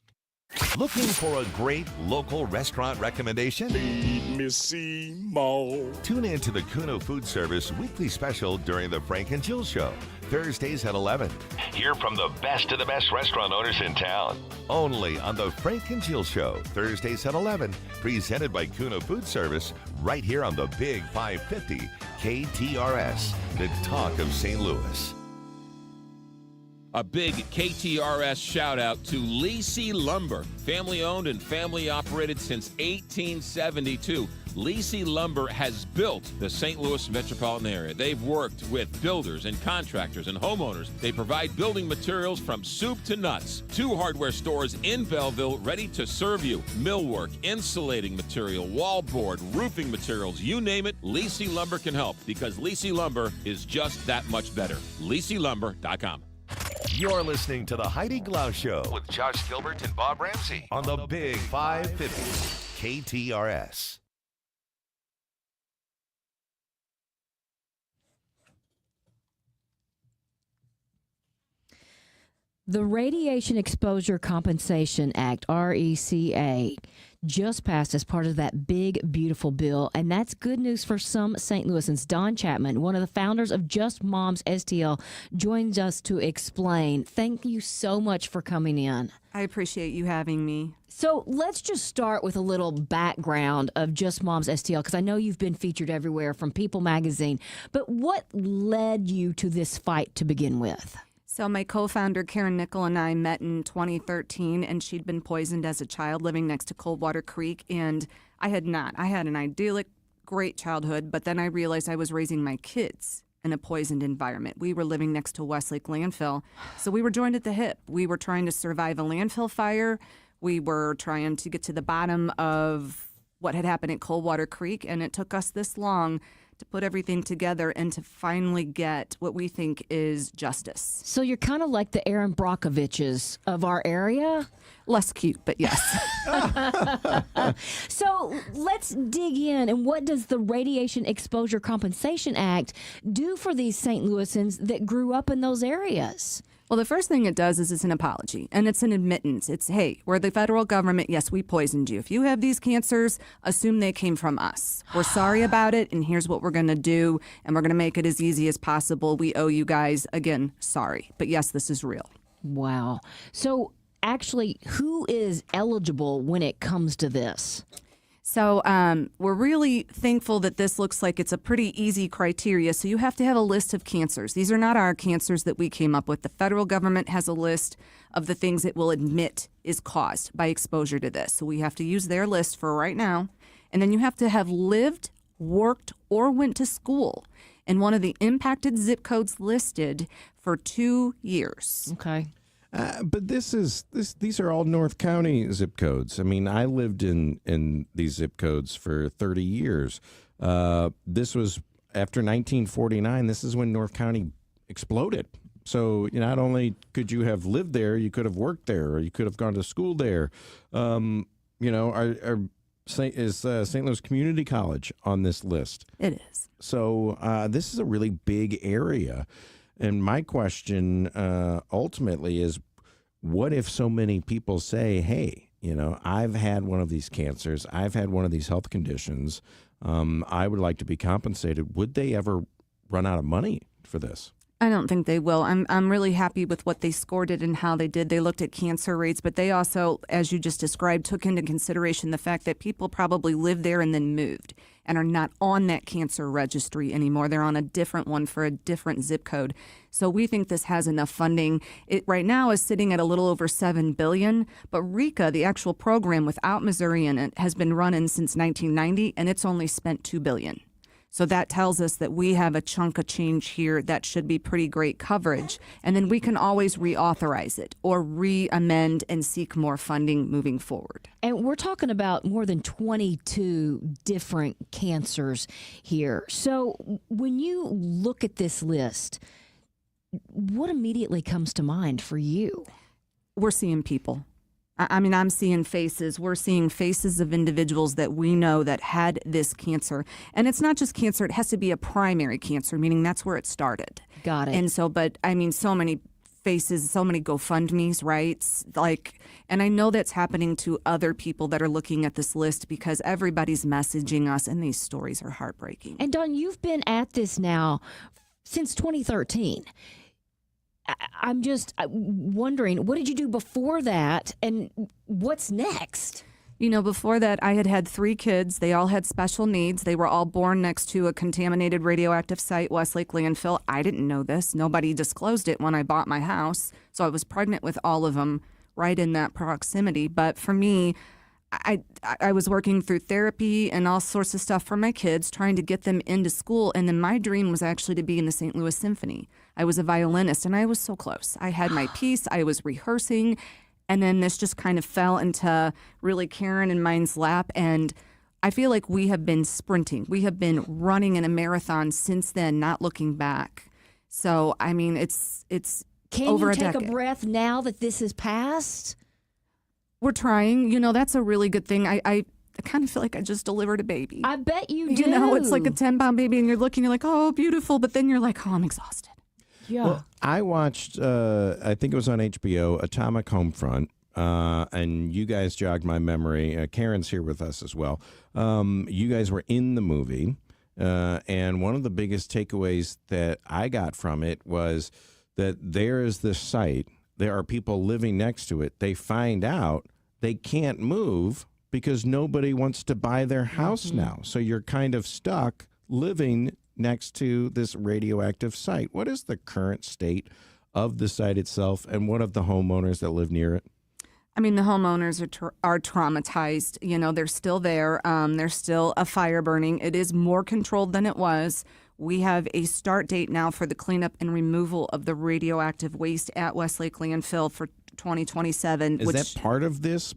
Looking for a great local restaurant recommendation? Feed me Seymour. Tune in to the Kuno Food Service weekly special during the Frank and Jill Show, Thursdays at 11. Hear from the best of the best restaurant owners in town. Only on the Frank and Jill Show, Thursdays at 11. Presented by Kuno Food Service, right here on the Big 550 KTRS, the talk of St. Louis. A big KTRS shout out to Lisi Lumber, family owned and family operated since 1872. Lisi Lumber has built the St. Louis metropolitan area. They've worked with builders and contractors and homeowners. They provide building materials from soup to nuts. 2 hardware stores in Belleville ready to serve you. Millwork, insulating material, wallboard, roofing materials, you name it, Lisi Lumber can help because Lisi Lumber is just that much better. LisiLumber.com. You're listening to the Heidi Glaus Show with Josh Gilbert and Bob Ramsey on the Big 550 KTRS. The Radiation Exposure Compensation Act, RECA, just passed as part of that big, beautiful bill, and that's good news for some St. Louisans. Don Chapman, one of the founders of Just Moms STL, joins us to explain. Thank you so much for coming in. I appreciate you having me. So let's just start with a little background of Just Moms STL, because I know you've been featured everywhere from People Magazine, but what led you to this fight to begin with? So my co-founder, Karen Nickel, and I met in 2013, and she'd been poisoned as a child living next to Coldwater Creek, and I had not. I had an idyllic, great childhood, but then I realized I was raising my kids in a poisoned environment. We were living next to Westlake Landfill, so we were joined at the hip. We were trying to survive a landfill fire. We were trying to get to the bottom of what had happened at Coldwater Creek, and it took us this long to put everything together and to finally get what we think is justice. So you're kind of like the Aaron Brockoviches of our area? Less cute, but yes. So let's dig in. And what does the Radiation Exposure Compensation Act do for these St. Louisans that grew up in those areas? Well, the first thing it does is it's an apology, and it's an admittance. It's, hey, we're the federal government. Yes, we poisoned you. If you have these cancers, assume they came from us. We're sorry about it, and here's what we're going to do, and we're going to make it as easy as possible. We owe you guys, again, sorry. But yes, this is real. Wow. So actually, who is eligible when it comes to this? So we're really thankful that this looks like it's a pretty easy criteria. So you have to have a list of cancers. These are not our cancers that we came up with. The federal government has a list of the things it will admit is caused by exposure to this. So we have to use their list for right now. And then you have to have lived, worked, or went to school in one of the impacted zip codes listed for 2 years. Okay. But these are all North County zip codes. I mean, I lived in these zip codes for 30 years. This was after 1949. This is when North County exploded. So not only could you have lived there, you could have worked there, or you could have gone to school there. Is St. Louis Community College on this list? It is. So this is a really big area. And my question ultimately is, what if so many people say, hey, I've had one of these cancers, I've had one of these health conditions, I would like to be compensated. Would they ever run out of money for this? I don't think they will. I'm really happy with what they scored it and how they did. They looked at cancer rates, but they also, as you just described, took into consideration the fact that people probably lived there and then moved and are not on that cancer registry anymore. They're on a different one for a different zip code. So we think this has enough funding. It right now is sitting at a little over $7 billion, but RECA, the actual program without Missouri in it, has been running since 1990, and it's only spent $2 billion. So that tells us that we have a chunk of change here that should be pretty great coverage. And then we can always reauthorize it or re-amend and seek more funding moving forward. And we're talking about more than 22 different cancers here. So when you look at this list, what immediately comes to mind for you? We're seeing people. I mean, I'm seeing faces. We're seeing faces of individuals that we know that had this cancer. And it's not just cancer. It has to be a primary cancer, meaning that's where it started. Got it. And so, but I mean, so many faces, so many GoFundMes, right? And I know that's happening to other people that are looking at this list because everybody's messaging us, and these stories are heartbreaking. And Dawn, you've been at this now since 2013. I'm just wondering, what did you do before that, and what's next? Before that, I had 3 kids. They all had special needs. They were all born next to a contaminated radioactive site, Westlake landfill. I didn't know this. Nobody disclosed it when I bought my house. So I was pregnant with all of them right in that proximity. But for me, I was working through therapy and all sorts of stuff for my kids, trying to get them into school. And then my dream was actually to be in the St. Louis Symphony. I was a violinist, and I was so close. I had my piece. I was rehearsing. And then this just kind of fell into really Karen and mine's lap. And I feel like we have been sprinting. We have been running in a marathon since then, not looking back. So, I mean, it's over a decade. Can you take a breath now that this is past? We're trying. That's a really good thing. I kind of feel like I just delivered a baby. I bet you do. It's like a 10-pound baby, and you're like, oh, beautiful. But then you're like, oh, I'm exhausted. Yeah. Well, I watched, I think it was on HBO, Atomic Homefront, and you guys jogged my memory. Karen's here with us as well. You guys were in the movie, and one of the biggest takeaways that I got from it was that there is this site. There are people living next to it. They find out they can't move because nobody wants to buy their house now. So you're kind of stuck living next to this radioactive site. What is the current state of the site itself, and what of the homeowners that live near it? I mean, the homeowners are traumatized. They're still there. There's still a fire burning. It is more controlled than it was. We have a start date now for the cleanup and removal of the radioactive waste at Westlake landfill for 2027. Is that part of this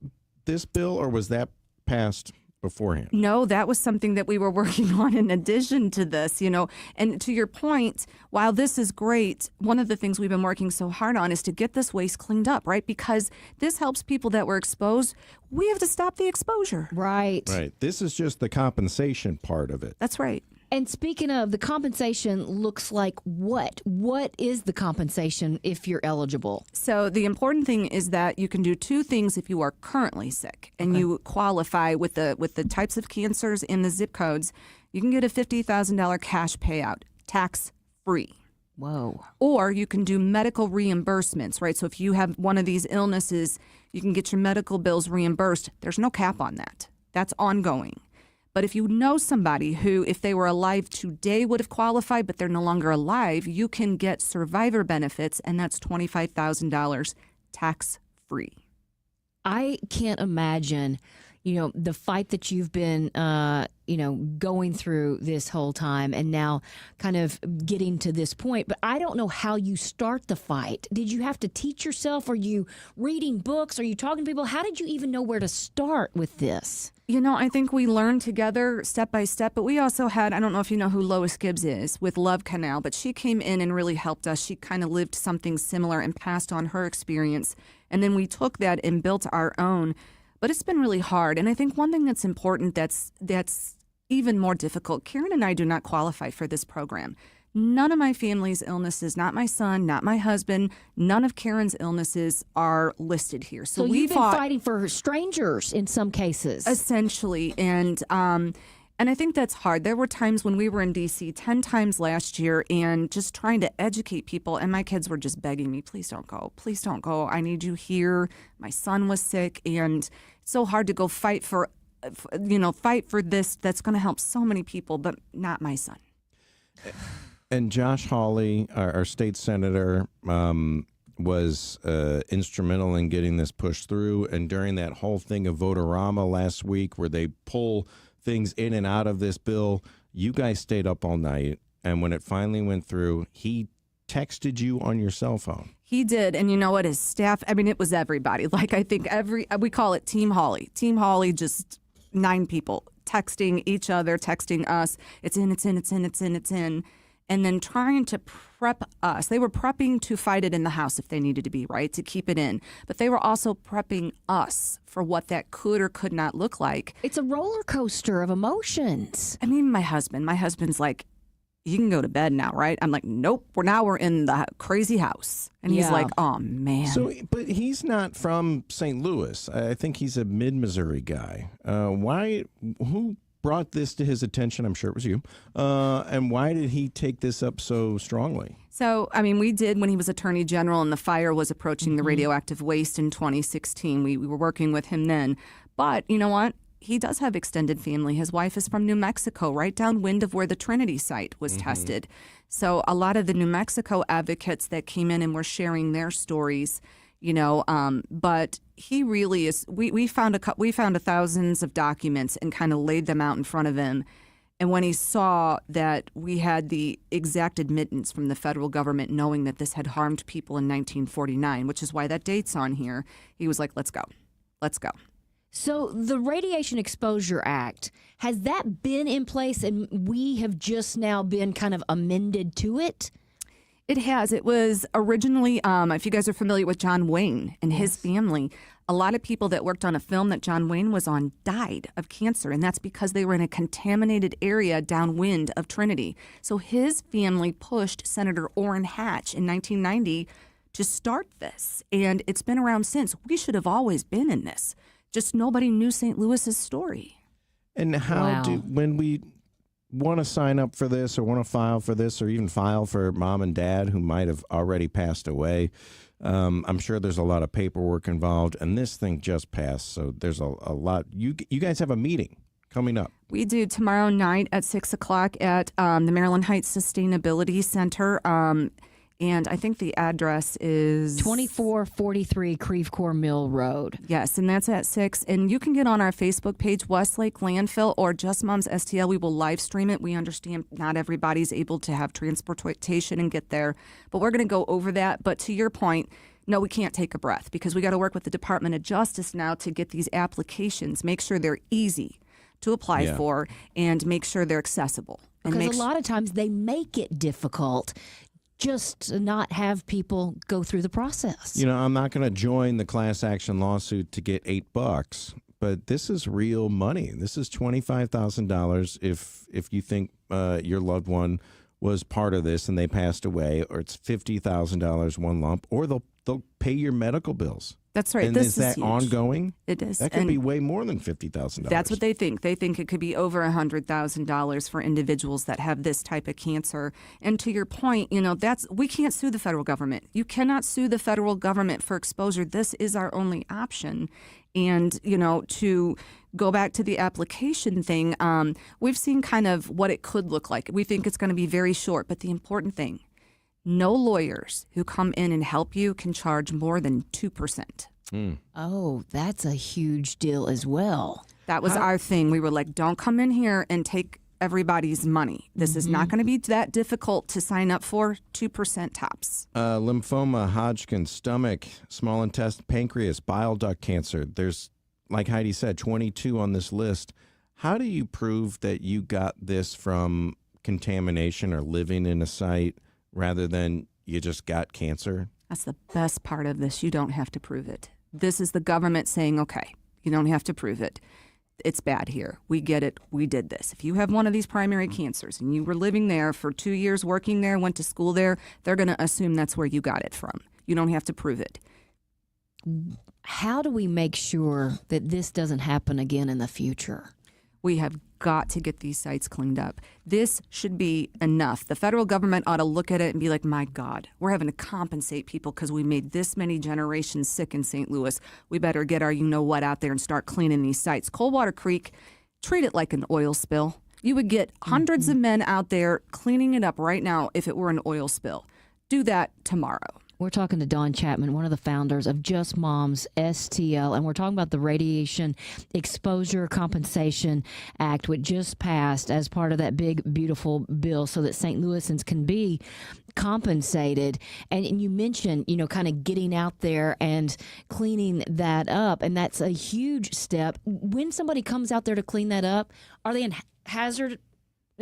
bill, or was that passed beforehand? No, that was something that we were working on in addition to this, And to your point, while this is great, one of the things we've been working so hard on is to get this waste cleaned up, right? Because this helps people that were exposed. We have to stop the exposure. Right. Right. This is just the compensation part of it. That's right. And speaking of, the compensation looks like what? What is the compensation if you're eligible? So the important thing is that you can do 2 things if you are currently sick and you qualify with the types of cancers in the zip codes. You can get a $50,000 cash payout, tax-free. Whoa. Or you can do medical reimbursements, right? So if you have one of these illnesses, you can get your medical bills reimbursed. There's no cap on that. That's ongoing. But if you know somebody who, if they were alive today, would have qualified, but they're no longer alive, you can get survivor benefits, and that's $25,000 tax-free. I can't imagine, the fight that you've been, going through this whole time and now kind of getting to this point. But I don't know how you start the fight. Did you have to teach yourself? Are you reading books? Are you talking to people? How did you even know where to start with this? I think we learned together step by step, but we also had, I don't know if you know who Lois Gibbs is with Love Canal, but she came in and really helped us. She kind of lived something similar and passed on her experience. And then we took that and built our own. But it's been really hard. And I think one thing that's important that's even more difficult, Karen and I do not qualify for this program. None of my family's illnesses, not my son, not my husband, none of Karen's illnesses are listed here. So you've been fighting for strangers in some cases. Essentially. And I think that's hard. There were times when we were in D.C. 10 times last year and just trying to educate people. And my kids were just begging me, please don't go. Please don't go. I need you here. My son was sick. And it's so hard to go fight for this that's going to help so many people, but not my son. And Josh Hawley, our state senator, was instrumental in getting this pushed through. And during that whole thing of Votorama last week, where they pull things in and out of this bill, you guys stayed up all night. And when it finally went through, he texted you on your cell phone. He did. And you know what? His staff, I mean, it was everybody. Like, I think we call it Team Hawley. Team Hawley, just 9 people texting each other, texting us. It's in. And then trying to prep us. They were prepping to fight it in the House if they needed to be, right, to keep it in. But they were also prepping us for what that could or could not look like. It's a roller coaster of emotions. I mean, my husband's like, you can go to bed now, right? I'm like, nope, we're in the crazy house. And he's like, oh, man. So, but he's not from St. Louis. I think he's a mid-Missouri guy. Who brought this to his attention? I'm sure it was you. And why did he take this up so strongly? So, I mean, we did when he was Attorney General and the fire was approaching the radioactive waste in 2016. We were working with him then. But you know what? He does have extended family. His wife is from New Mexico, right downwind of where the Trinity site was tested. So a lot of the New Mexico advocates that came in and were sharing their stories, but he really is. We found thousands of documents and kind of laid them out in front of him. And when he saw that we had the exact admittance from the federal government knowing that this had harmed people in 1949, which is why that date's on here, he was like, let's go. So the Radiation Exposure Act, has that been in place and we have just now been kind of amended to it? It has. It was originally, if you guys are familiar with John Wayne and his family, a lot of people that worked on a film that John Wayne was on died of cancer, and that's because they were in a contaminated area downwind of Trinity. So his family pushed Senator Orrin Hatch in 1990 to start this, and it's been around since. We should have always been in this. Just nobody knew St. Louis's story. And when we want to sign up for this or want to file for this or even file for mom and dad who might have already passed away, I'm sure there's a lot of paperwork involved, and this thing just passed, so there's a lot. You guys have a meeting coming up. We do tomorrow night at 6 o'clock at the Maryland Heights Sustainability Center. And I think the address is 2443 Creve Coeur Mill Road. Yes, and that's at 6. And you can get on our Facebook page, Westlake Landfill or Just Moms STL. We will live stream it. We understand not everybody's able to have transportation and get there, but we're going to go over that. But to your point, no, we can't take a breath because we got to work with the Department of Justice now to get these applications, make sure they're easy to apply for, and make sure they're accessible. Because a lot of times they make it difficult just to not have people go through the process. I'm not going to join the class action lawsuit to get $8, but this is real money. This is $25,000 if you think your loved one was part of this and they passed away, or it's $50,000 one lump, or they'll pay your medical bills. That's right. And this is that huge. Ongoing? It is. That could be way more than $50,000. That's what they think. They think it could be over $100,000 for individuals that have this type of cancer. And to your point, we can't sue the federal government. You cannot sue the federal government for exposure. This is our only option. And, to go back to the application thing, we've seen kind of what it could look like. We think it's going to be very short. But the important thing, no lawyers who come in and help you can charge more than 2%. Oh, that's a huge deal as well. That was our thing. We were like, don't come in here and take everybody's money. This is not going to be that difficult to sign up for. 2% tops. Lymphoma, Hodgkin, stomach, small intestine, pancreas, bile duct cancer. There's, like Heidi said, 22 on this list. How do you prove that you got this from contamination or living in a site rather than you just got cancer? That's the best part of this. You don't have to prove it. This is the government saying, okay, you don't have to prove it. it's bad here. We get it. We did this. If you have one of these primary cancers and you were living there for 2 years, working there, went to school there, they're going to assume that's where you got it from. You don't have to prove it. How do we make sure that this doesn't happen again in the future? We have got to get these sites cleaned up. This should be enough. The federal government ought to look at it and be like, my God, we're having to compensate people because we made this many generations sick in St. Louis. We better get our you-know-what out there and start cleaning these sites. Coldwater Creek, treat it like an oil spill. You would get hundreds of men out there cleaning it up right now if it were an oil spill. Do that tomorrow. We're talking to Dawn Chapman, one of the founders of Just Moms STL, and we're talking about the Radiation Exposure Compensation Act, which just passed as part of that big, beautiful bill so that St. Louisans can be compensated. And you mentioned, kind of getting out there and cleaning that up, and that's a huge step. When somebody comes out there to clean that up, are they in hazardous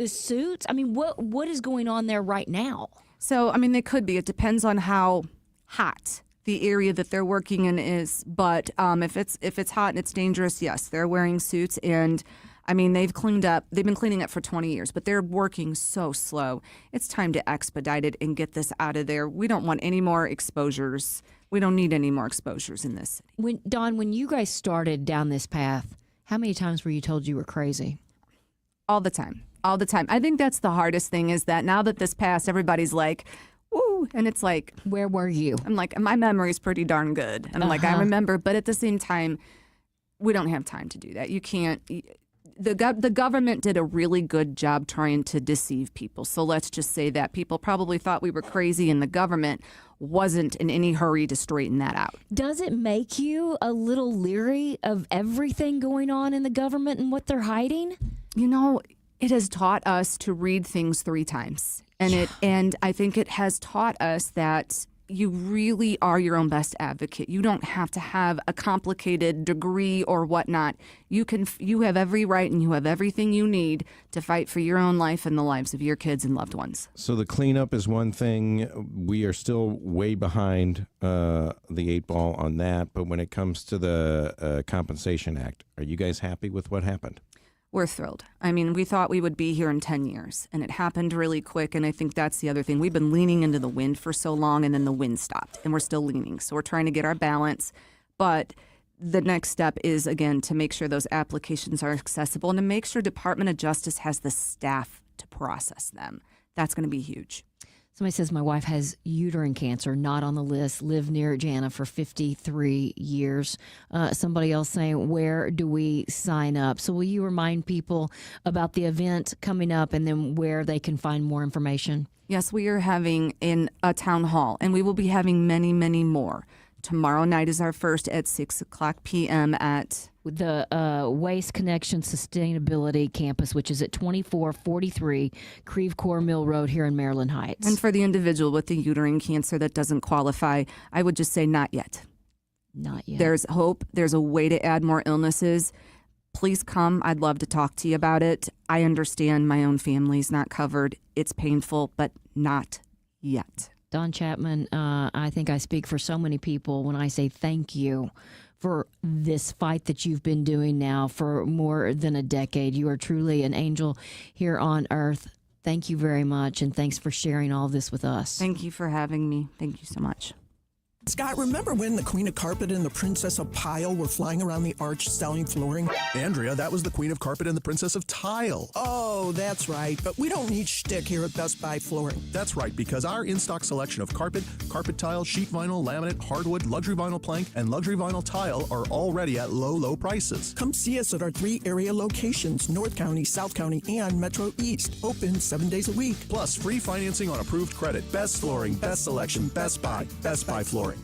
suits? I mean, what is going on there right now? So, I mean, they could be. It depends on how hot the area that they're working in is. But if it's hot and it's dangerous, yes, they're wearing suits. And, I mean, they've been cleaning up for 20 years, but they're working so slow. It's time to expedite it and get this out of there. We don't want any more exposures. We don't need any more exposures in this city. Dawn, when you guys started down this path, how many times were you told you were crazy? All the time. All the time. I think that's the hardest thing is that now that this passed, everybody's like, woo. And it's like, where were you? I'm like, my memory's pretty darn good. And I'm like, I remember. But at the same time, we don't have time to do that. You can't. The government did a really good job trying to deceive people. So let's just say that people probably thought we were crazy and the government wasn't in any hurry to straighten that out. Does it make you a little leery of everything going on in the government and what they're hiding? It has taught us to read things 3 times. And I think it has taught us that you really are your own best advocate. You don't have to have a complicated degree or whatnot. You have every right and you have everything you need to fight for your own life and the lives of your kids and loved ones. So the cleanup is one thing. We are still way behind the 8 ball on that. But when it comes to the Compensation Act, are you guys happy with what happened? We're thrilled. I mean, we thought we would be here in 10 years, and it happened really quick, and I think that's the other thing. We've been leaning into the wind for so long, and then the wind stopped, and we're still leaning. So we're trying to get our balance, but the next step is, again, to make sure those applications are accessible and to make sure Department of Justice has the staff to process them. That's going to be huge. Somebody says my wife has uterine cancer, not on the list, lived near Jana for 53 years. Somebody else saying, where do we sign up? So will you remind people about the event coming up and then where they can find more information? Yes, we are having a town hall, and we will be having many, many more. Tomorrow night is our first at 6:00 p.m. at the Waste Connection Sustainability Campus, which is at 2443 Creve Coeur Mill Road here in Maryland Heights. And for the individual with the uterine cancer that doesn't qualify, I would just say not yet. Not yet. There's hope. There's a way to add more illnesses. Please come. I'd love to talk to you about it. I understand my own family's not covered. It's painful, but not yet. Dawn Chapman, I think I speak for so many people when I say thank you for this fight that you've been doing now for more than a decade. You are truly an angel here on earth. Thank you very much, and thanks for sharing all this with us. Thank you for having me. Thank you so much. Scott, remember when the Queen of Carpet and the Princess of Pile were flying around the arch selling flooring? Andrea, that was the Queen of Carpet and the Princess of Tile. Oh, that's right. But we don't need shtick here at Best Buy Flooring. That's right, because our in-stock selection of carpet, carpet tile, sheet vinyl, laminate, hardwood, luxury vinyl plank, and luxury vinyl tile are already at low, low prices. Come see us at our 3 area locations, North County, South County, and Metro East. Open 7 days a week. Plus, free financing on approved credit. Best flooring, best selection, Best Buy Flooring.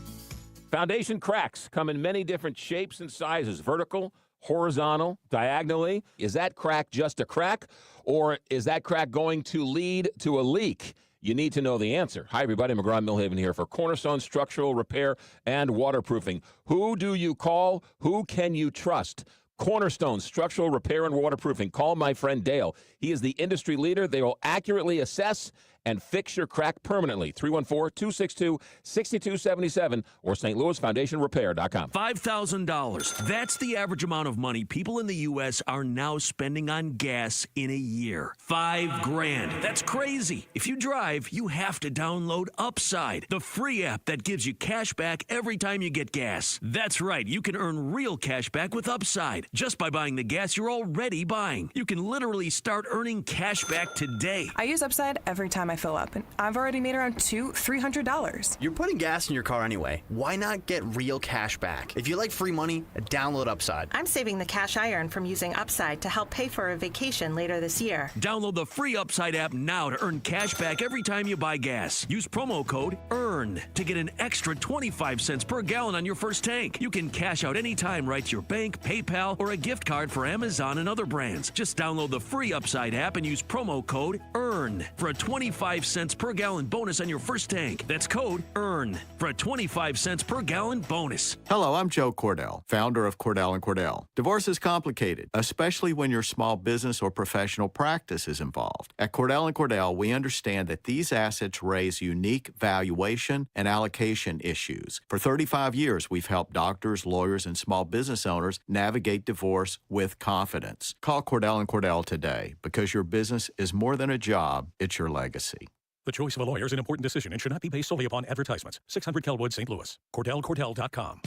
Foundation cracks come in many different shapes and sizes, vertical, horizontal, diagonally. Is that crack just a crack, or is that crack going to lead to a leak? You need to know the answer. Hi, everybody. McGraw-Millhaven here for Cornerstone Structural Repair and Waterproofing. Who do you call? Who can you trust? Cornerstone Structural Repair and Waterproofing. Call my friend Dale. He is the industry leader. They will accurately assess and fix your crack permanently. 314-262-6277 or stlouisfoundationrepair.com. $5,000. That's the average amount of money people in the U.S. are now spending on gas in a year. $5,000. That's crazy. If you drive, you have to download Upside, the free app that gives you cash back every time you get gas. That's right. You can earn real cash back with Upside just by buying the gas you're already buying. You can literally start earning cash back today. I use Upside every time I fill up, and I've already made around $200-$300. You're putting gas in your car anyway. Why not get real cash back? If you like free money, download Upside. I'm saving the cash I earn from using Upside to help pay for a vacation later this year. Download the free Upside app now to earn cash back every time you buy gas. Use promo code EARN to get an extra 25 cents per gallon on your first tank. You can cash out anytime right to your bank, PayPal, or a gift card for Amazon and other brands. Just download the free Upside app and use promo code EARN for a 25 cents per gallon bonus on your first tank. That's code EARN for a 25 cents per gallon bonus. Hello, I'm Joe Cordell, founder of Cordell & Cordell. Divorce is complicated, especially when your small business or professional practice is involved. At Cordell & Cordell, we understand that these assets raise unique valuation and allocation issues. For 35 years, we've helped doctors, lawyers, and small business owners navigate divorce with confidence. Call Cordell & Cordell today because your business is more than a job, it's your legacy. The choice of a lawyer is an important decision and should not be based solely upon advertisements. 600 Kelwood, St. Louis. CordellCordell.com.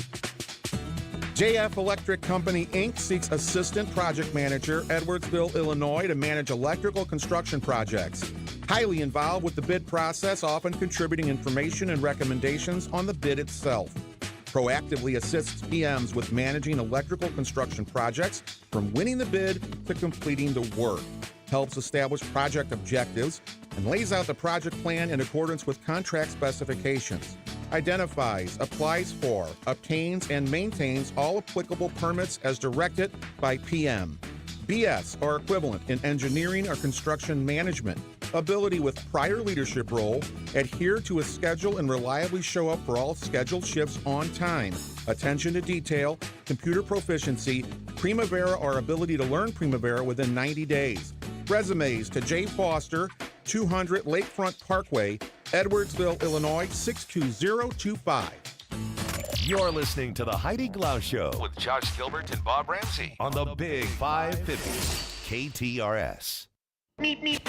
JF Electric Company, Inc. seeks assistant project manager, Edwardsville, Illinois, to manage electrical construction projects. Highly involved with the bid process, often contributing information and recommendations on the bid itself. Proactively assists PMs with managing electrical construction projects from winning the bid to completing the work. Helps establish project objectives and lays out the project plan in accordance with contract specifications. Identifies, applies for, obtains, and maintains all applicable permits as directed by PM. BS or equivalent in engineering or construction management. Ability with prior leadership role. Adhere to a schedule and reliably show up for all scheduled shifts on time. Attention to detail. Computer proficiency. Primavera or ability to learn Primavera within 90 days. Resumes to J. Foster, 200 Lakefront Parkway, Edwardsville, Illinois, 62025. You're listening to the Heidi Glaus Show with Josh Gilbert and Bob Ramsey on the Big 550 KTRS. Meep, meep.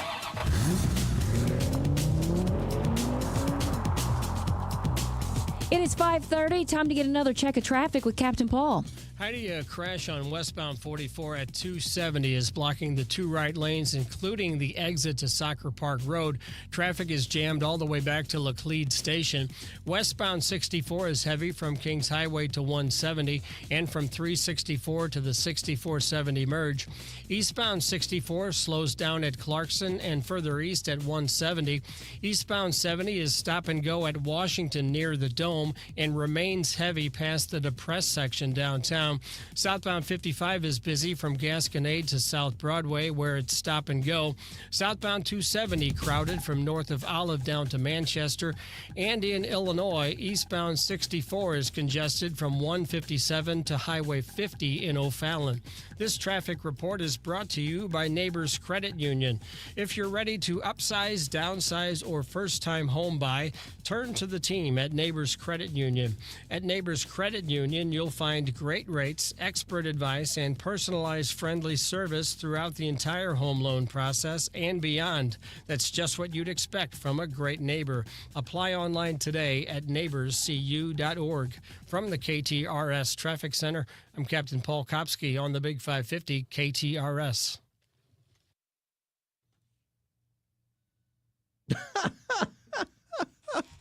It is 5:30. Time to get another check of traffic with Captain Paul. Heidi, a crash on westbound 44 at 270 is blocking the two right lanes, including the exit to Soccer Park Road. Traffic is jammed all the way back to Laclede Station. Westbound 64 is heavy from Kings Highway to 170 and from 364 to the 6470 merge. Eastbound 64 slows down at Clarkson and further east at 170. Eastbound 70 is stop and go at Washington near the Dome and remains heavy past the depressed section downtown. Southbound 55 is busy from Gasconade to South Broadway, where it's stop and go. Southbound 270 crowded from north of Olive down to Manchester. And in Illinois, eastbound 64 is congested from 157 to Highway 50 in O'Fallon. This traffic report is brought to you by Neighbors Credit Union. If you're ready to upsize, downsize, or first-time home buy, turn to the team at Neighbors Credit Union. At Neighbors Credit Union, you'll find great rates, expert advice, and personalized friendly service throughout the entire home loan process and beyond. That's just what you'd expect from a great neighbor. Apply online today at neighborscu.org. From the KTRS Traffic Center, I'm Captain Paul Kopsky on the Big 550 KTRS.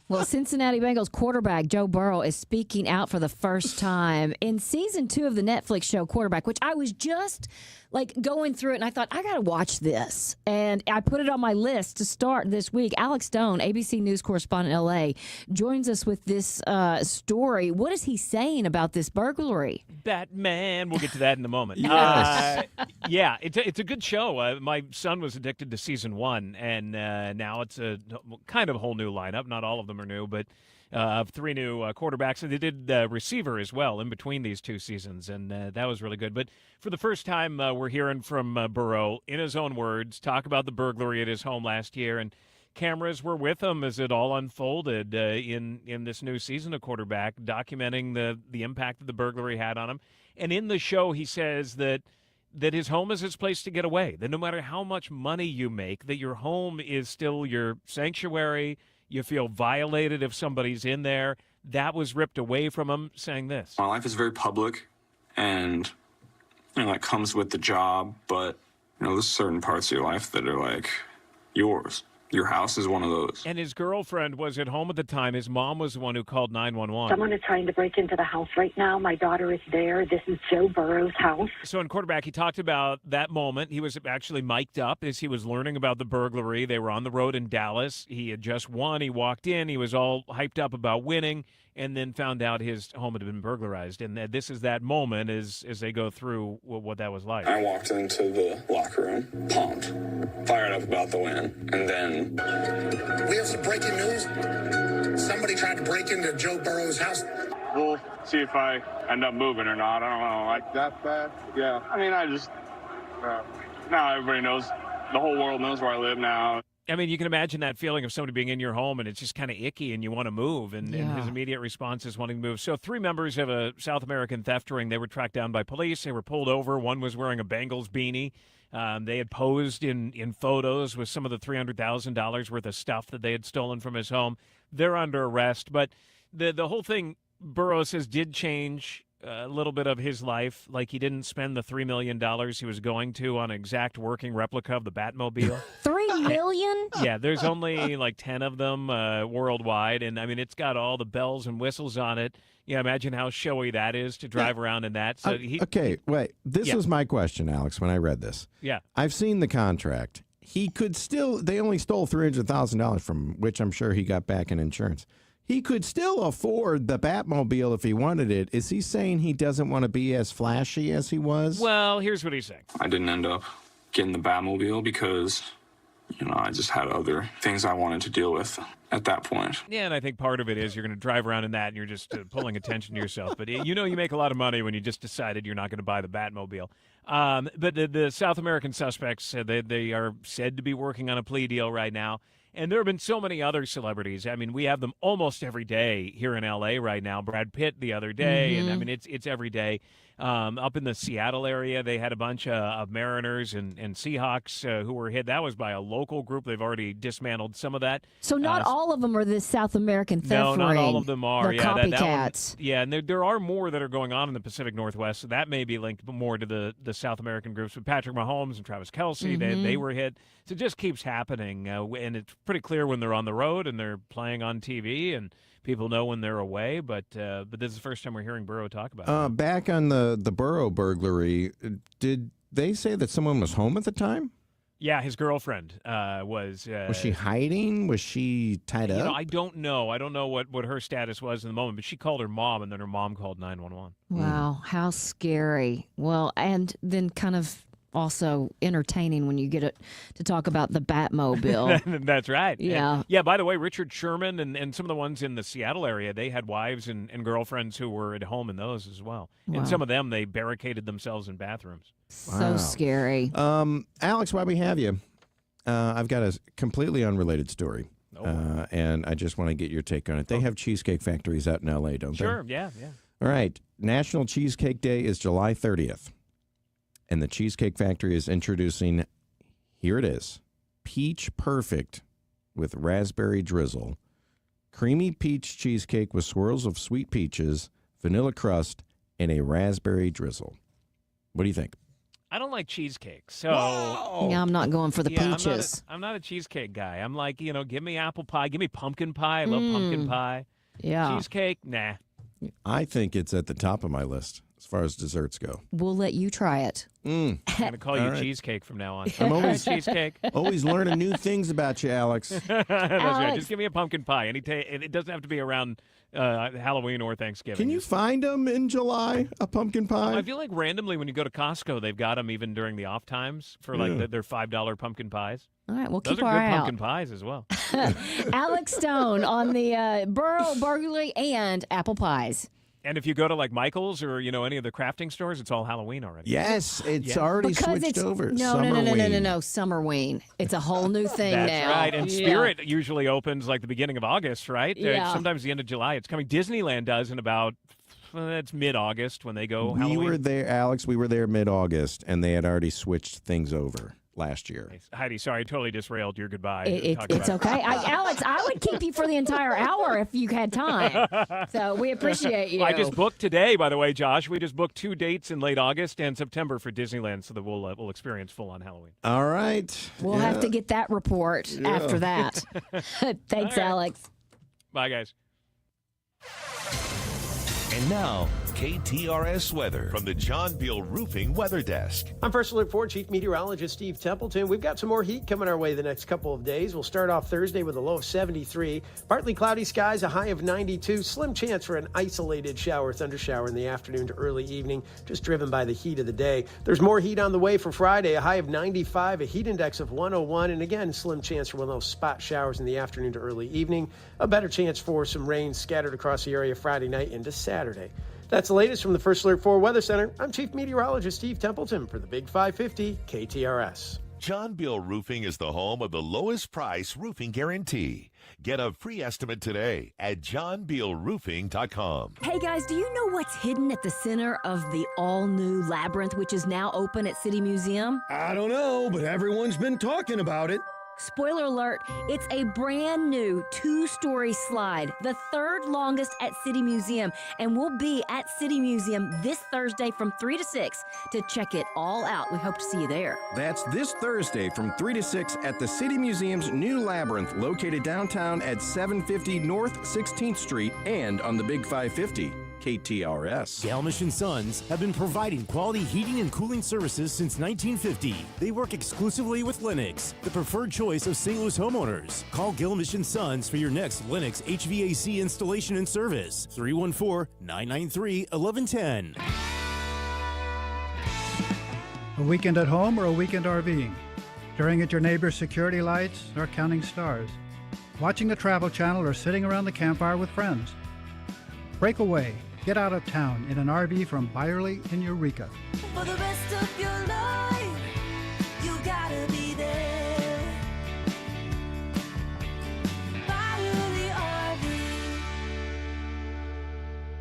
Well, Cincinnati Bengals quarterback Joe Burrow is speaking out for the first time in season 2 of the Netflix show Quarterback, which I was just going through it, and I thought, I got to watch this. And I put it on my list to start this week. Alex Stone, ABC News correspondent in L.A., joins us with this story. What is he saying about this burglary? Batman. We'll get to that in a moment. Yes. Yeah, it's a good show. My son was addicted to season 1, and now it's a kind of a whole new lineup. Not all of them are new, but 3 new quarterbacks. And they did receiver as well in between these 2 seasons, and that was really good. But for the first time, we're hearing from Burrow, in his own words, talk about the burglary at his home last year and cameras were with him as it all unfolded in this new season of Quarterback, documenting the impact that the burglary had on him. And in the show, he says that his home is his place to get away, that no matter how much money you make, that your home is still your sanctuary. You feel violated if somebody's in there. That was ripped away from him, saying this. My life is very public, and that comes with the job, but there's certain parts of your life that are like yours. Your house is one of those. And his girlfriend was at home at the time. His mom was the one who called 911. Someone is trying to break into the house right now. My daughter is there. This is Joe Burrow's house. So in Quarterback, he talked about that moment. He was actually mic'd up as he was learning about the burglary. They were on the road in Dallas. He had just won. He walked in. He was all hyped up about winning, and then found out his home had been burglarized. And this is that moment as they go through what that was like. I walked into the locker room, pumped, fired up about the win, and then... We have some breaking news. Somebody tried to break into Joe Burrow's house. We'll see if I end up moving or not. I don't know. Like that bad? Yeah. I mean, I just... now everybody knows. The whole world knows where I live now. I mean, you can imagine that feeling of somebody being in your home and it's just kind of icky and you want to move, and his immediate response is wanting to move. So 3 members of a South American theft ring, they were tracked down by police. They were pulled over. One was wearing a Bengals beanie. They had posed in photos with some of the $300,000 worth of stuff that they had stolen from his home. They're under arrest. But the whole thing, Burrow says, did change a little bit of his life. Like, he didn't spend the $3 million he was going to on an exact working replica of the Batmobile. $3 million? Yeah, there's only like 10 of them worldwide. And, I mean, it's got all the bells and whistles on it. Yeah, imagine how showy that is to drive around in that. So wait. This was my question, Alex, when I read this. Yeah. I've seen the contract. He could still, they only stole $300,000 from which I'm sure he got back in insurance. He could still afford the Batmobile if he wanted it. Is he saying he doesn't want to be as flashy as he was? Well, here's what he's saying. I didn't end up getting the Batmobile because, I just had other things I wanted to deal with at that point. Yeah, and I think part of it is you're going to drive around in that and you're just pulling attention to yourself. But you make a lot of money when you just decided you're not going to buy the Batmobile. But the South American suspects, they are said to be working on a plea deal right now. And there have been so many other celebrities. I mean, we have them almost every day here in L.A. right now. Brad Pitt the other day, and I mean, it's every day. Up in the Seattle area, they had a bunch of Mariners and Seahawks who were hit. That was by a local group. They've already dismantled some of that. So not all of them are the South American theft No, not ring. all of them are. They're copycats. And there are more that are going on in the Pacific Northwest. So that may be linked more to the South American groups. But Patrick Mahomes and Travis Kelce, they were hit. So it just keeps happening. And it's pretty clear when they're on the road and they're playing on TV and people know when they're away, but this is the first time we're hearing Burrow talk about it. Back on the Burrow burglary, did they say that someone was home at the time? Yeah, his girlfriend was. Was she hiding? Was she tied up? I don't know. I don't know what her status was in the moment, but she called her mom, and then her mom called 911. Wow, how scary. Well, and then kind of also entertaining when you get it to talk about the Batmobile. That's right. Yeah. And, by the way, Richard Sherman and some of the ones in the Seattle area, they had wives and girlfriends who were at home in those as well. Wow. And some of them, they barricaded themselves in bathrooms. So scary. Alex, while we have you, I've got a completely unrelated story. And I just want to get your take on it. They have cheesecake factories out in L.A., don't they? Sure, yeah. All right. National Cheesecake Day is July 30th. And the Cheesecake Factory is introducing, here it is, Peach Perfect with raspberry drizzle. Creamy peach cheesecake with swirls of sweet peaches, vanilla crust, and a raspberry drizzle. What do you think? I don't like cheesecake, so... Yeah, I'm not going for the peaches. I'm not a cheesecake guy. I'm like, give me apple pie, give me pumpkin pie. I love pumpkin pie. Yeah. Cheesecake, nah. I think it's at the top of my list as far as desserts go. We'll let you try it. I'm going to call you right. Cheesecake from now on. I'm always cheesecake. Always learning new things about you, Alex. That's right. Just give me a pumpkin pie. It doesn't have to be around Halloween or Thanksgiving. Can you find them in July, a pumpkin pie? I feel like randomly when you go to Costco, they've got them even during the off times for like their $5 pumpkin pies. All right, we'll Those keep are our good eye pumpkin out. pies as well. Alex Stone on the Burrow burglary and apple pies. And if you go to like Michael's or, any of the crafting stores, it's all Halloween already. Yes, it's already Because switched over. No, Summerween. It's a whole new thing That's now. right. And Yeah. Spirit usually opens like the beginning of August, right? Yeah. Sometimes the end of July. It's coming. Disneyland does in about, it's mid-August when they go Halloween. We were there, Alex. We were there mid-August, and they had already switched things over last year. Heidi, sorry, I totally disrailed your goodbye. It's okay. Alex, I would keep you for the entire hour if you had time. So we appreciate you. I just booked today, by the way, Josh. We just booked 2 dates in late August and September for Disneyland so that we'll experience full-on Halloween. All right. We'll have to get that report after that. Thanks, All right. Alex. Bye, guys. And now, KTRS weather from the John Beal Roofing Weather Desk. I'm First Alert 4 Chief Meteorologist Steve Templeton. We've got some more heat coming our way the next couple of days. We'll start off Thursday with a low of 73. Partly cloudy skies, a high of 92. Slim chance for an isolated shower, thundershower in the afternoon to early evening, just driven by the heat of the day. There's more heat on the way for Friday, a high of 95, a heat index of 101, and again, slim chance for one of those spot showers in the afternoon to early evening. A better chance for some rain scattered across the area Friday night into Saturday. That's the latest from the First Alert 4 Weather Center. I'm Chief Meteorologist Steve Templeton for the Big 550 KTRS. John Beal Roofing is the home of the lowest price roofing guarantee. Get a free estimate today at johnbealroofing.com. Hey guys, do you know what's hidden at the center of the all-new Labyrinth, which is now open at City Museum? I don't know, but everyone's been talking about it. Spoiler alert, it's a brand new 2-story slide, the third longest at City Museum, and we'll be at City Museum this Thursday from 3 to 6 to check it all out. We hope to see you there. That's this Thursday from 3 to 6 at the City Museum's new Labyrinth, located downtown at 750 North 16th Street and on the Big 550. KTRS. Galmish & Sons have been providing quality heating and cooling services since 1950. They work exclusively with Lennox, the preferred choice of St. Louis homeowners. Call Galmish & Sons for your next Lennox HVAC installation and service. 314-993-1110. A weekend at home or a weekend RVing? Staring at your neighbor's security lights or counting stars? Watching the Travel Channel or sitting around the campfire with friends? Break away. Get out of town in an RV from Byerly in Eureka. For the rest of your life, you gotta be there. Byerly RV.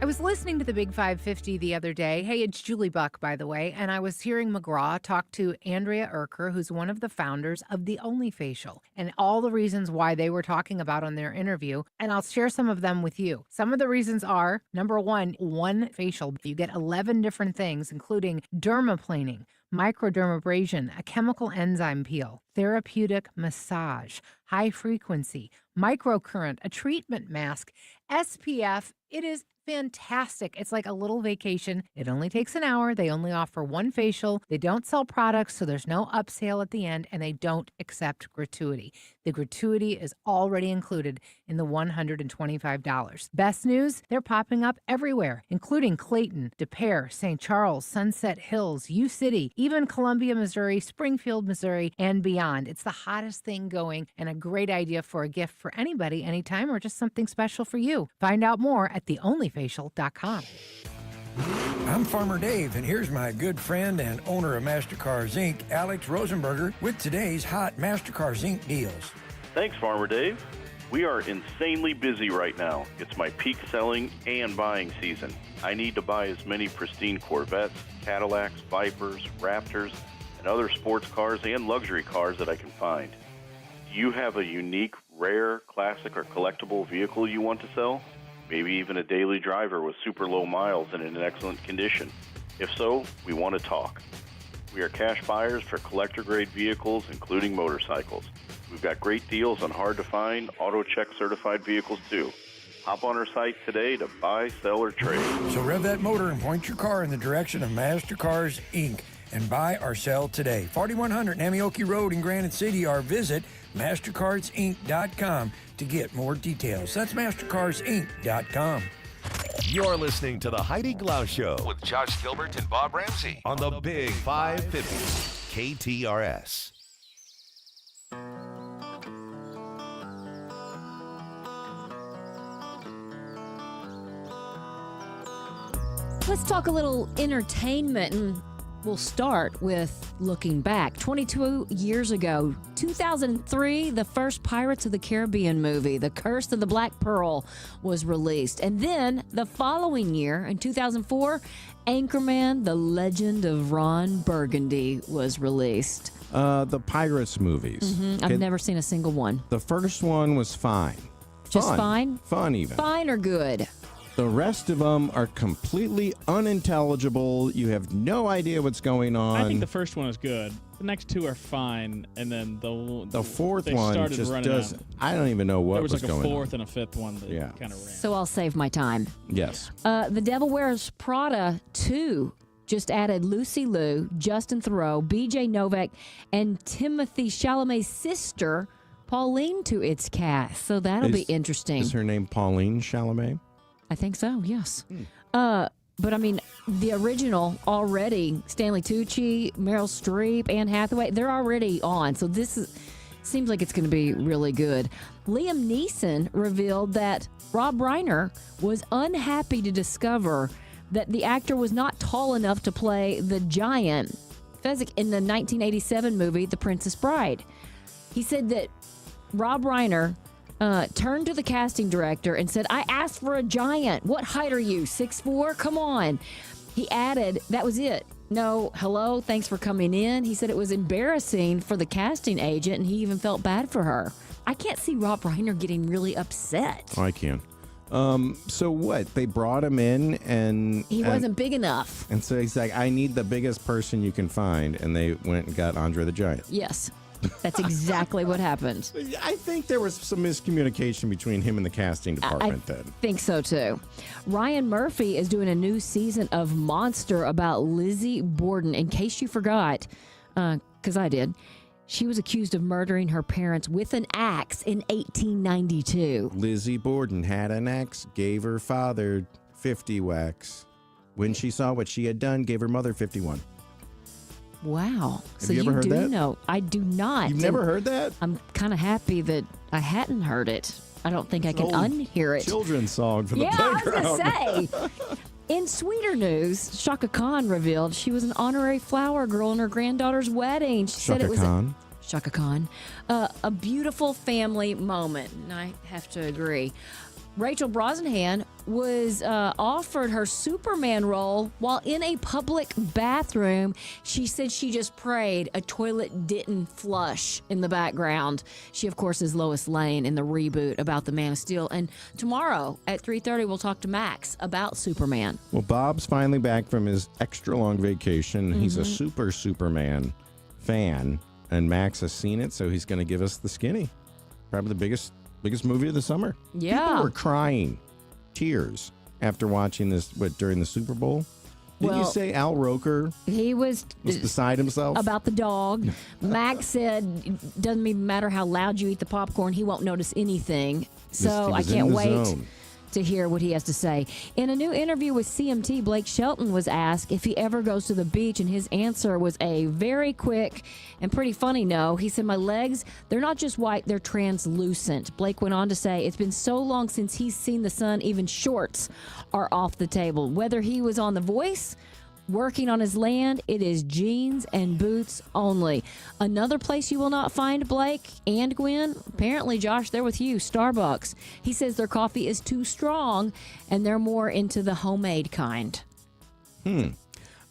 I was listening to the Big 550 the other day. Hey, it's Julie Buck, by the way, and I was hearing McGraw talk to Andrea Erker, who's one of the founders of The Only Facial, and all the reasons why they were talking about on their interview, and I'll share some of them with you. Some of the reasons are, number one facial. You get 11 different things, including dermaplaning, microdermabrasion, a chemical enzyme peel, therapeutic massage, high frequency, microcurrent, a treatment mask, SPF. It is fantastic. It's like a little vacation. It only takes an hour. They only offer one facial. They don't sell products, so there's no upsell at the end, and they don't accept gratuity. The gratuity is already included in the $125. Best news, they're popping up everywhere, including Clayton, De Pere, St. Charles, Sunset Hills, U-City, even Columbia, Missouri, Springfield, Missouri, and beyond. It's the hottest thing going and a great idea for a gift for anybody, anytime, or just something special for you. Find out more at theonlyfacial.com. I'm Farmer Dave, and here's my good friend and owner of MasterCars Inc., Alex Rosenberger, with today's hot MasterCars Inc. deals. Thanks, Farmer Dave. We are insanely busy right now. It's my peak selling and buying season. I need to buy as many pristine Corvettes, Cadillacs, Vipers, Raptors, and other sports cars and luxury cars that I can find. Do you have a unique, rare, classic, or collectible vehicle you want to sell? Maybe even a daily driver with super low miles and in excellent condition. If so, we want to talk. We are cash buyers for collector-grade vehicles, including motorcycles. We've got great deals on hard-to-find, auto-check certified vehicles, too. Hop on our site today to buy, sell, or trade. So rev that motor and point your car in the direction of MasterCars Inc. and buy or sell today. 4100 Namioki Road in Granite City, or visit MasterCarsInc.com to get more details. That's MasterCarsInc.com. You're listening to the Heidi Glaus Show with Josh Gilbert and Bob Ramsey on the Big 550 KTRS. Let's talk a little entertainment, and we'll start with looking back. 22 years ago, 2003, the first Pirates of the Caribbean movie, The Curse of the Black Pearl, was released. And then the following year, in 2004, Anchorman, The Legend of Ron Burgundy was released. The Pirates movies. I've never seen a single one. The first one was fine. Just Fun. fine? Fun even. Fine or good? The rest of them are completely unintelligible. You have no idea what's going on. I think the first one is good. The next two are fine, and then the fourth they one started just running doesn't. out. I don't even know what There was like going on. a fourth and a fifth one that kind of ran. So I'll save my time. Yes. The Devil Wears Prada 2 just added Lucy Liu, Justin Theroux, BJ Novak, and Timothy Chalamet's sister, Pauline, to its cast. So that'll be interesting. Is her name Pauline Chalamet? I think so, yes. But I mean, the original already, Stanley Tucci, Meryl Streep, Anne Hathaway, they're already on. So seems like it's going to be really good. Liam Neeson revealed that Rob Reiner was unhappy to discover that the actor was not tall enough to play the giant Fezzik in the 1987 movie, The Princess Bride. He said that Rob Reiner turned to the casting director and said, I asked for a giant. What height are you? 6'4"? Come on. He added, that was it. No, hello, thanks for coming in. He said it was embarrassing for the casting agent, and he even felt bad for her. I can't see Rob Reiner getting really upset. I can. So what? They brought him in and... He wasn't big enough. And so he's like, I need the biggest person you can find. And they went and got Andre the Giant. Yes. That's exactly what happened. I think there was some miscommunication between him and the casting department then. Think so too. Ryan Murphy is doing a new season of Monster about Lizzie Borden. In case you forgot, because I did, she was accused of murdering her parents with an axe in 1892. Lizzie Borden had an axe, gave her father 50 whacks. When she saw what she had done, gave her mother 51. Wow. Have you ever heard that? Know. I do not. You've never heard that? I'm kind of happy that I hadn't heard it. I don't think I can unhear it. Children's song for the playground. playground. I was going to say. In sweeter news, Shaka Khan revealed she was an honorary flower girl in her granddaughter's wedding. She said it was Shaka Khan. A beautiful family moment, and I have to agree. Rachel Brosnahan was offered her Superman role while in a public bathroom. She said she just prayed a toilet didn't flush in the background. She, of course, is Lois Lane in the reboot about the Man of Steel. And tomorrow at 3:30, we'll talk to Max about Superman. Well, Bob's finally back from his extra long vacation. He's a Superman fan, and Max has seen it, so he's going to give us the skinny. Probably the biggest movie of the summer. Yeah. People were crying tears after watching this during the Super Bowl. Did you say Al Roker he was beside himself about the dog? Max said it doesn't even matter how loud you eat the popcorn, he won't notice anything. So I can't wait to hear what he has to say. In a new interview with CMT, Blake Shelton was asked if he ever goes to the beach, and his answer was a very quick and pretty funny no. He said, my legs, they're not just white, they're translucent. Blake went on to say, it's been so long since he's seen the sun, even shorts are off the table. Whether he was on The Voice, working on his land, it is jeans and boots only. Another place you will not find Blake and Gwen, apparently, Josh, they're with you, Starbucks. He says their coffee is too strong and they're more into the homemade kind.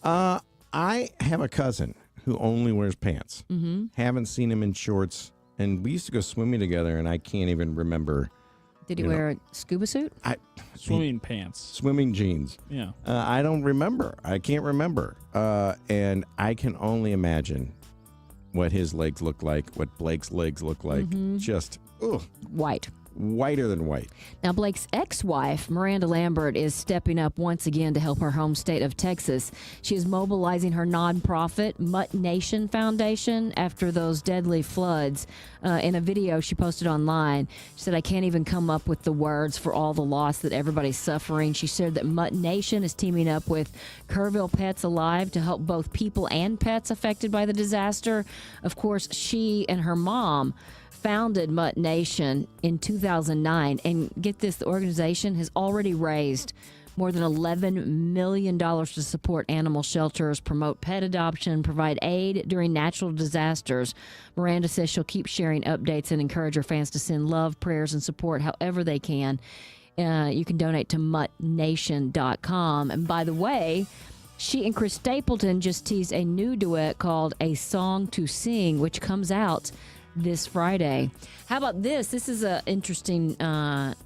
I have a cousin who only wears pants. Haven't seen him in shorts, and we used to go swimming together, and I can't even remember. Did he wear a scuba suit? Swimming pants. Swimming jeans. Yeah. I don't remember. I can't remember. And I can only imagine what his legs look like, what Blake's legs look like. Just, white. Whiter than white. Now, Blake's ex-wife, Miranda Lambert, is stepping up once again to help her home state of Texas. She is mobilizing her nonprofit, Mutt Nation Foundation, after those deadly floods. In a video she posted online, she said, I can't even come up with the words for all the loss that everybody's suffering. She said that Mutt Nation is teaming up with Kerrville Pets Alive to help both people and pets affected by the disaster. Of course, she and her mom founded Mutt Nation in 2009, and get this, the organization has already raised more than $11 million to support animal shelters, promote pet adoption, provide aid during natural disasters. Miranda says she'll keep sharing updates and encourage her fans to send love, prayers, and support however they can. You can donate to muttnation.com. And by the way, she and Chris Stapleton just teased a new duet called A Song to Sing, which comes out this Friday. How about this? This is an interesting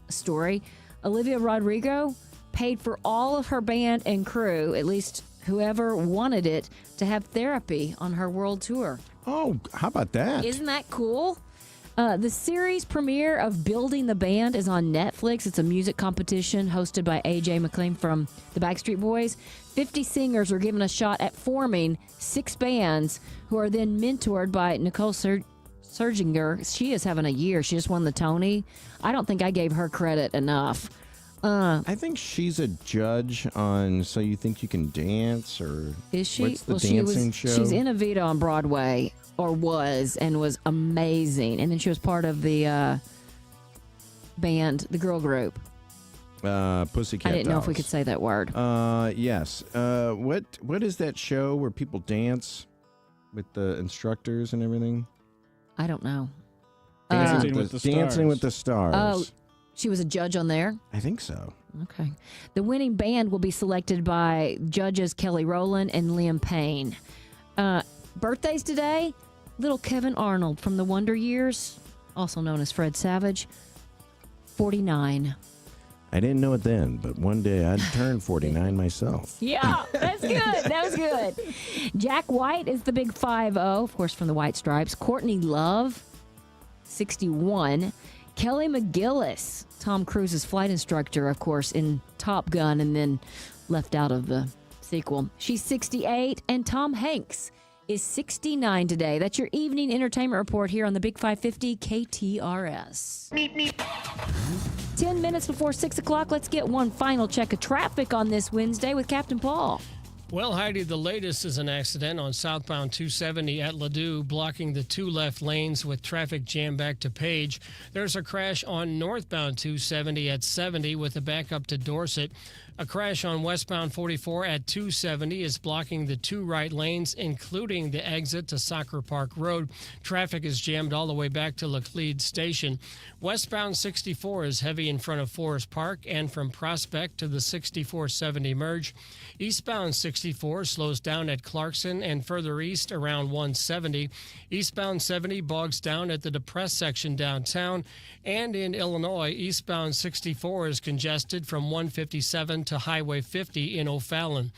story. Olivia Rodrigo paid for all of her band and crew, at least whoever wanted it, to have therapy on her world tour. Oh, how about that? Isn't that cool? The series premiere of Building the Band is on Netflix. It's a music competition hosted by A.J. McLean from the Backstreet Boys. 50 singers are given a shot at forming 6 bands who are then mentored by Nicole Scherzinger. She is having a year. She just won the Tony. I don't think I gave her credit enough. I think she's a judge on So You Think You Can Dance, or is she? What's the dancing show? She's in Evita on Broadway, or was amazing. And then she was part of the band, the girl group. Pussycat I didn't know if we Dolls. could say that word. Yes. What is that show where people dance with the instructors and everything? I don't know. Dancing with the Stars. Dancing with the Stars. Oh, she was a judge on there? I think so. Okay. The winning band will be selected by judges Kelly Rowland and Liam Payne. Birthdays today, little Kevin Arnold from the Wonder Years, also known as Fred Savage, 49. I didn't know it then, but one day I'd turn 49 myself. Yeah, that's good. That was good. Jack White is the big 5-0, of course, from the White Stripes. Courtney Love, 61. Kelly McGillis, Tom Cruise's flight instructor, of course, in Top Gun and then left out of the sequel. She's 68. And Tom Hanks is 69 today. That's your evening entertainment report here on the Big 550 KTRS. 10 minutes before 6 o'clock, let's get one final check of traffic on this Wednesday with Captain Paul. Well, Heidi, the latest is an accident on southbound 270 at Ladue, blocking the 2 left lanes with traffic jammed back to Page. There's a crash on northbound 270 at 70 with a backup to Dorset. A crash on westbound 44 at 270 is blocking the 2 right lanes, including the exit to Soccer Park Road. Traffic is jammed all the way back to Laclede Station. Westbound 64 is heavy in front of Forest Park and from Prospect to the 6470 merge. Eastbound 64 slows down at Clarkson and further east around 170. Eastbound 70 bogs down at the depressed section downtown. And in Illinois, eastbound 64 is congested from 157 to Highway 50 in O'Fallon.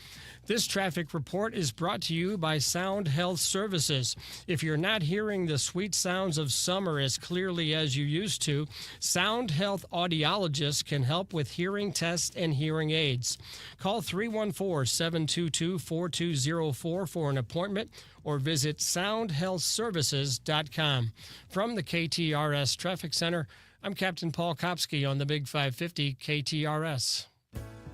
This traffic report is brought to you by Sound Health Services. If you're not hearing the sweet sounds of summer as clearly as you used to, Sound Health audiologists can help with hearing tests and hearing aids. Call 314-722-4204 for an appointment or visit soundhealthservices.com. From the KTRS Traffic Center, I'm Captain Paul Kopsky on the Big 550 KTRS.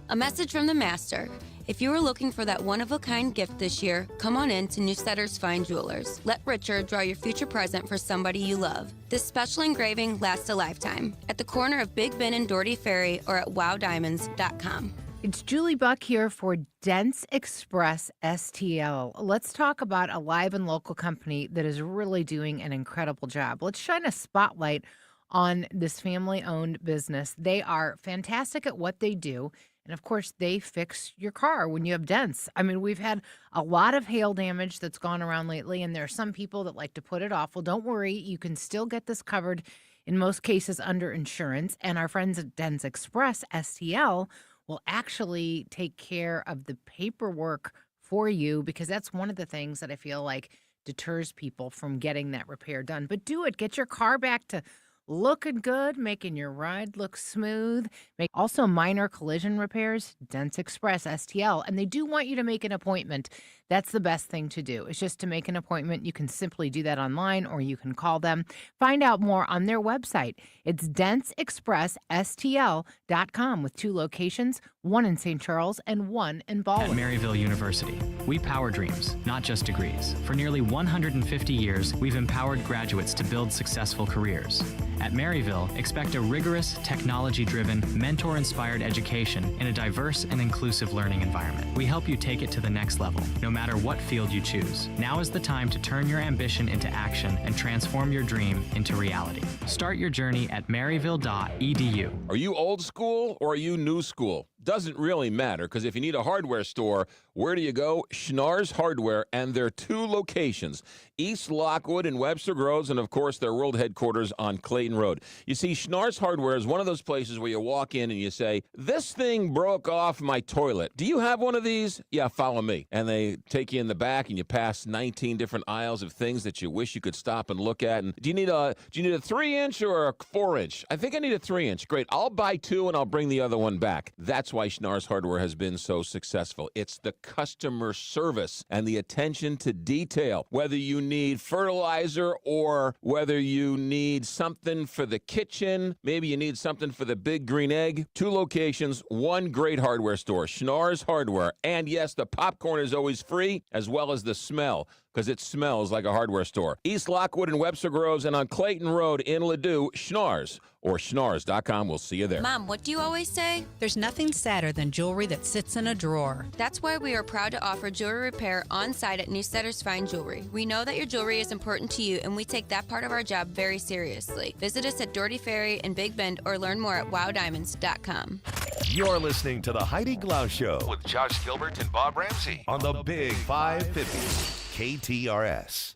A message from the master. If you are looking for that one-of-a-kind gift this year, come on in to Newsletter's Fine Jewelers. Let Richard draw your future present for somebody you love. This special engraving lasts a lifetime. At the corner of Big Ben and Doherty Ferry or at wowdiamonds.com. It's Julie Buck here for Dense Express STL. Let's talk about a live and local company that is really doing an incredible job. Let's shine a spotlight on this family-owned business. They are fantastic at what they do. And, of course, they fix your car when you have dents. I mean, we've had a lot of hail damage that's gone around lately, and there are some people that like to put it off. Well, don't worry. You can still get this covered, in most cases, under insurance. And our friends at Dense Express STL will actually take care of the paperwork for you, because that's one of the things that I feel like deters people from getting that repair done. But do it. Get your car back to looking good, making your ride look smooth. Also minor collision repairs, Dense Express STL. And they do want you to make an appointment. That's the best thing to do. It's just to make an appointment. You can simply do that online or you can call them. Find out more on their website. It's denseexpressstl.com with 2 locations, one in St. Charles and one in Baldwin. At Maryville University, we power dreams, not just degrees. For nearly 150 years, we've empowered graduates to build successful careers. At Maryville, expect a rigorous, technology-driven, mentor-inspired education in a diverse and inclusive learning environment. We help you take it to the next level, no matter what field you choose. Now is the time to turn your ambition into action and transform your dream into reality. Start your journey at maryville.edu. Are you old school or are you new school? Doesn't really matter, because if you need a hardware store, where do you go? Schnarr's Hardware, and their 2 locations, East Lockwood and Webster Groves, and of course their world headquarters on Clayton Road. You see, Schnarr's Hardware is one of those places where you walk in and you say, this thing broke off my toilet. Do you have one of these? Yeah, follow me. And they take you in the back and you pass 19 different aisles of things that you wish you could stop and look at. And do you need a 3-inch or a 4-inch? I think I need a 3-inch. Great. I'll buy 2 and I'll bring the other one back. That's why Schnarr's Hardware has been so successful. It's the customer service and the attention to detail. Whether you need fertilizer or whether you need something for the kitchen, maybe you need something for the big green egg. 2 locations, 1 great hardware store, Schnarr's Hardware. And yes, the popcorn is always free, as well as the smell, because it smells like a hardware store. East Lockwood and Webster Groves, and on Clayton Road in Ladue, Schnarr's, or schnarrs.com. We'll see you there. Mom, what do you always say? There's nothing sadder than jewelry that sits in a drawer. That's why we are proud to offer jewelry repair on site at Newsetter's Fine Jewelry. We know that your jewelry is important to you, and we take that part of our job very seriously. Visit us at Doherty Ferry in Big Bend or learn more at wowdiamonds.com. You're listening to the Heidi Glaus Show with Josh Gilbert and Bob Ramsey on the Big 550 KTRS.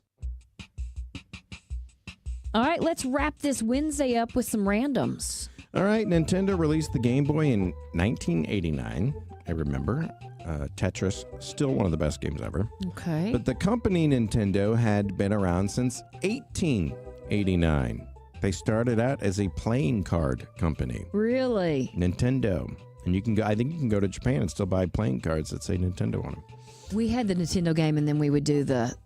All right, let's wrap this Wednesday up with some randoms. All right, Nintendo released the Game Boy in 1989. I remember. Tetris, still one of the best games ever. Okay. But the company Nintendo had been around since 1889. They started out as a playing card company. Really? Nintendo. And you can go, I think you can go to Japan and still buy playing cards that say Nintendo on them. We had the Nintendo game, and then we would do the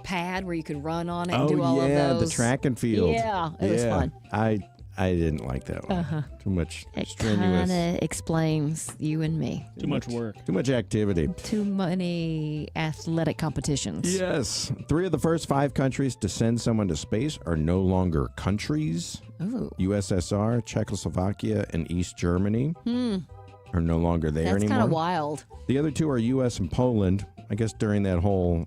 pad where you could run on it and do all of those. The track and field. Yeah, it was fun. I didn't like that one. Too much strenuous. It kind of explains you and me. Too much work. Too much activity. Too many athletic competitions. Yes. 3 of the first 5 countries to send someone to space are no longer countries. Ooh. USSR, Czechoslovakia, and East Germany are no longer there anymore. That's kind of wild. The other 2 are U.S. and Poland. I guess during that whole,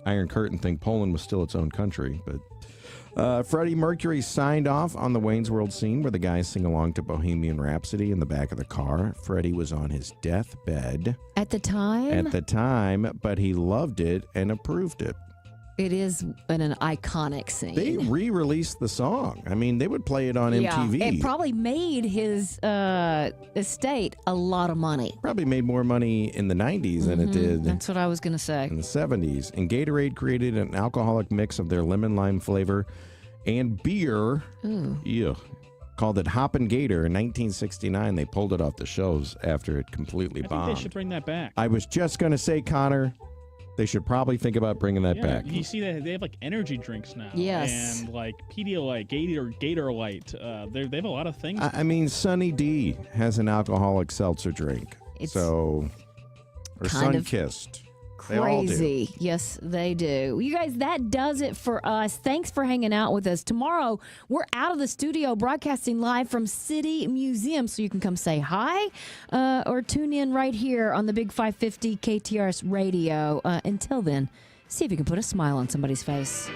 Iron Curtain thing, Poland was still its own country. But Freddie Mercury signed off on the Wayne's World scene where the guys sing along to Bohemian Rhapsody in the back of the car. Freddie was on his deathbed. At the time? At the time, but he loved it and approved it. It is an iconic scene. They re-released the song. I mean, they would play it on MTV. It probably made his estate a lot of money. Probably made more money in the 90s than it did. That's what I was going to say. In the 70s. And Gatorade created an alcoholic mix of their lemon lime flavor and beer. Ooh. Yeah. Called it Hoppin' Gator. In 1969, they pulled it off the shelves after it completely bombed. I think they should bring that back. I was just going to say, Connor, they should probably think about bringing that back. You see that they have like energy drinks now. Yes. And like Pedialyte, Gatorlight. They have a lot of things. I mean, Sunny D has an alcoholic seltzer drink. Or Sunkissed. Crazy. Yes, they do. You guys, that does it for us. Thanks for hanging out with us. Tomorrow, we're out of the studio broadcasting live from City Museum, so you can come say hi or tune in right here on the Big 550 KTRS radio. Until then, see if you can put a smile on somebody's face.